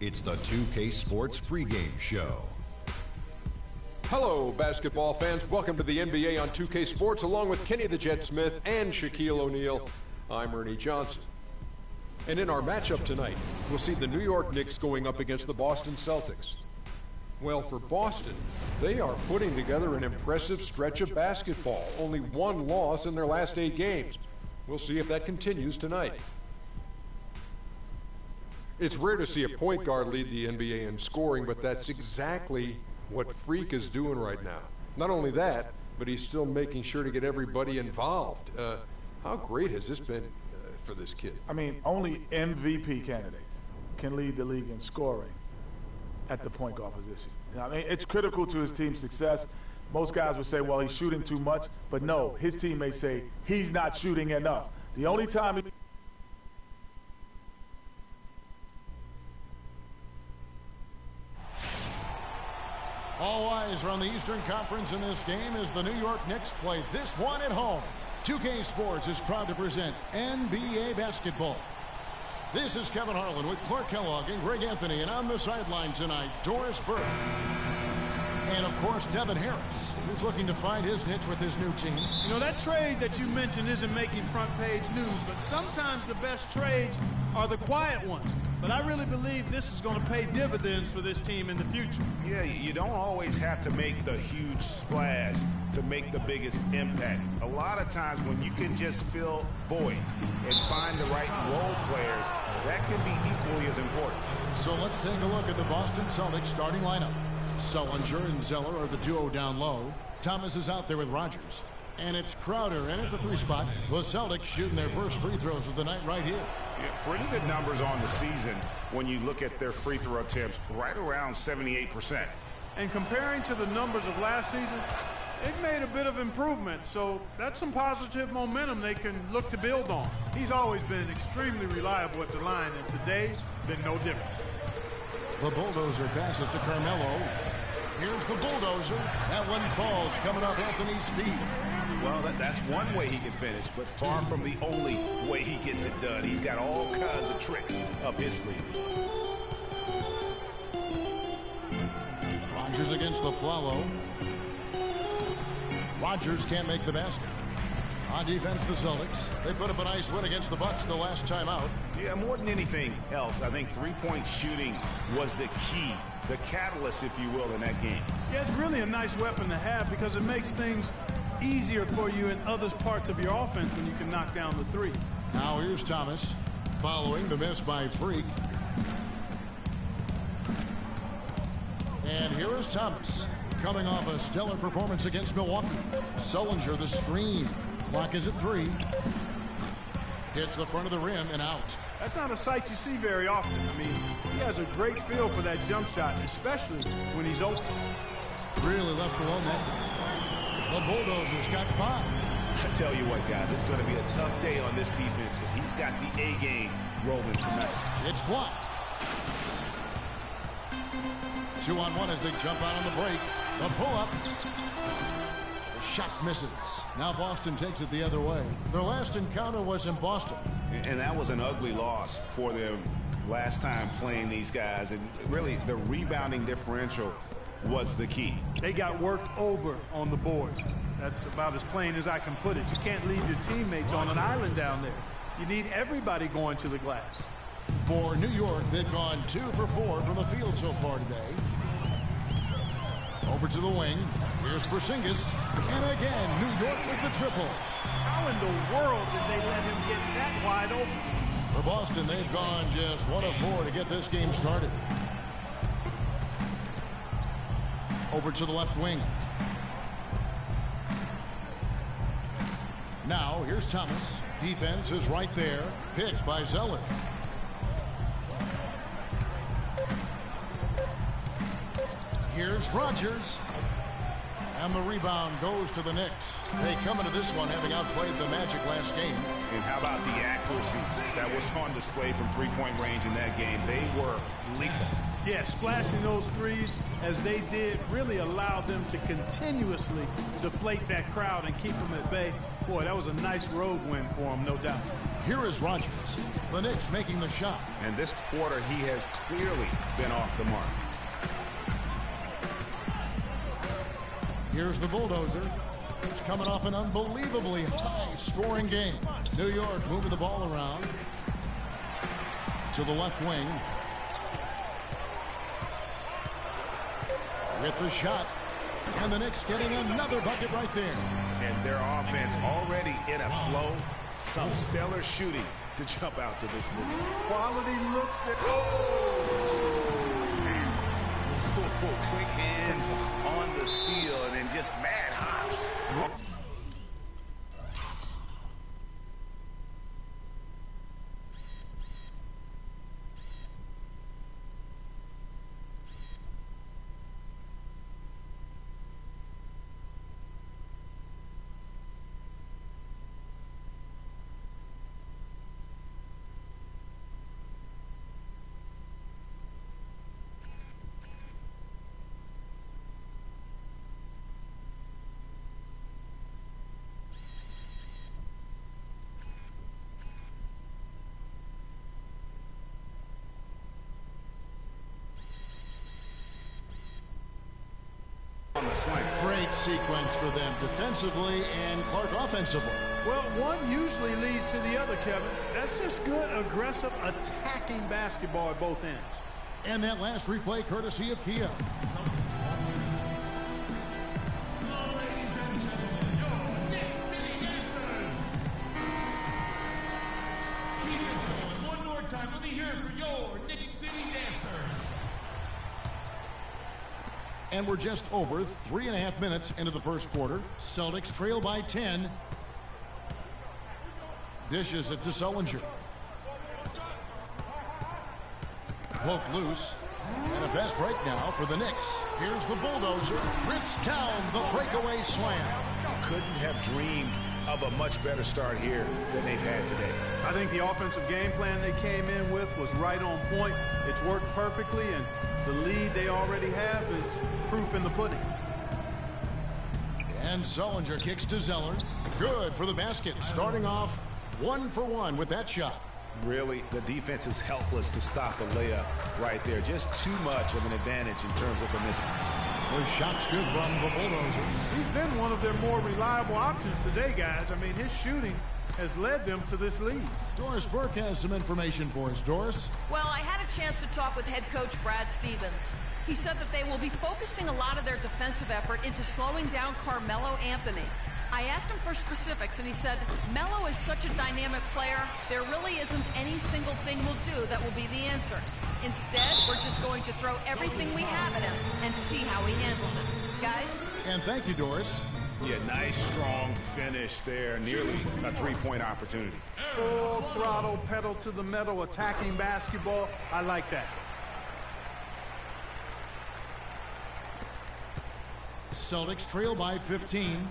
It's the 2K Sports pregame show. Hello, basketball fans. Welcome to the NBA on 2K Sports, along with Kenny the Jet Smith and Shaquille O'Neal. I'm Ernie Johnson. And in our matchup tonight, we'll see the New York Knicks going up against the Boston Celtics. Well, for Boston, they are putting together an impressive stretch of basketball. Only one loss in their last 8 games. We'll see if that continues tonight. It's rare to see a point guard lead the NBA in scoring, but that's exactly what Freak is doing right now. Not only that, but he's still making sure to get everybody involved. How great has this been for this kid? I mean, only MVP candidates can lead the league in scoring at the point guard position. I mean, it's critical to his team's success. Most guys would say, well, he's shooting too much, but no, his teammates say he's not shooting enough. The only time he All eyes are on the Eastern Conference in this game as the New York Knicks play this one at home. 2K Sports is proud to present NBA basketball. This is Kevin Harlan with Clark Kellogg and Greg Anthony, and on the sideline tonight, Doris Burke. And, of course, Devin Harris, who's looking to find his niche with his new team. You know, that trade that you mentioned isn't making front-page news, but sometimes the best trades are the quiet ones. But I really believe this is going to pay dividends for this team in the future. Yeah, you don't always have to make the huge splash to make the biggest impact. A lot of times when you can just fill voids and find the right role players, that can be equally as important. So let's take a look at the Boston Celtics starting lineup. Sullinger and Zeller are the duo down low. Thomas is out there with Rogers. And it's Crowder in at the 3 spot. The Celtics shooting their first free throws of the night right here. Yeah, pretty good numbers on the season when you look at their free throw attempts, right around 78%. And comparing to the numbers of last season, they've made a bit of improvement. So that's some positive momentum they can look to build on. He's always been extremely reliable at the line, and today's been no different. The bulldozer passes to Carmelo. Here's the bulldozer. That one falls coming off Anthony's feet. Well, that's one way he can finish, but far from the only way he gets it done. He's got all kinds of tricks up his sleeve. Rogers against the follow. Rogers can't make the basket. On defense, the Celtics. They put up a nice win against the Bucks the last time out. Yeah, more than anything else, I think three-point shooting was the key, the catalyst, if you will, in that game. Yeah, it's really a nice weapon to have because it makes things easier for you in other parts of your offense when you can knock down the 3. Now here's Thomas, following the miss by Freak. And here is Thomas, coming off a stellar performance against Milwaukee. Sullinger, the screen. Clock is at 3. Hits the front of the rim and out. That's not a sight you see very often. I mean, he has a great feel for that jump shot, especially when he's open. Really left alone that time. The Bulldozers got 5. I tell you what, guys, it's going to be a tough day on this defense, but he's got the A game rolling tonight. It's blocked. 2-on-1 as they jump out on the break. The pull-up. The shot misses. Now Boston takes it the other way. Their last encounter was in Boston. And that was an ugly loss for them last time playing these guys. And really, the rebounding differential was the key. They got worked over on the boards. That's about as plain as I can put it. You can't leave your teammates on an island down there. You need everybody going to the glass. For New York, they've gone 2 for 4 from the field so far today. Over to the wing. Here's Porzingis. And again, New York with the triple. How in the world did they let him get that wide open? For Boston, they've gone just 1 of 4 to get this game started. Over to the left wing. Now, here's Thomas. Defense is right there. Picked by Zeller. Here's Rogers. And the rebound goes to the Knicks. They come into this one having outplayed the Magic last game. And how about the accuracy that was on display from three-point range in that game? They were lethal. Yeah, splashing those threes as they did really allowed them to continuously deflate that crowd and keep them at bay. Boy, that was a nice road win for them, no doubt. Here is Rogers. The Knicks making the shot. And this quarter, he has clearly been off the mark. Here's the Bulldozer. It's coming off an unbelievably high-scoring game. New York moving the ball around to the left wing. With the shot. And the Knicks getting another bucket right there. And their offense already in a flow. Some stellar shooting to jump out to this lead. Quality looks that... Quick hands on the steal and then just mad hops. On the slant. Great sequence for them defensively and Clark offensively. Well, one usually leads to the other, Kevin. That's just good, aggressive, attacking basketball at both ends. And that last replay courtesy of Kia. Ladies and gentlemen, your Knicks City Dancers. Keep it going. One more time. Let me hear it for your Knicks City Dancers. And we're just over 3.5 minutes into the first quarter. Celtics trail by 10. Dishes it to Sullinger. Poked loose. And a fast break now for the Knicks. Here's the Bulldozer. Rips down the breakaway slam. Couldn't have dreamed of a much better start here than they've had today. I think the offensive game plan they came in with was right on point. It's worked perfectly, and the lead they already have is proof in the pudding. And Sullinger kicks to Zeller. Good for the basket. Starting off 1 for 1 with that shot. Really, the defense is helpless to stop the layup right there. Just too much of an advantage in terms of the mismatch. The shot's good from the Bulldozer. He's been one of their more reliable options today, guys. I mean, his shooting has led them to this lead. Doris Burke has some information for us. Doris? Well, I had a chance to talk with head coach Brad Stevens. He said that they will be focusing a lot of their defensive effort into slowing down Carmelo Anthony. I asked him for specifics, and he said, Melo is such a dynamic player, there really isn't any single thing we'll do that will be the answer. Instead, we're just going to throw everything we have at him and see how he handles it. Guys? And thank you, Doris. Yeah, nice, strong finish there. Nearly a three-point opportunity. Full throttle, pedal to the metal, attacking basketball. I like that. Celtics trail by 15.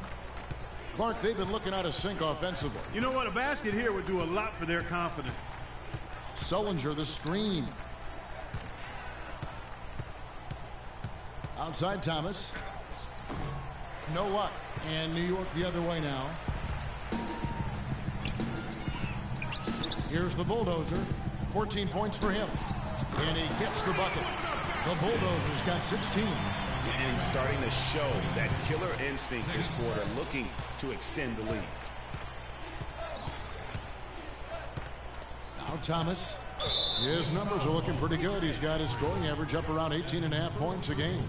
Clark, they've been looking out of sync offensively. You know what? A basket here would do a lot for their confidence. Sullinger, the screen. Outside Thomas. No luck. And New York the other way now. Here's the Bulldozer. 14 points for him. And he gets the bucket. The Bulldozer's got 16. And starting to show that killer instinct this quarter, looking to extend the lead. Now Thomas. His numbers are looking pretty good. He's got his scoring average up around 18.5 points a game.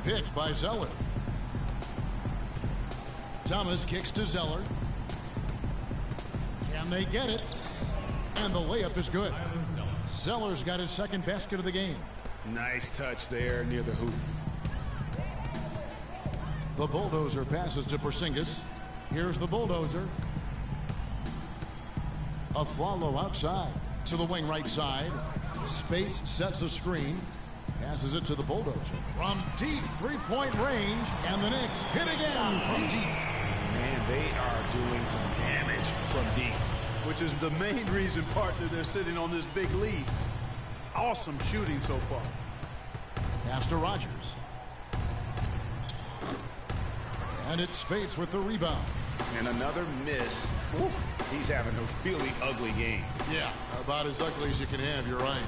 Picked by Zeller. Thomas kicks to Zeller. Can they get it? And the layup is good. Zeller's got his second basket of the game. Nice touch there near the hoop. The Bulldozer passes to Porzingis. Here's the Bulldozer. Aflalo outside to the wing right side. Spates sets a screen. Passes it to the Bulldozer. From deep three-point range. And the Knicks hit again from deep. Man, they are doing some damage from deep. Which is the main reason, partner, they're sitting on this big lead. Awesome shooting so far. Pass to Rogers. And it's Spates with the rebound. And another miss. Ooh, he's having a really ugly game. Yeah, about as ugly as you can have, you're right.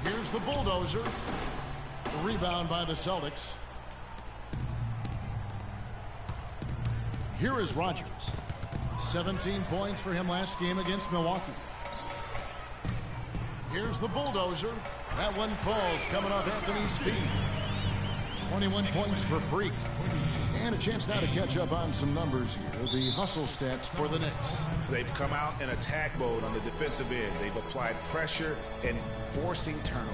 Here's the Bulldozer. The rebound by the Celtics. Here is Rogers. 17 points for him last game against Milwaukee. Here's the Bulldozer. That one falls coming off Anthony's feet. 21 points for Freak. And a chance now to catch up on some numbers here. The hustle stats for the Knicks. They've come out in attack mode on the defensive end. They've applied pressure and forcing turnovers.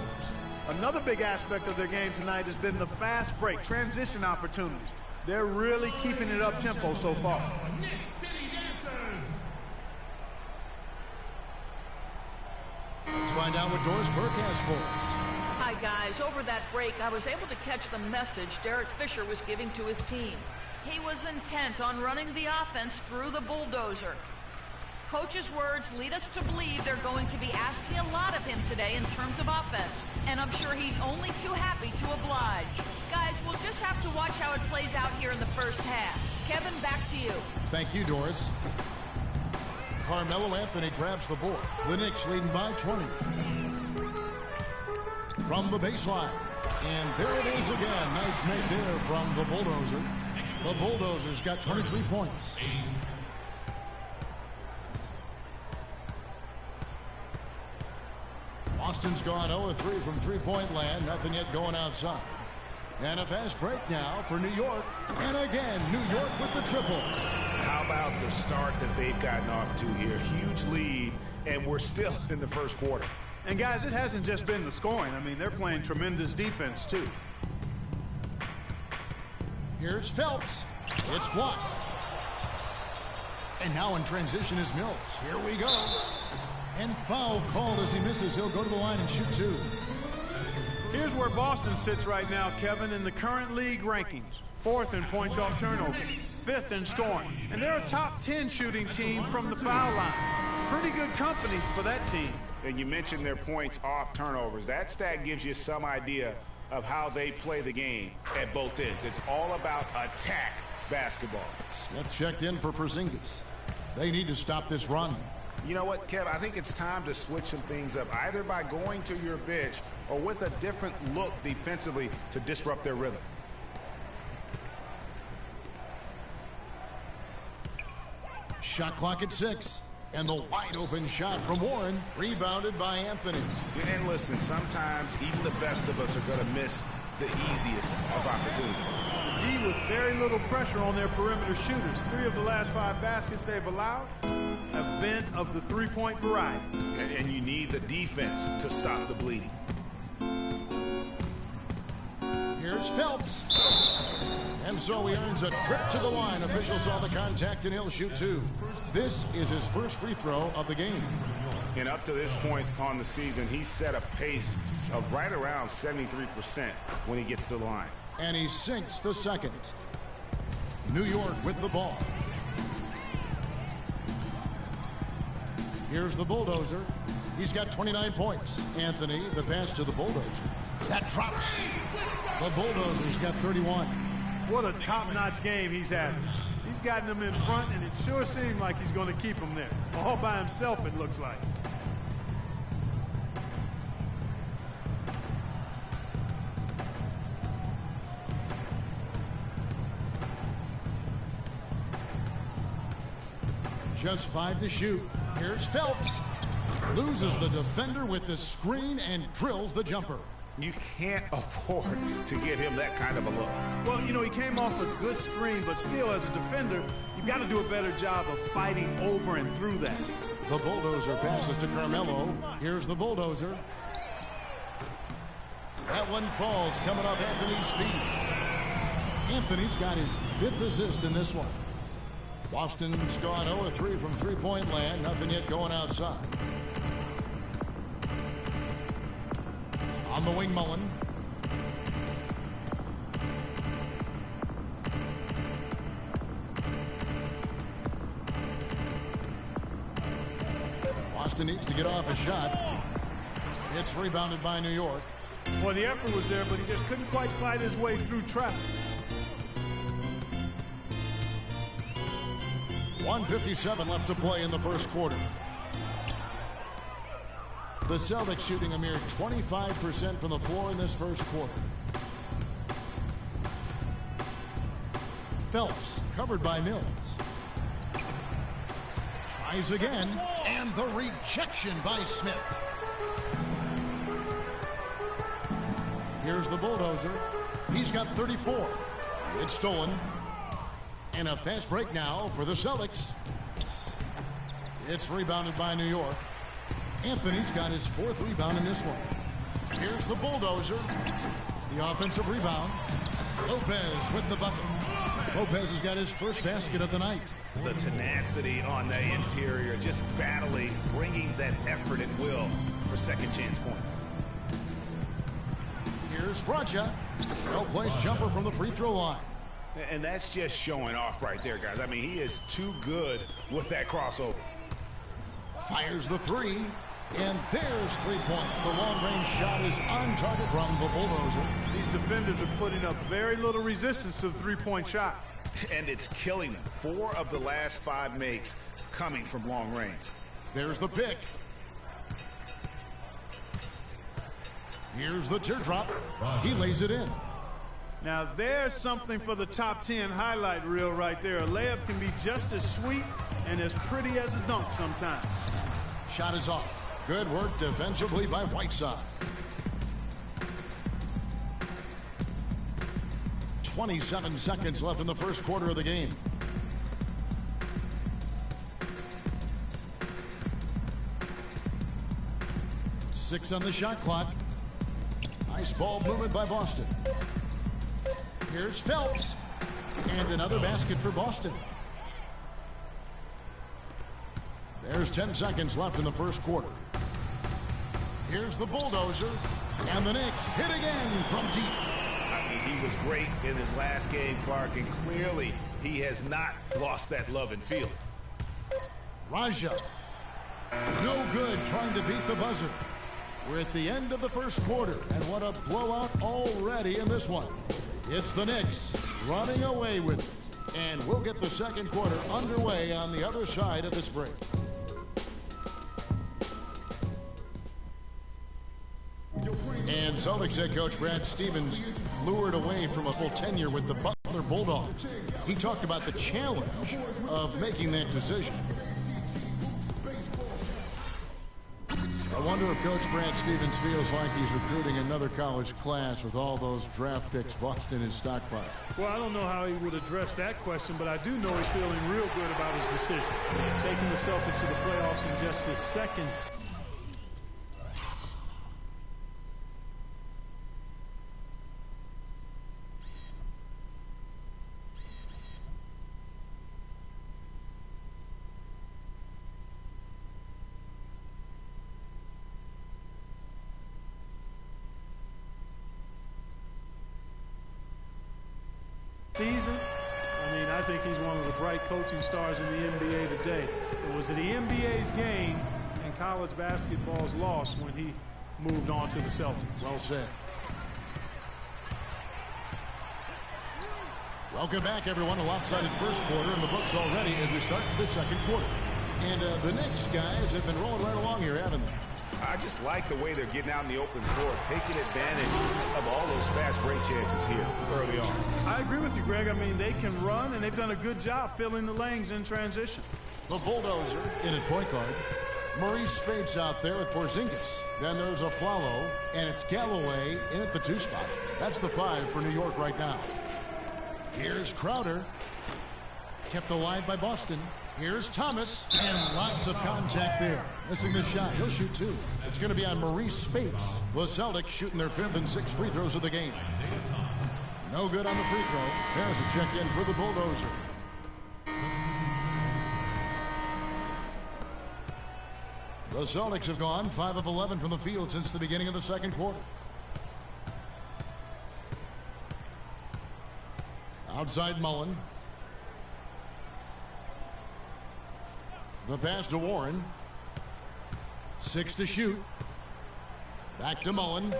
Another big aspect of their game tonight has been the fast break, transition opportunities. They're really keeping it up tempo so far. Let's find out what Doris Burke has for us. Hi, guys. Over that break, I was able to catch the message Derek Fisher was giving to his team. He was intent on running the offense through the Bulldozer. Coach's words lead us to believe they're going to be asking a lot of him today in terms of offense, and I'm sure he's only too happy to oblige. Guys, we'll just have to watch how it plays out here in the first half. Kevin, back to you. Thank you, Doris. Carmelo Anthony grabs the board. The Knicks leading by 20. From the baseline. And there it is again. Nice make there from the Bulldozer. The Bulldozer's got 23 points. Boston's gone 0-3 from three-point land. Nothing yet going outside. And a fast break now for New York. And again, New York with the triple. How about the start that they've gotten off to here? Huge lead, and we're still in the first quarter. And guys, it hasn't just been the scoring. I mean, they're playing tremendous defense, too. Here's Phelps. It's blocked. And now in transition is Mills. Here we go. And foul called as he misses. He'll go to the line and shoot two. Here's where Boston sits right now, Kevin, in the current league rankings. 4th in points off turnovers, 5th in scoring. And they're a top 10 shooting team from the foul line. Pretty good company for that team. And you mentioned their points off turnovers. That stat gives you some idea of how they play the game at both ends. It's all about attack basketball. Smith checked in for Porzingis. They need to stop this run. You know what, Kev? I think it's time to switch some things up, either by going to your bench or with a different look defensively to disrupt their rhythm. Shot clock at 6. And the wide open shot from Warren, rebounded by Anthony. And listen, sometimes even the best of us are going to miss the easiest of opportunities. D with very little pressure on their perimeter shooters. 3 of the last 5 baskets they've allowed have been of the three-point variety. And you need the defense to stop the bleeding. Here's Phelps. And so he earns a trip to the line. Official saw the contact and he'll shoot 2. This is his first free throw of the game. And up to this point on the season, he's set a pace of right around 73% when he gets to the line. And he sinks the second. New York with the ball. Here's the Bulldozer. He's got 29 points. Anthony, the pass to the Bulldozer. That drops. The Bulldozer's got 31. What a top-notch game he's having. He's gotten them in front, and it sure seems like he's going to keep them there. All by himself, it looks like. Just 5 to shoot. Here's Phelps. Loses the defender with the screen and drills the jumper. You can't afford to give him that kind of a look. Well, you know, he came off a good screen, but still, as a defender, you've got to do a better job of fighting over and through that. The Bulldozer passes to Carmelo. Here's the Bulldozer. That one falls coming off Anthony's feet. Anthony's got his 5th assist in this one. Boston's gone 0-3 from three-point land. Nothing yet going outside. On the wing, Mullen. Boston needs to get off a shot. It's rebounded by New York. Well, the effort was there, but he just couldn't quite fight his way through traffic. 1:57 left to play in the first quarter. The Celtics shooting a mere 25% from the floor in this first quarter. Phelps covered by Mills. Tries again, and the rejection by Smith. Here's the bulldozer. He's got 34. It's stolen. And a fast break now for the Celtics. It's rebounded by New York. Anthony's got his fourth rebound in this one. Here's the bulldozer. The offensive rebound. Lopez with the bucket. Lopez has got his first basket of the night. The tenacity on the interior, just battling, bringing that effort and will for second chance points. Here's Raja. Well-placed jumper from the free throw line. And that's just showing off right there, guys. I mean, he is too good with that crossover. Fires the three. And there's 3 points. The long-range shot is on target from the bulldozer. These defenders are putting up very little resistance to the three-point shot. And it's killing them. 4 of the last 5 makes coming from long range. There's the pick. Here's the teardrop. He lays it in. Now there's something for the top 10 highlight reel right there. A layup can be just as sweet and as pretty as a dunk sometimes. Shot is off. Good work defensively by Whiteside. 27 seconds left in the first quarter of the game. Six on the shot clock. Nice ball movement by Boston. Here's Phelps. And another basket for Boston. There's 10 seconds left in the first quarter. Here's the bulldozer. And the Knicks hit again from deep. I mean, he was great in his last game, Clark, and clearly he has not lost that love and feeling. Raja. No good trying to beat the buzzer. We're at the end of the first quarter, and what a blowout already in this one. It's the Knicks running away with it. And we'll get the second quarter underway on the other side of this break. And Celtics head coach Brad Stevens lured away from a full tenure with the Butler Bulldogs. He talked about the challenge of making that decision. I wonder if Coach Brad Stevens feels like he's recruiting another college class with all those draft picks Boston is stockpiled. Well, I don't know how he would address that question, but I do know he's feeling real good about his decision. Taking the Celtics to the playoffs in just his second season. I mean, I think he's one of the bright coaching stars in the NBA today. It was the NBA's game and college basketball's loss when he moved on to the Celtics. Well said. Welcome back, everyone. A lopsided first quarter in the books already as we start the second quarter. And the Knicks guys have been rolling right along here, haven't they? I just like the way they're getting out in the open floor, taking advantage of all those fast break chances here early on. I agree with you, Greg. I mean, they can run, and they've done a good job filling the lanes in transition. The bulldozer in at point guard. Maurice Spates out there with Porzingis. Then there's a Flalo, and it's Galloway in at the 2 spot. That's the 5 for New York right now. Here's Crowder. Kept alive by Boston. Here's Thomas, and lots of contact there. Missing the shot. He'll shoot 2. It's going to be on Maurice Spates. The Celtics shooting their 5th and 6th free throws of the game. No good on the free throw. There's a check in for the bulldozer. The Celtics have gone 5 of 11 from the field since the beginning of the second quarter. Outside Mullen. The pass to Warren. 6 to shoot. Back to Mullen.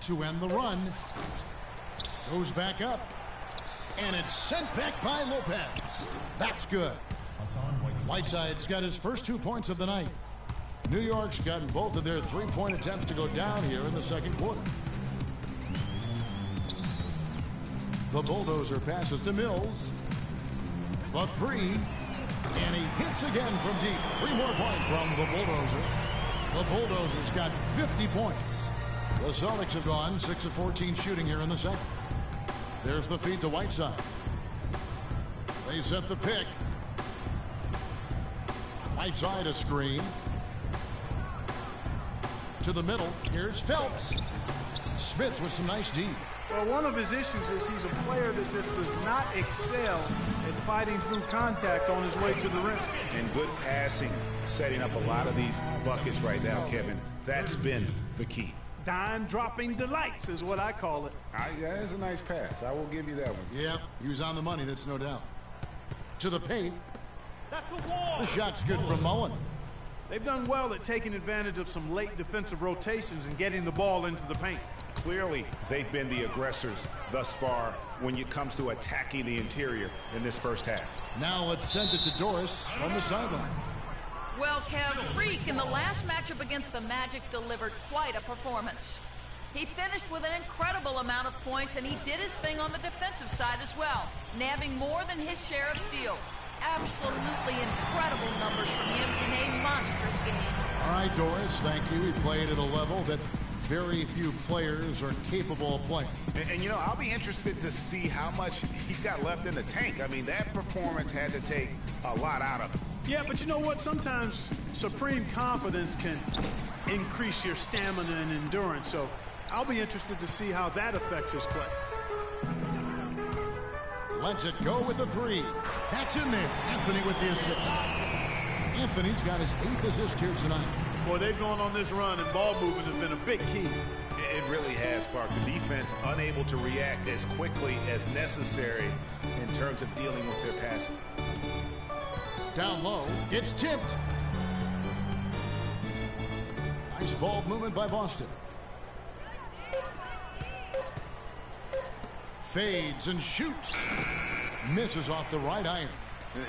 To end the run. Goes back up. And it's sent back by Lopez. That's good. Whiteside's got his first 2 points of the night. New York's gotten both of their three-point attempts to go down here in the second quarter. The Bulldozer passes to Mills. The three. And he hits again from deep. 3 more points from the Bulldozer. The Bulldozer's got 50 points. The Celtics have gone 6 of 14 shooting here in the second. There's the feed to Whiteside. They set the pick. Whiteside a screen. To the middle. Here's Phelps. Smith with some nice D. Well, one of his issues is he's a player that just does not excel at fighting through contact on his way to the rim. And good passing, setting up a lot of these buckets right now, Kevin. That's been the key. Dime-dropping delights is what I call it. Yeah, it's a nice pass. I will give you that one. Yeah, he was on the money, that's no doubt. To the paint. That's a wall. The shot's good from Mullen. They've done well at taking advantage of some late defensive rotations and getting the ball into the paint. Clearly, they've been the aggressors thus far when it comes to attacking the interior in this first half. Now let's send it to Doris from the sideline. Well, Kev, Freak in the last matchup against the Magic delivered quite a performance. He finished with an incredible amount of points, and he did his thing on the defensive side as well, nabbing more than his share of steals. Absolutely incredible numbers from him in a monstrous game. All right, Doris, thank you. He played at a level that very few players are capable of playing. And you know, I'll be interested to see how much he's got left in the tank. I mean, that performance had to take a lot out of him. Yeah, but you know what? Sometimes supreme confidence can increase your stamina and endurance. So I'll be interested to see how that affects his play. Lets it go with the three. That's in there. Anthony with the assist. Anthony's got his 8th assist here tonight. Boy, they've gone on this run, and ball movement has been a big key. It really has, Clark. The defense unable to react as quickly as necessary in terms of dealing with their passing. Down low, it's tipped. Nice ball movement by Boston. Fades and shoots. Misses off the right iron.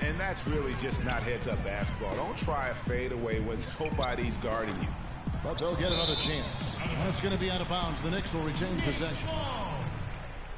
And that's really just not heads-up basketball. Don't try a fadeaway when nobody's guarding you. But they'll get another chance. And it's going to be out of bounds. The Knicks will retain possession.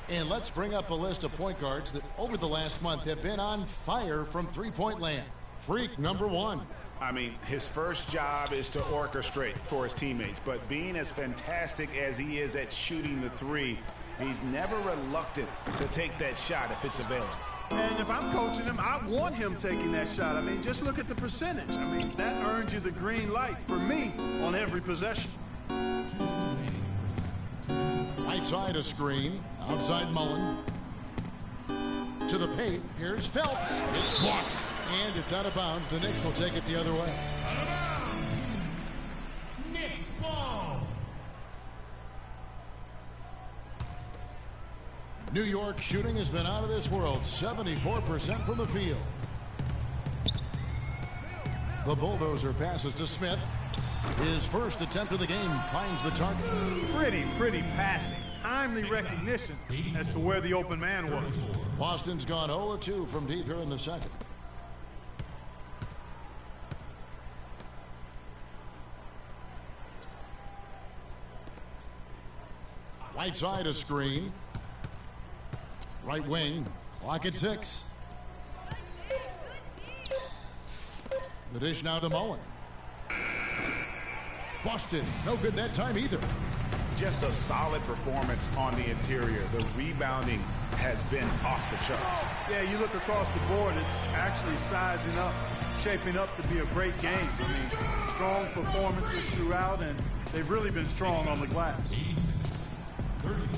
And let's bring up a list of point guards that over the last month have been on fire from three-point land. Freak number 1. I mean, his first job is to orchestrate for his teammates. But being as fantastic as he is at shooting the three, he's never reluctant to take that shot if it's available. And if I'm coaching him, I want him taking that shot. I mean, just look at the percentage. I mean, that earns you the green light for me on every possession. Right side a screen. Outside Mullen. To the paint. Here's Phelps. It's blocked. And it's out of bounds. The Knicks will take it the other way. Out of bounds. Knicks ball. New York shooting has been out of this world. 74% from the field. The Bulldozer passes to Smith. His first attempt of the game finds the target. Pretty passing. Timely recognition as to where the open man was. Boston's gone 0-2 from deep here in the second. Right side a screen. Right wing, clock at 6. The dish now to Mullen. Boston, no good that time either. Just a solid performance on the interior. The rebounding has been off the charts. Yeah, you look across the board, it's actually sizing up, shaping up to be a great game. I mean, strong performances throughout, and they've really been strong on the glass.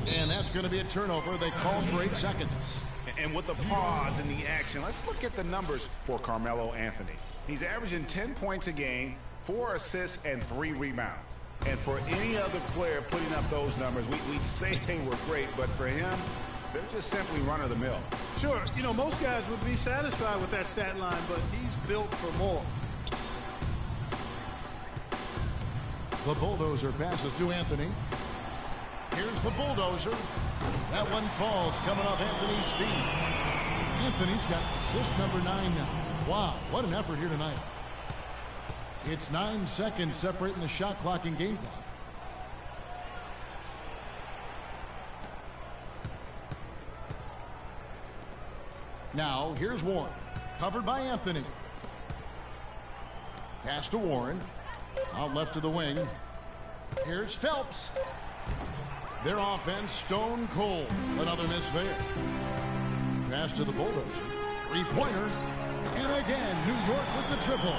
And that's going to be a turnover. They called for 8 seconds. And with the pause in the action, let's look at the numbers for Carmelo Anthony. He's averaging 10 points a game, 4 assists and 3 rebounds. And for any other player putting up those numbers, we'd say they were great, but for him, they're just simply run-of-the-mill. Sure, you know, most guys would be satisfied with that stat line, but he's built for more. The bulldozer passes to Anthony. Here's the bulldozer. That one falls coming off Anthony's feet. Anthony's got assist number 9 now. Wow, what an effort here tonight. It's 9 seconds separating the shot clock and game clock. Now, here's Warren. Covered by Anthony. Pass to Warren. Out left to the wing. Here's Phelps. Their offense stone cold. Another miss there. Pass to the bulldozer. Three-pointer. And again, New York with the triple.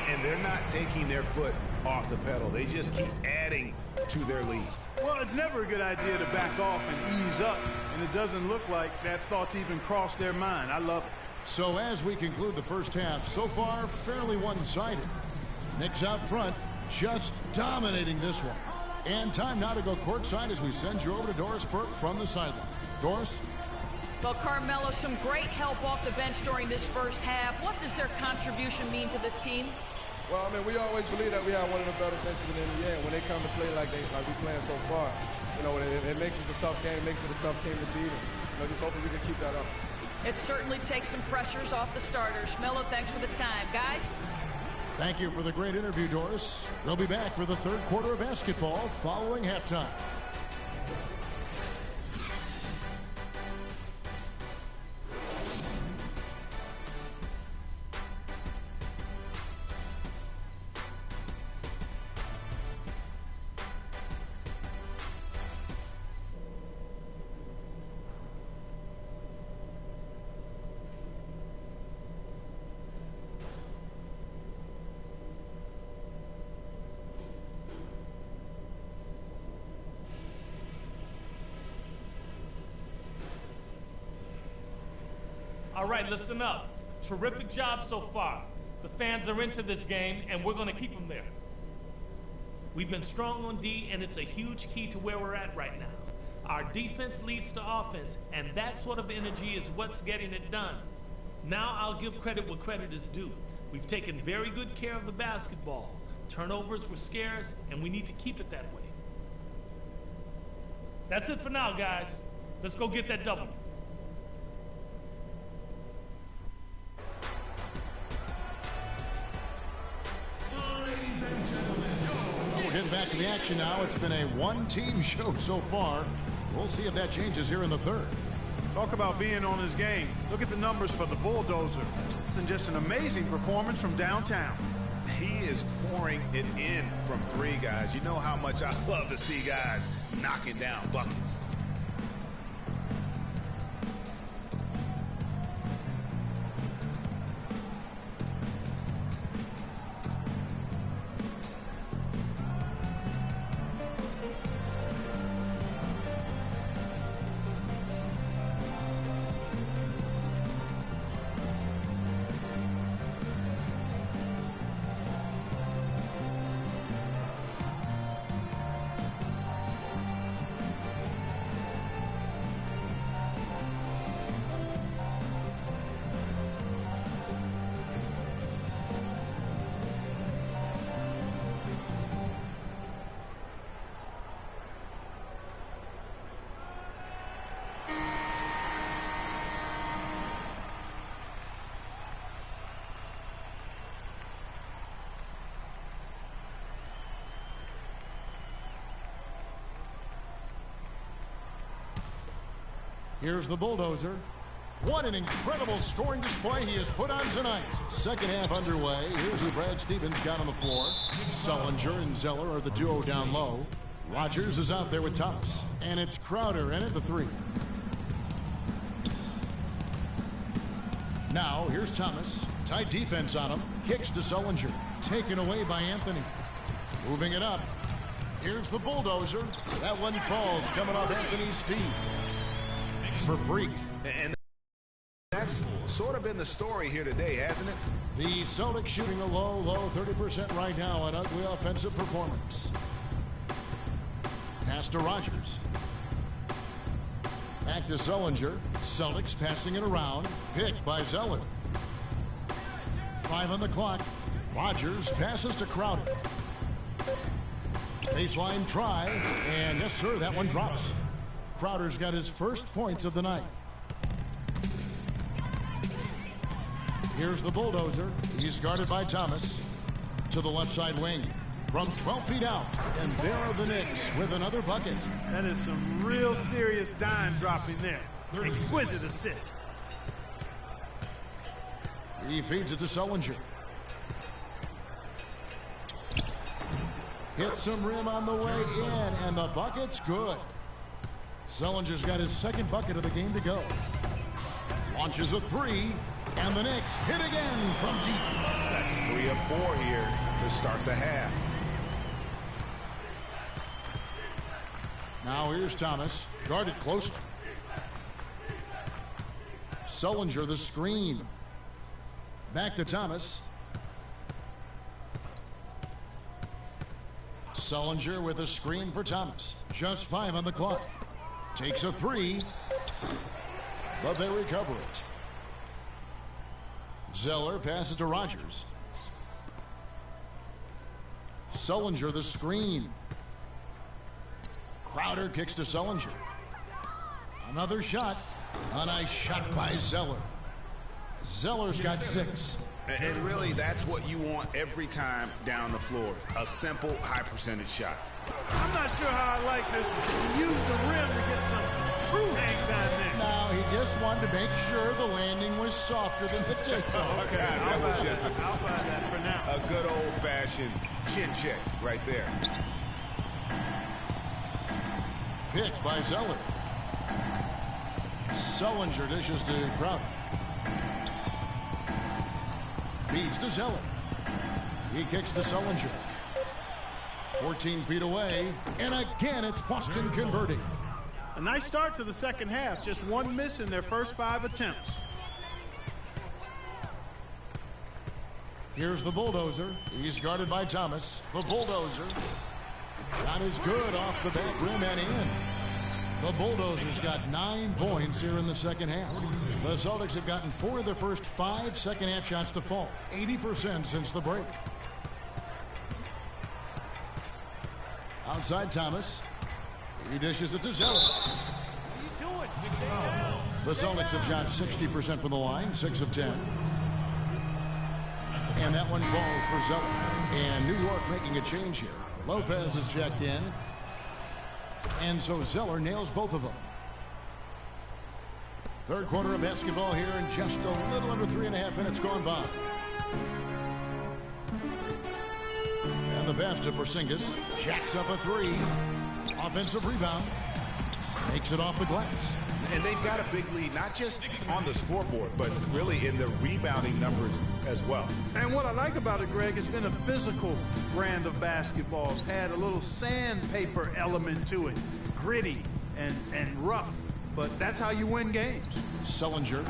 And they're not taking their foot off the pedal. They just keep adding to their lead. Well, it's never a good idea to back off and ease up, and it doesn't look like that thought's even crossed their mind. I love it. So as we conclude the first half, so far fairly one-sided. Knicks out front, just dominating this one. And time now to go courtside as we send you over to Doris Burke from the sideline. Doris? Well, Carmelo, some great help off the bench during this first half. What does their contribution mean to this team? Well, I mean, we always believe that we have one of the better benches in the NBA. And when they come to play like we're playing so far, you know, it makes it a tough game, makes it a tough team to beat. And, you know, just hoping we can keep that up. It certainly takes some pressures off the starters. Melo, thanks for the time. Guys? Thank you for the great interview, Doris. We'll be back for the third quarter of basketball following halftime. All right, listen up. Terrific job so far. The fans are into this game, and we're going to keep them there. We've been strong on D, and it's a huge key to where we're at right now. Our defense leads to offense, and that sort of energy is what's getting it done. Now I'll give credit where credit is due. We've taken very good care of the basketball. Turnovers were scarce, and we need to keep it that way. That's it for now, guys. Let's go get that W. Getting back to the action now. It's been a one-team show so far. We'll see if that changes here in the third. Talk about being on his game. Look at the numbers for the bulldozer. And just an amazing performance from downtown. He is pouring it in from 3, guys. You know how much I love to see guys knocking down buckets. Here's the bulldozer. What an incredible scoring display he has put on tonight. Second half underway. Here's who Brad Stevens got on the floor. Sullinger and Zeller are the duo down low. Rogers is out there with Thomas. And it's Crowder in at the 3. Now, here's Thomas. Tight defense on him. Kicks to Sullinger. Taken away by Anthony. Moving it up. Here's the bulldozer. That one falls coming off Anthony's feet. For Freak. And that's sort of been the story here today, hasn't it? The Celtics shooting a low 30% right now. An ugly offensive performance. Pass to Rogers. Back to Sullinger. Celtics passing it around. Picked by Zeller. 5 on the clock. Rogers passes to Crowder. Baseline try. And yes, sir, that one drops. Crowder's got his first points of the night. Here's the bulldozer. He's guarded by Thomas. To the left side wing. From 12 feet out. And there are the Knicks with another bucket. That is some real serious dime dropping there. Exquisite assist. He feeds it to Sullinger. Hits some rim on the way in, and the bucket's good. Sullinger's got his second bucket of the game to go. Launches a three, and the Knicks hit again from deep. That's 3 of 4 here to start the half. Now here's Thomas, guarded closely. Sullinger the screen. Back to Thomas. Sullinger with a screen for Thomas. Just 5 on the clock. Takes a three, but they recover it. Zeller passes to Rogers. Sullinger the screen. Crowder kicks to Sullinger. Another shot. A nice shot by Zeller. Zeller's got 6. And really, that's what you want every time down the floor. A simple, high-percentage shot. I'm not sure how I like this. He used the rim to get some true hang time there. Now, he just wanted to make sure the landing was softer than the takeoff. Okay, that was just I'll buy that for now. a good old-fashioned chin check right there. Picked by Zeller. Sullinger dishes to Crowder. Feeds to Zeller. He kicks to Sullinger. 14 feet away, and again it's Boston converting. A nice start to the second half. Just one miss in their first 5 attempts. Here's the bulldozer. He's guarded by Thomas. The bulldozer. Shot is good off the back rim and in. The bulldozer's got 9 points here in the second half. The Celtics have gotten 4 of their first 5 second half shots to fall. 80% since the break. Outside Thomas. He dishes it to Zeller. The Celtics have shot 60% from the line, 6 of 10. And that one falls for Zeller. And New York making a change here. Lopez is checked in. And so Zeller nails both of them. Third quarter of basketball here, and just a little under 3.5 minutes gone by. And the pass to Porzingis. Jacks up a three. Offensive rebound. Takes it off the glass. And they've got a big lead, not just on the scoreboard, but really in the rebounding numbers as well. And what I like about it, Greg, it's been a physical brand of basketball. It's had a little sandpaper element to it. Gritty and rough. But that's how you win games. Sullinger.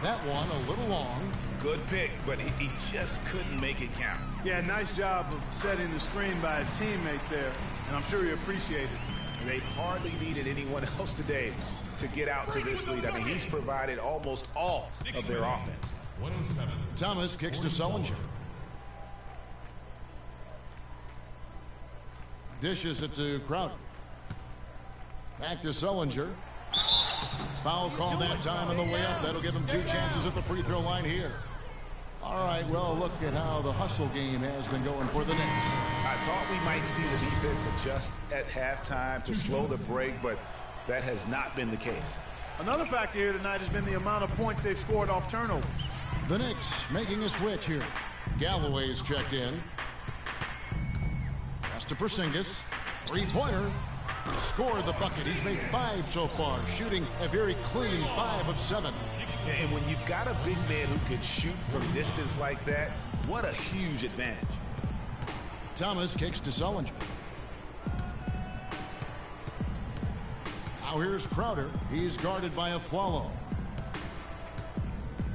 That one a little long. Good pick, but he just couldn't make it count. Yeah, nice job of setting the screen by his teammate there. And I'm sure he appreciated it. They've hardly needed anyone else today to get out to this lead. I mean, he's provided almost all of their offense. Thomas kicks to Sullinger. Dishes it to Crowder. Back to Sullinger. Foul call that time on the way up. That'll give him 2 chances at the free throw line here. All right, well, look at how the hustle game has been going for the Knicks. I thought we might see the defense adjust at halftime to slow the break, but that has not been the case. Another factor here tonight has been the amount of points they've scored off turnovers. The Knicks making a switch here. Galloway's checked in. Pass to Porzingis. Three-pointer. Scored the bucket. He's made 5 so far, shooting a very clean 5 of 7. And when you've got a big man who can shoot from distance like that, what a huge advantage. Thomas kicks to Sullinger. Now here's Crowder. He's guarded by Afflalo.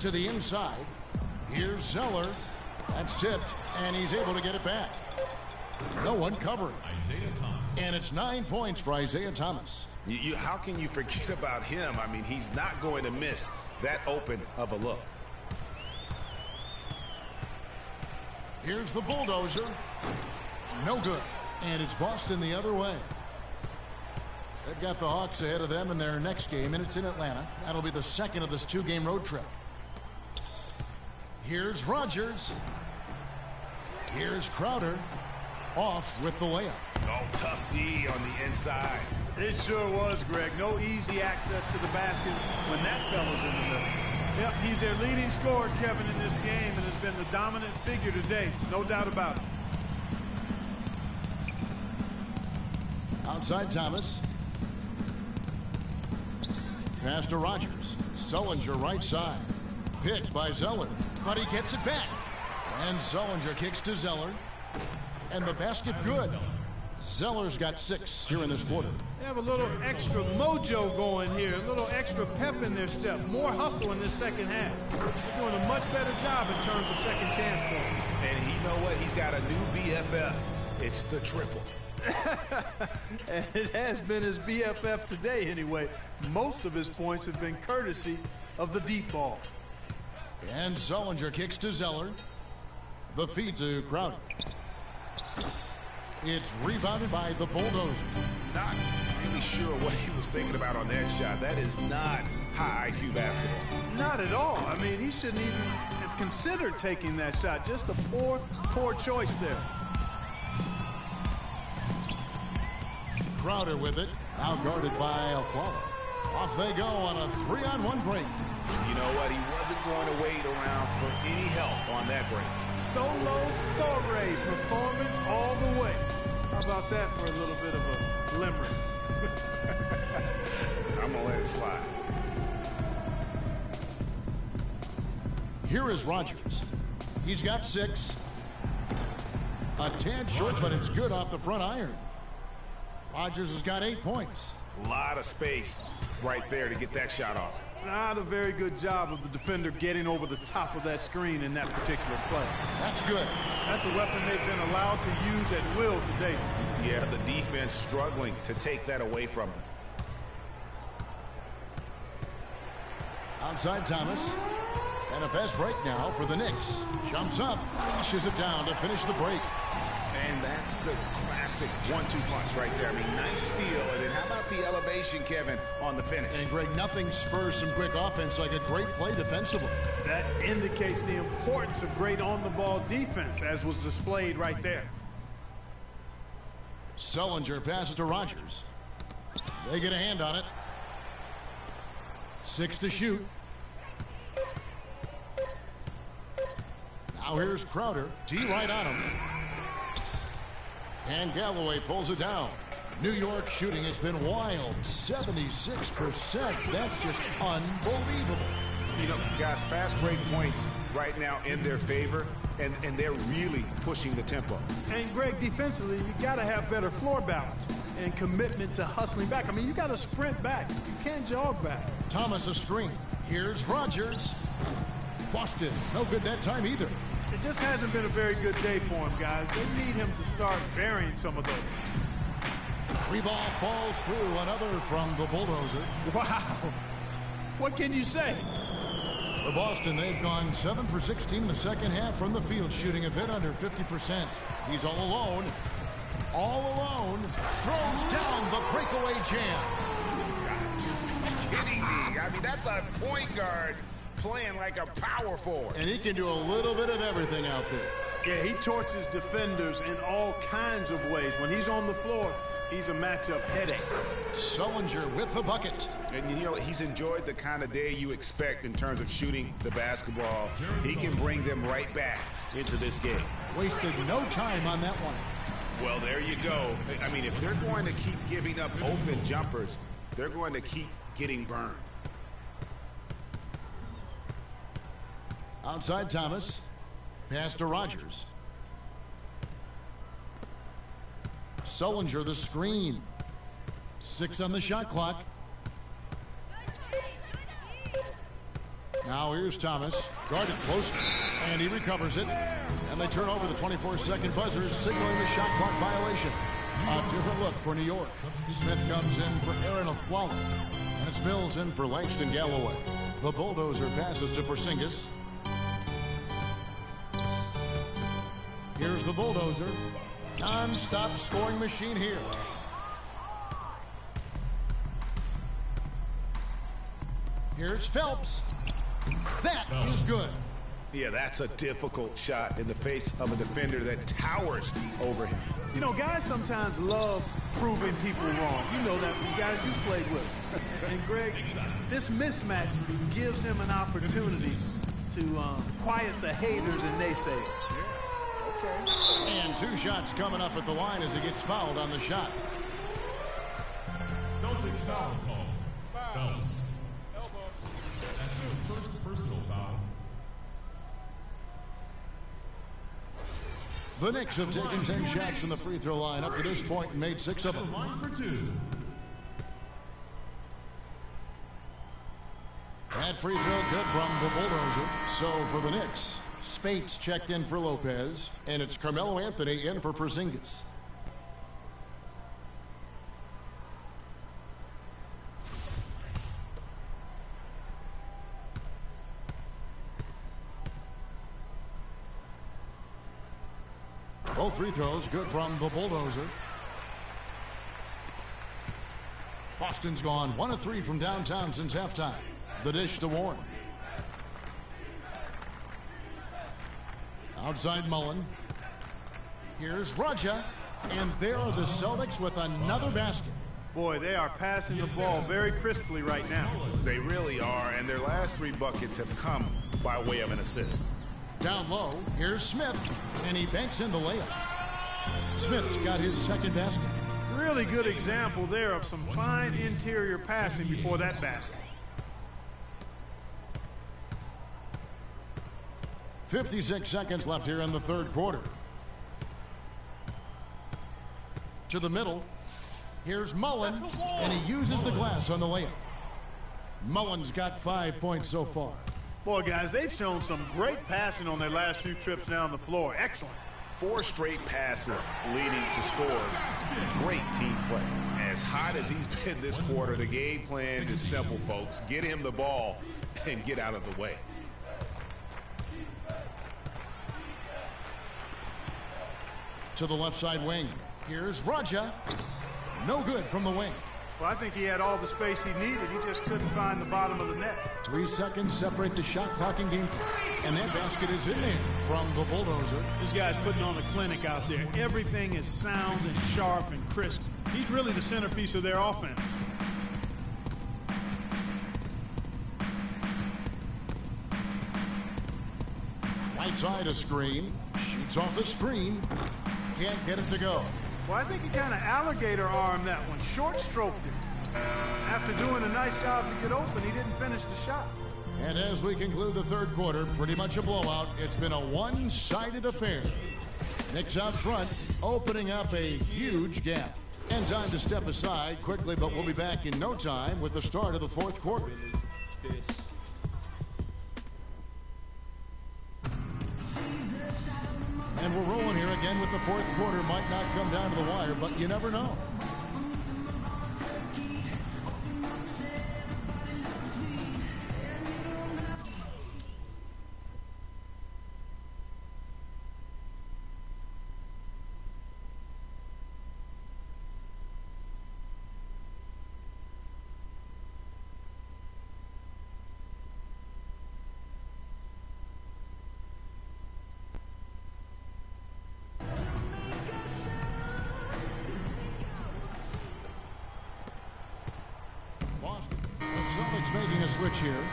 To the inside. Here's Zeller. That's tipped, and he's able to get it back. No one covering. Isaiah Thomas. And it's 9 points for Isaiah Thomas. How can you forget about him? I mean, he's not going to miss that open of a look. Here's the bulldozer. No good. And it's Boston the other way. They've got the Hawks ahead of them in their next game, and it's in Atlanta. That'll be the second of this 2-game road trip. Here's Rogers. Here's Crowder. Off with the layup. Oh, tough D on the inside. It sure was, Greg. No easy access to the basket when that fella's in the middle. Yep, he's their leading scorer, Kevin, in this game, and has been the dominant figure today. No doubt about it. Outside Thomas. Pass to Rogers. Sullinger right side. Picked by Zeller, but he gets it back. And Sullinger kicks to Zeller. And the basket good. Zeller's got 6 here in this quarter. They have a little extra mojo going here, a little extra pep in their step, more hustle in this second half. They're doing a much better job in terms of second chance points. And you know what? He's got a new BFF. It's the triple. And it has been his BFF today anyway. Most of his points have been courtesy of the deep ball. And Sullinger kicks to Zeller. The feed to Crowder. It's rebounded by the bulldozer. Not really sure what he was thinking about on that shot. That is not high IQ basketball. Not at all. I mean, he shouldn't even have considered taking that shot. Just a poor choice there. Crowder with it. Now guarded by Aflalo. Off they go on a 3-on-1 break. You know what? He wasn't going to wait around for any help on that break. Solo soiree performance all the way. How about that for a little bit of a limerick? I'm going to let it slide. Here is Rogers. He's got 6. A tad short, but it's good off the front iron. Rogers has got 8 points. A lot of space right there to get that shot off. Not a very good job of the defender getting over the top of that screen in that particular play. That's good. That's a weapon they've been allowed to use at will today. Yeah, the defense struggling to take that away from them. Outside Thomas. And a fast break now for the Knicks. Jumps up, flushes it down to finish the break. And that's the classic 1-2 punch right there. I mean, nice steal. And then how about the elevation, Kevin, on the finish? And Greg, nothing spurs some quick offense like a great play defensively. That indicates the importance of great on-the-ball defense, as was displayed right there. Sullinger passes to Rogers. They get a hand on it. 6 to shoot. Now here's Crowder. D right on him. And Galloway pulls it down. New York shooting has been wild. 76%. That's just unbelievable. You know, guys, fast break points right now in their favor, and they're really pushing the tempo. And Greg, defensively, you got to have better floor balance and commitment to hustling back. I mean, you got to sprint back. You can't jog back. Thomas a screen. Here's Rogers. Boston, no good that time either. It just hasn't been a very good day for him, guys. They need him to start burying some of those. Free ball falls through. Another from the bulldozer. Wow. What can you say? For Boston, they've gone 7 for 16 in the second half from the field, shooting a bit under 50%. He's all alone. All alone. Throws down the breakaway jam. You got to be kidding me. I mean, that's a point guard playing like a power forward. And he can do a little bit of everything out there. Yeah, he torches defenders in all kinds of ways. When he's on the floor, he's a matchup headache. Sullinger with the bucket. And you know, he's enjoyed the kind of day you expect in terms of shooting the basketball. He can bring them right back into this game. Wasted no time on that one. Well, there you go. I mean, if they're going to keep giving up open jumpers, they're going to keep getting burned. Outside Thomas. Pass to Rogers. Sullinger the screen. 6 on the shot clock. Now here's Thomas, guarded close, and he recovers it. And they turn over the 24-second buzzer, signaling the shot clock violation. A different look for New York. Smith comes in for Aaron Aflalo, and it's Mills in for Langston Galloway. The Bulldozer passes to Porzingis. Here's the Bulldozer. Non-stop scoring machine here. Here's Phelps. That is good. Yeah, that's a difficult shot in the face of a defender that towers over him. You know, guys sometimes love proving people wrong. You know that from guys you played with. And Greg, this mismatch gives him an opportunity to quiet the haters and naysayers. Okay. And 2 shots coming up at the line as he gets fouled on the shot. Celtics foul call. Phelps. That's your first personal foul. The Knicks have taken 10 shots from the free throw line up to this point and made 6 of them. Line for 2. That free throw good from the Bulldozer. So for the Knicks, Spates checked in for Lopez, and it's Carmelo Anthony in for Porzingis. Both free throws good from the Bulldozer. Boston's gone 1 of 3 from downtown since halftime. The dish to Warren. Outside Mullen. Here's Raja. And there are the Celtics with another basket. Boy, they are passing the ball very crisply right now. They really are, and their last 3 buckets have come by way of an assist. Down low, here's Smith, and he banks in the layup. Smith's got his second basket. Really good example there of some fine interior passing before that basket. 56 seconds left here in the third quarter. To the middle, here's Mullen, and he uses the glass on the layup. Mullen's got 5 points so far. Boy, guys, they've shown some great passing on their last few trips down the floor. Excellent. 4 straight passes leading to scores. Great team play. As hot as he's been this quarter, the game plan is simple, folks. Get him the ball and get out of the way. To the left side wing. Here's Raja. No good from the wing. Well, I think he had all the space he needed. He just couldn't find the bottom of the net. 3 seconds separate the shot clock and game clock. And that basket is in there from the Bulldozer. This guy's putting on a clinic out there. Everything is sound and sharp and crisp. He's really the centerpiece of their offense. Right side a screen. Shoots off the screen. Can't get it to go. Well, I think he kind of alligator armed that one. Short stroked it. After doing a nice job to get open, he didn't finish the shot. And as we conclude the third quarter, pretty much a blowout. It's been a one-sided affair. Knicks out front, opening up a huge gap. And time to step aside quickly, but we'll be back in no time with the start of the fourth quarter. And we're rolling here again with the fourth quarter. Might not come down to the wire, but you never know. Making a switch here.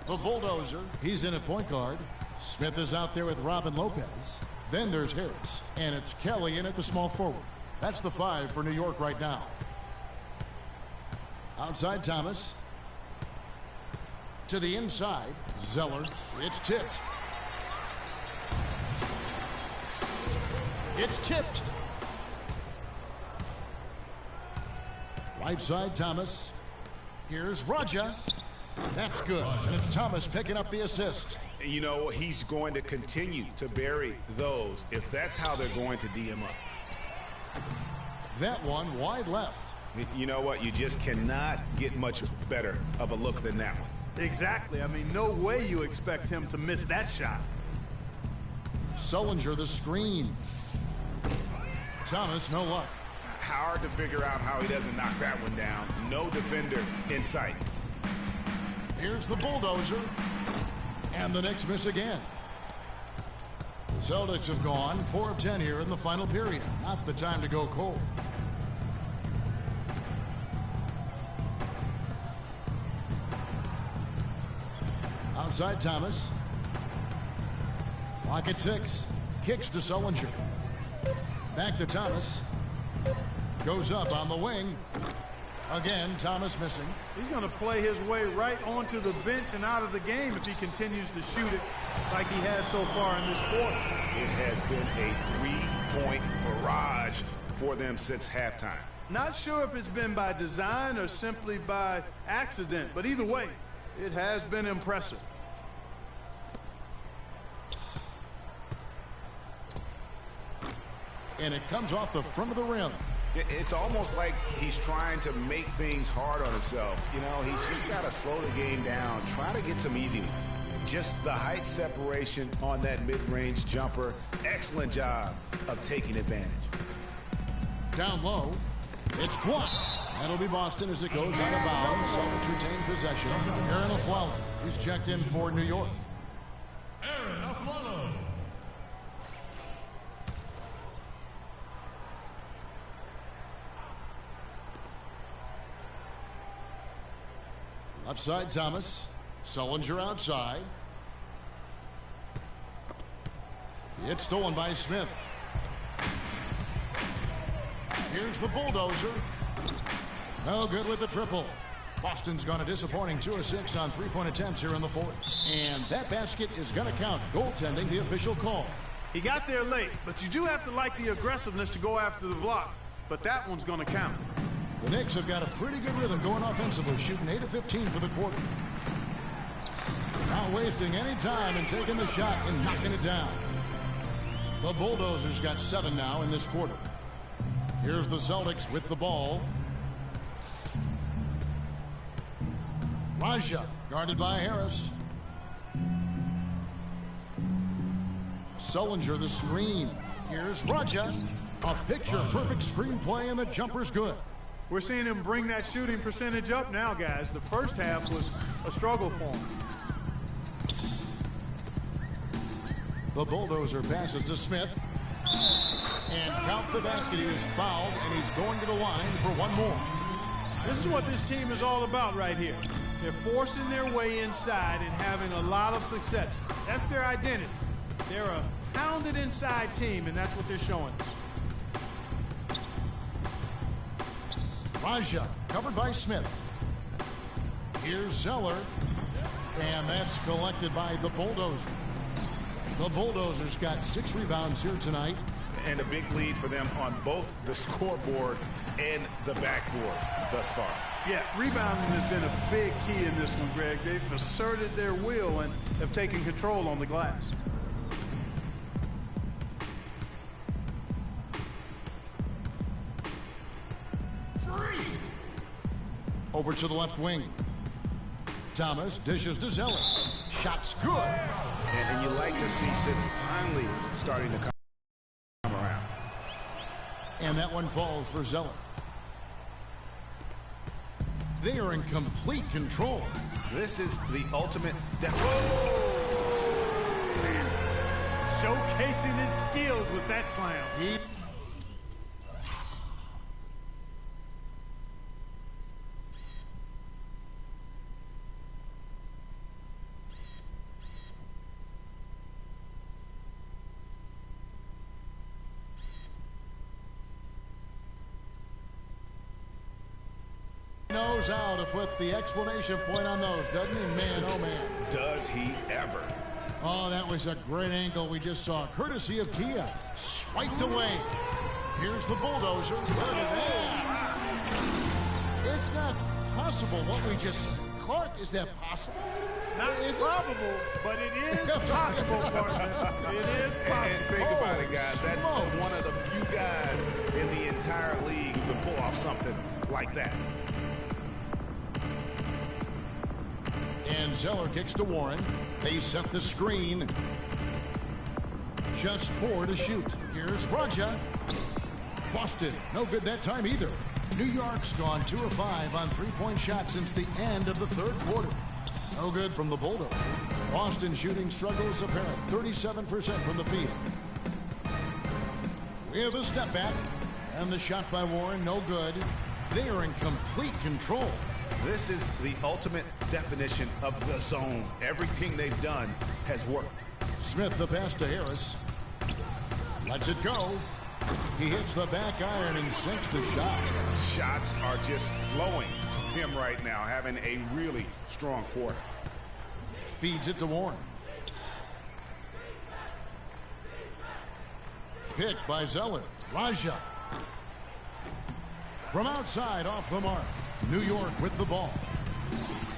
The Bulldozer, he's in at point guard. Smith is out there with Robin Lopez. Then there's Harris. And it's Kelly in at the small forward. That's the 5 for New York right now. Outside Thomas. To the inside. Zeller. It's tipped. It's tipped. Right side Thomas. Here's Raja. That's good, and it's Thomas picking up the assist. You know, he's going to continue to bury those if that's how they're going to D him up. That one wide left. You know what? You just cannot get much better of a look than that one. Exactly. I mean, no way you expect him to miss that shot. Sullinger the screen. Thomas, no luck. Hard to figure out how he doesn't knock that one down. No defender in sight. Here's the bulldozer. And the Knicks miss again. The Celtics have gone 4 of 10 here in the final period. Not the time to go cold. Outside Thomas. Clock at 6. Kicks to Sullinger. Back to Thomas. Goes up on the wing. Again, Thomas missing. He's going to play his way right onto the bench and out of the game if he continues to shoot it like he has so far in this quarter. It has been a 3-point barrage for them since halftime. Not sure if it's been by design or simply by accident, but either way, it has been impressive. And it comes off the front of the rim. It's almost like he's trying to make things hard on himself. You know, he's just got to slow the game down, try to get some easy ones. Just the height separation on that mid-range jumper. Excellent job of taking advantage. Down low. It's blocked. That'll be Boston as it goes out of bounds. Celtics retain possession. Aaron Aflalo, who's checked in for New York. Aaron Aflalo. Left side, Thomas. Sullinger outside. It's stolen by Smith. Here's the bulldozer. No good with the triple. Boston's gone a disappointing 2 of 6 on 3-point attempts here in the fourth. And that basket is going to count. Goaltending, the official call. He got there late, but you do have to like the aggressiveness to go after the block. But that one's going to count. The Knicks have got a pretty good rhythm going offensively, shooting 8 of 15 for the quarter. Not wasting any time and taking the shot and knocking it down. The Bulldozers got 7 now in this quarter. Here's the Celtics with the ball. Raja, guarded by Harris. Sullinger the screen. Here's Raja. A picture-perfect screenplay, and the jumper's good. We're seeing him bring that shooting percentage up now, guys. The first half was a struggle for him. The bulldozer passes to Smith. And count the basket. He was fouled, and he's going to the line for one more. This is what this team is all about right here. They're forcing their way inside and having a lot of success. That's their identity. They're a pounded inside team, and that's what they're showing us. Raja, covered by Smith. Here's Zeller. And that's collected by the Bulldozer. The Bulldozers got 6 rebounds here tonight. And a big lead for them on both the scoreboard and the backboard thus far. Yeah, rebounding has been a big key in this one, Greg. They've asserted their will and have taken control on the glass. Over to the left wing. Thomas dishes to Zeller. Shot's good. And you like to see Sis finally starting to come around. And that one falls for Zeller. They are in complete control. This is the ultimate showcasing his skills with that slam. Knows how to put the exclamation point on those, doesn't he? Man, oh man. Does he ever? Oh, that was a great angle we just saw. Courtesy of Kia. Swiped away. Here's the bulldozer. Look at that. It's not possible what we just saw. Clark, is that possible? Not probable, but it is possible, partner. It is possible. And think about it, guys. That's one of the few guys in the entire league who can pull off something like that. And Zeller kicks to Warren. They set the screen. Just 4 to shoot. Here's Raja. Boston, no good that time either. New York's gone 2 of 5 on three-point shots since the end of the third quarter. No good from the Bulldogs. Boston shooting struggles apparent. 37% from the field. With a step back. And the shot by Warren, no good. They are in complete control. This is the ultimate definition of the zone. Everything they've done has worked. Smith the pass to Harris. Lets it go. He hits the back iron and sinks the shot. Shots are just flowing from him right now, having a really strong quarter. Feeds it to Warren. Pick by Zeller. Raja. From outside, off the mark. New York with the ball.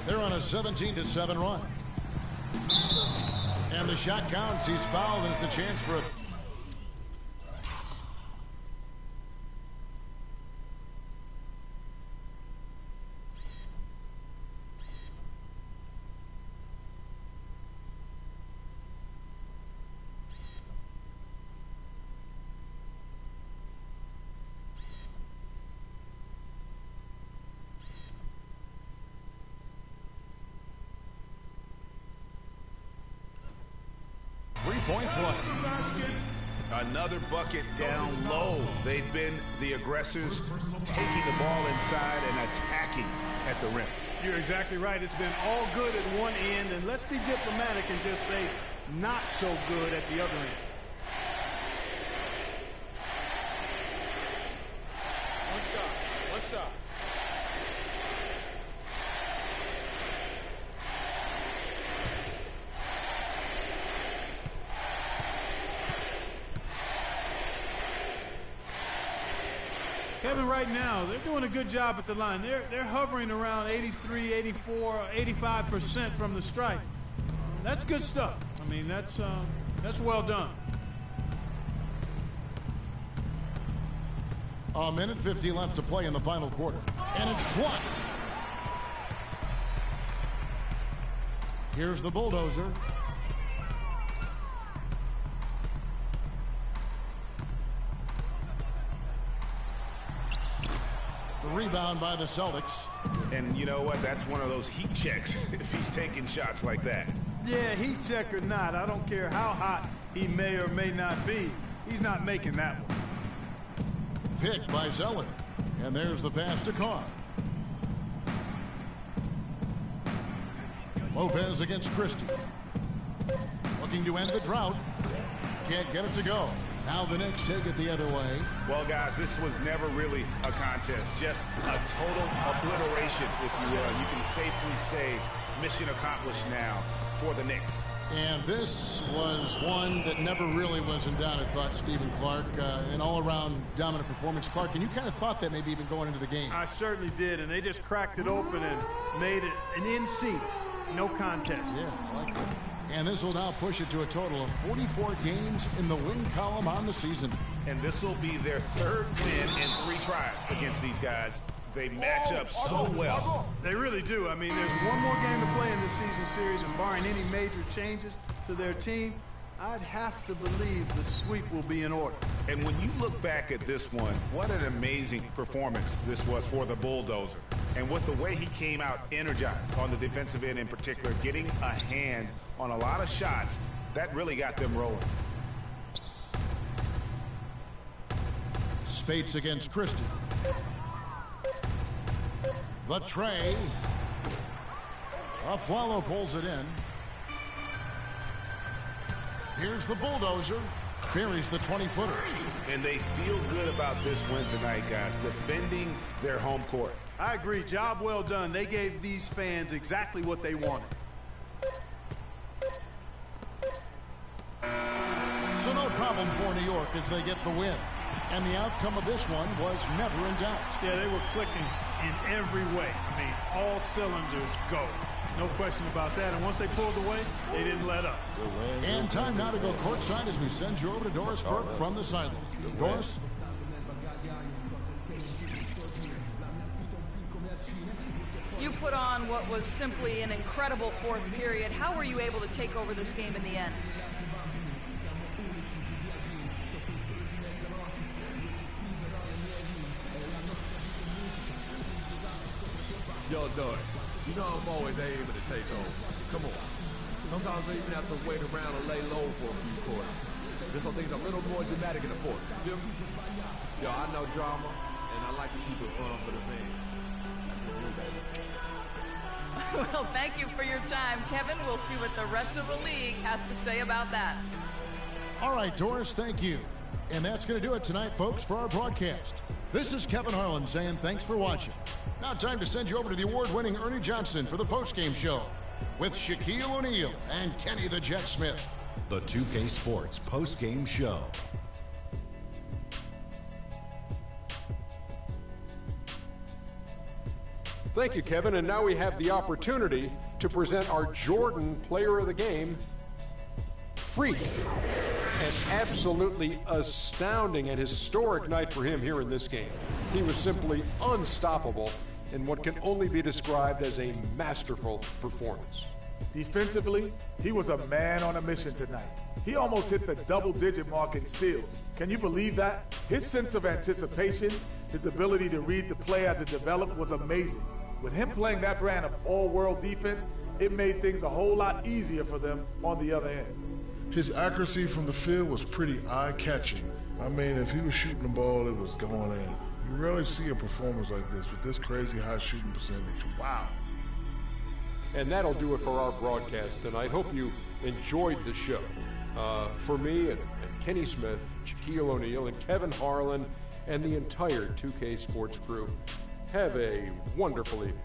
They're on a 17-7 run. And the shot counts. He's fouled, and it's a chance for a... Three-point play. Another bucket down low. They've been the aggressors, taking the ball inside and attacking at the rim. You're exactly right. It's been all good at one end, and let's be diplomatic and just say not so good at the other end. One shot. One shot. Kevin, right now, they're doing a good job at the line. They're hovering around 83, 84, 85% from the stripe. That's good stuff. I mean, that's well done. A minute 50 left to play in the final quarter. And it's blocked. Here's the bulldozer. Rebound by the Celtics. And you know what? That's one of those heat checks if he's taking shots like that. Yeah, heat check or not, I don't care how hot he may or may not be. He's not making that one. Picked by Zeller. And there's the pass to Carr. Lopez against Christie. Looking to end the drought. Can't get it to go. Now the Knicks take it the other way. Well, guys, this was never really a contest. Just a total obliteration, if you will. You can safely say mission accomplished now for the Knicks. And this was one that never really was in doubt, I thought, Stephen Clark. An all-around dominant performance. Clark, and you kind of thought that maybe even going into the game. I certainly did, and they just cracked it open and made it an in-seat. No contest. Yeah, I like that. And this will now push it to a total of 44 games in the win column on the season. And this will be their third win in 3 tries against these guys. They match up so well. They really do. I mean, there's one more game to play in this season series, and barring any major changes to their team, I'd have to believe the sweep will be in order. And when you look back at this one, what an amazing performance this was for the Bulldozer. And with the way he came out energized on the defensive end in particular, getting a hand on a lot of shots, that really got them rolling. Spates against Christie. The tray. Aflalo pulls it in. Here's the Bulldozer. Buries the 20-footer. And they feel good about this win tonight, guys, defending their home court. I agree. Job well done. They gave these fans exactly what they wanted. So no problem for New York as they get the win. And the outcome of this one was never in doubt. Yeah, they were clicking in every way. I mean, all cylinders go. No question about that. And once they pulled away, they didn't let up. And time now to go courtside as we send you over to Doris Burke from the sideline. Doris? You put on what was simply an incredible fourth period. How were you able to take over this game in the end? Yo, Doris, you know I'm always able to take over. Come on. Sometimes I even have to wait around and lay low for a few quarters. Just so things are a little more dramatic in the fourth. You feel me? Yo, I know drama, and I like to keep it fun for the fans. That's just me, baby. Well, thank you for your time, Kevin. We'll see what the rest of the league has to say about that. All right, Doris, thank you. And that's going to do it tonight, folks, for our broadcast. This is Kevin Harlan saying thanks for watching. Now time to send you over to the award-winning Ernie Johnson for the postgame show with Shaquille O'Neal and Kenny the Jet Smith. The 2K Sports postgame show. Thank you, Kevin. And now we have the opportunity to present our Jordan Player of the Game, Freak. An absolutely astounding and historic night for him here in this game. He was simply unstoppable in what can only be described as a masterful performance. Defensively, he was a man on a mission tonight. He almost hit the double-digit mark in steals. Can you believe that? His sense of anticipation, his ability to read the play as it developed was amazing. With him playing that brand of all-world defense, it made things a whole lot easier for them on the other end. His accuracy from the field was pretty eye-catching. I mean, if he was shooting the ball, it was going in. You rarely see a performance like this with this crazy high shooting percentage. Wow. And that'll do it for our broadcast tonight. Hope you enjoyed the show. For me and Kenny Smith, Shaquille O'Neal, and Kevin Harlan, and the entire 2K Sports crew, have a wonderful evening.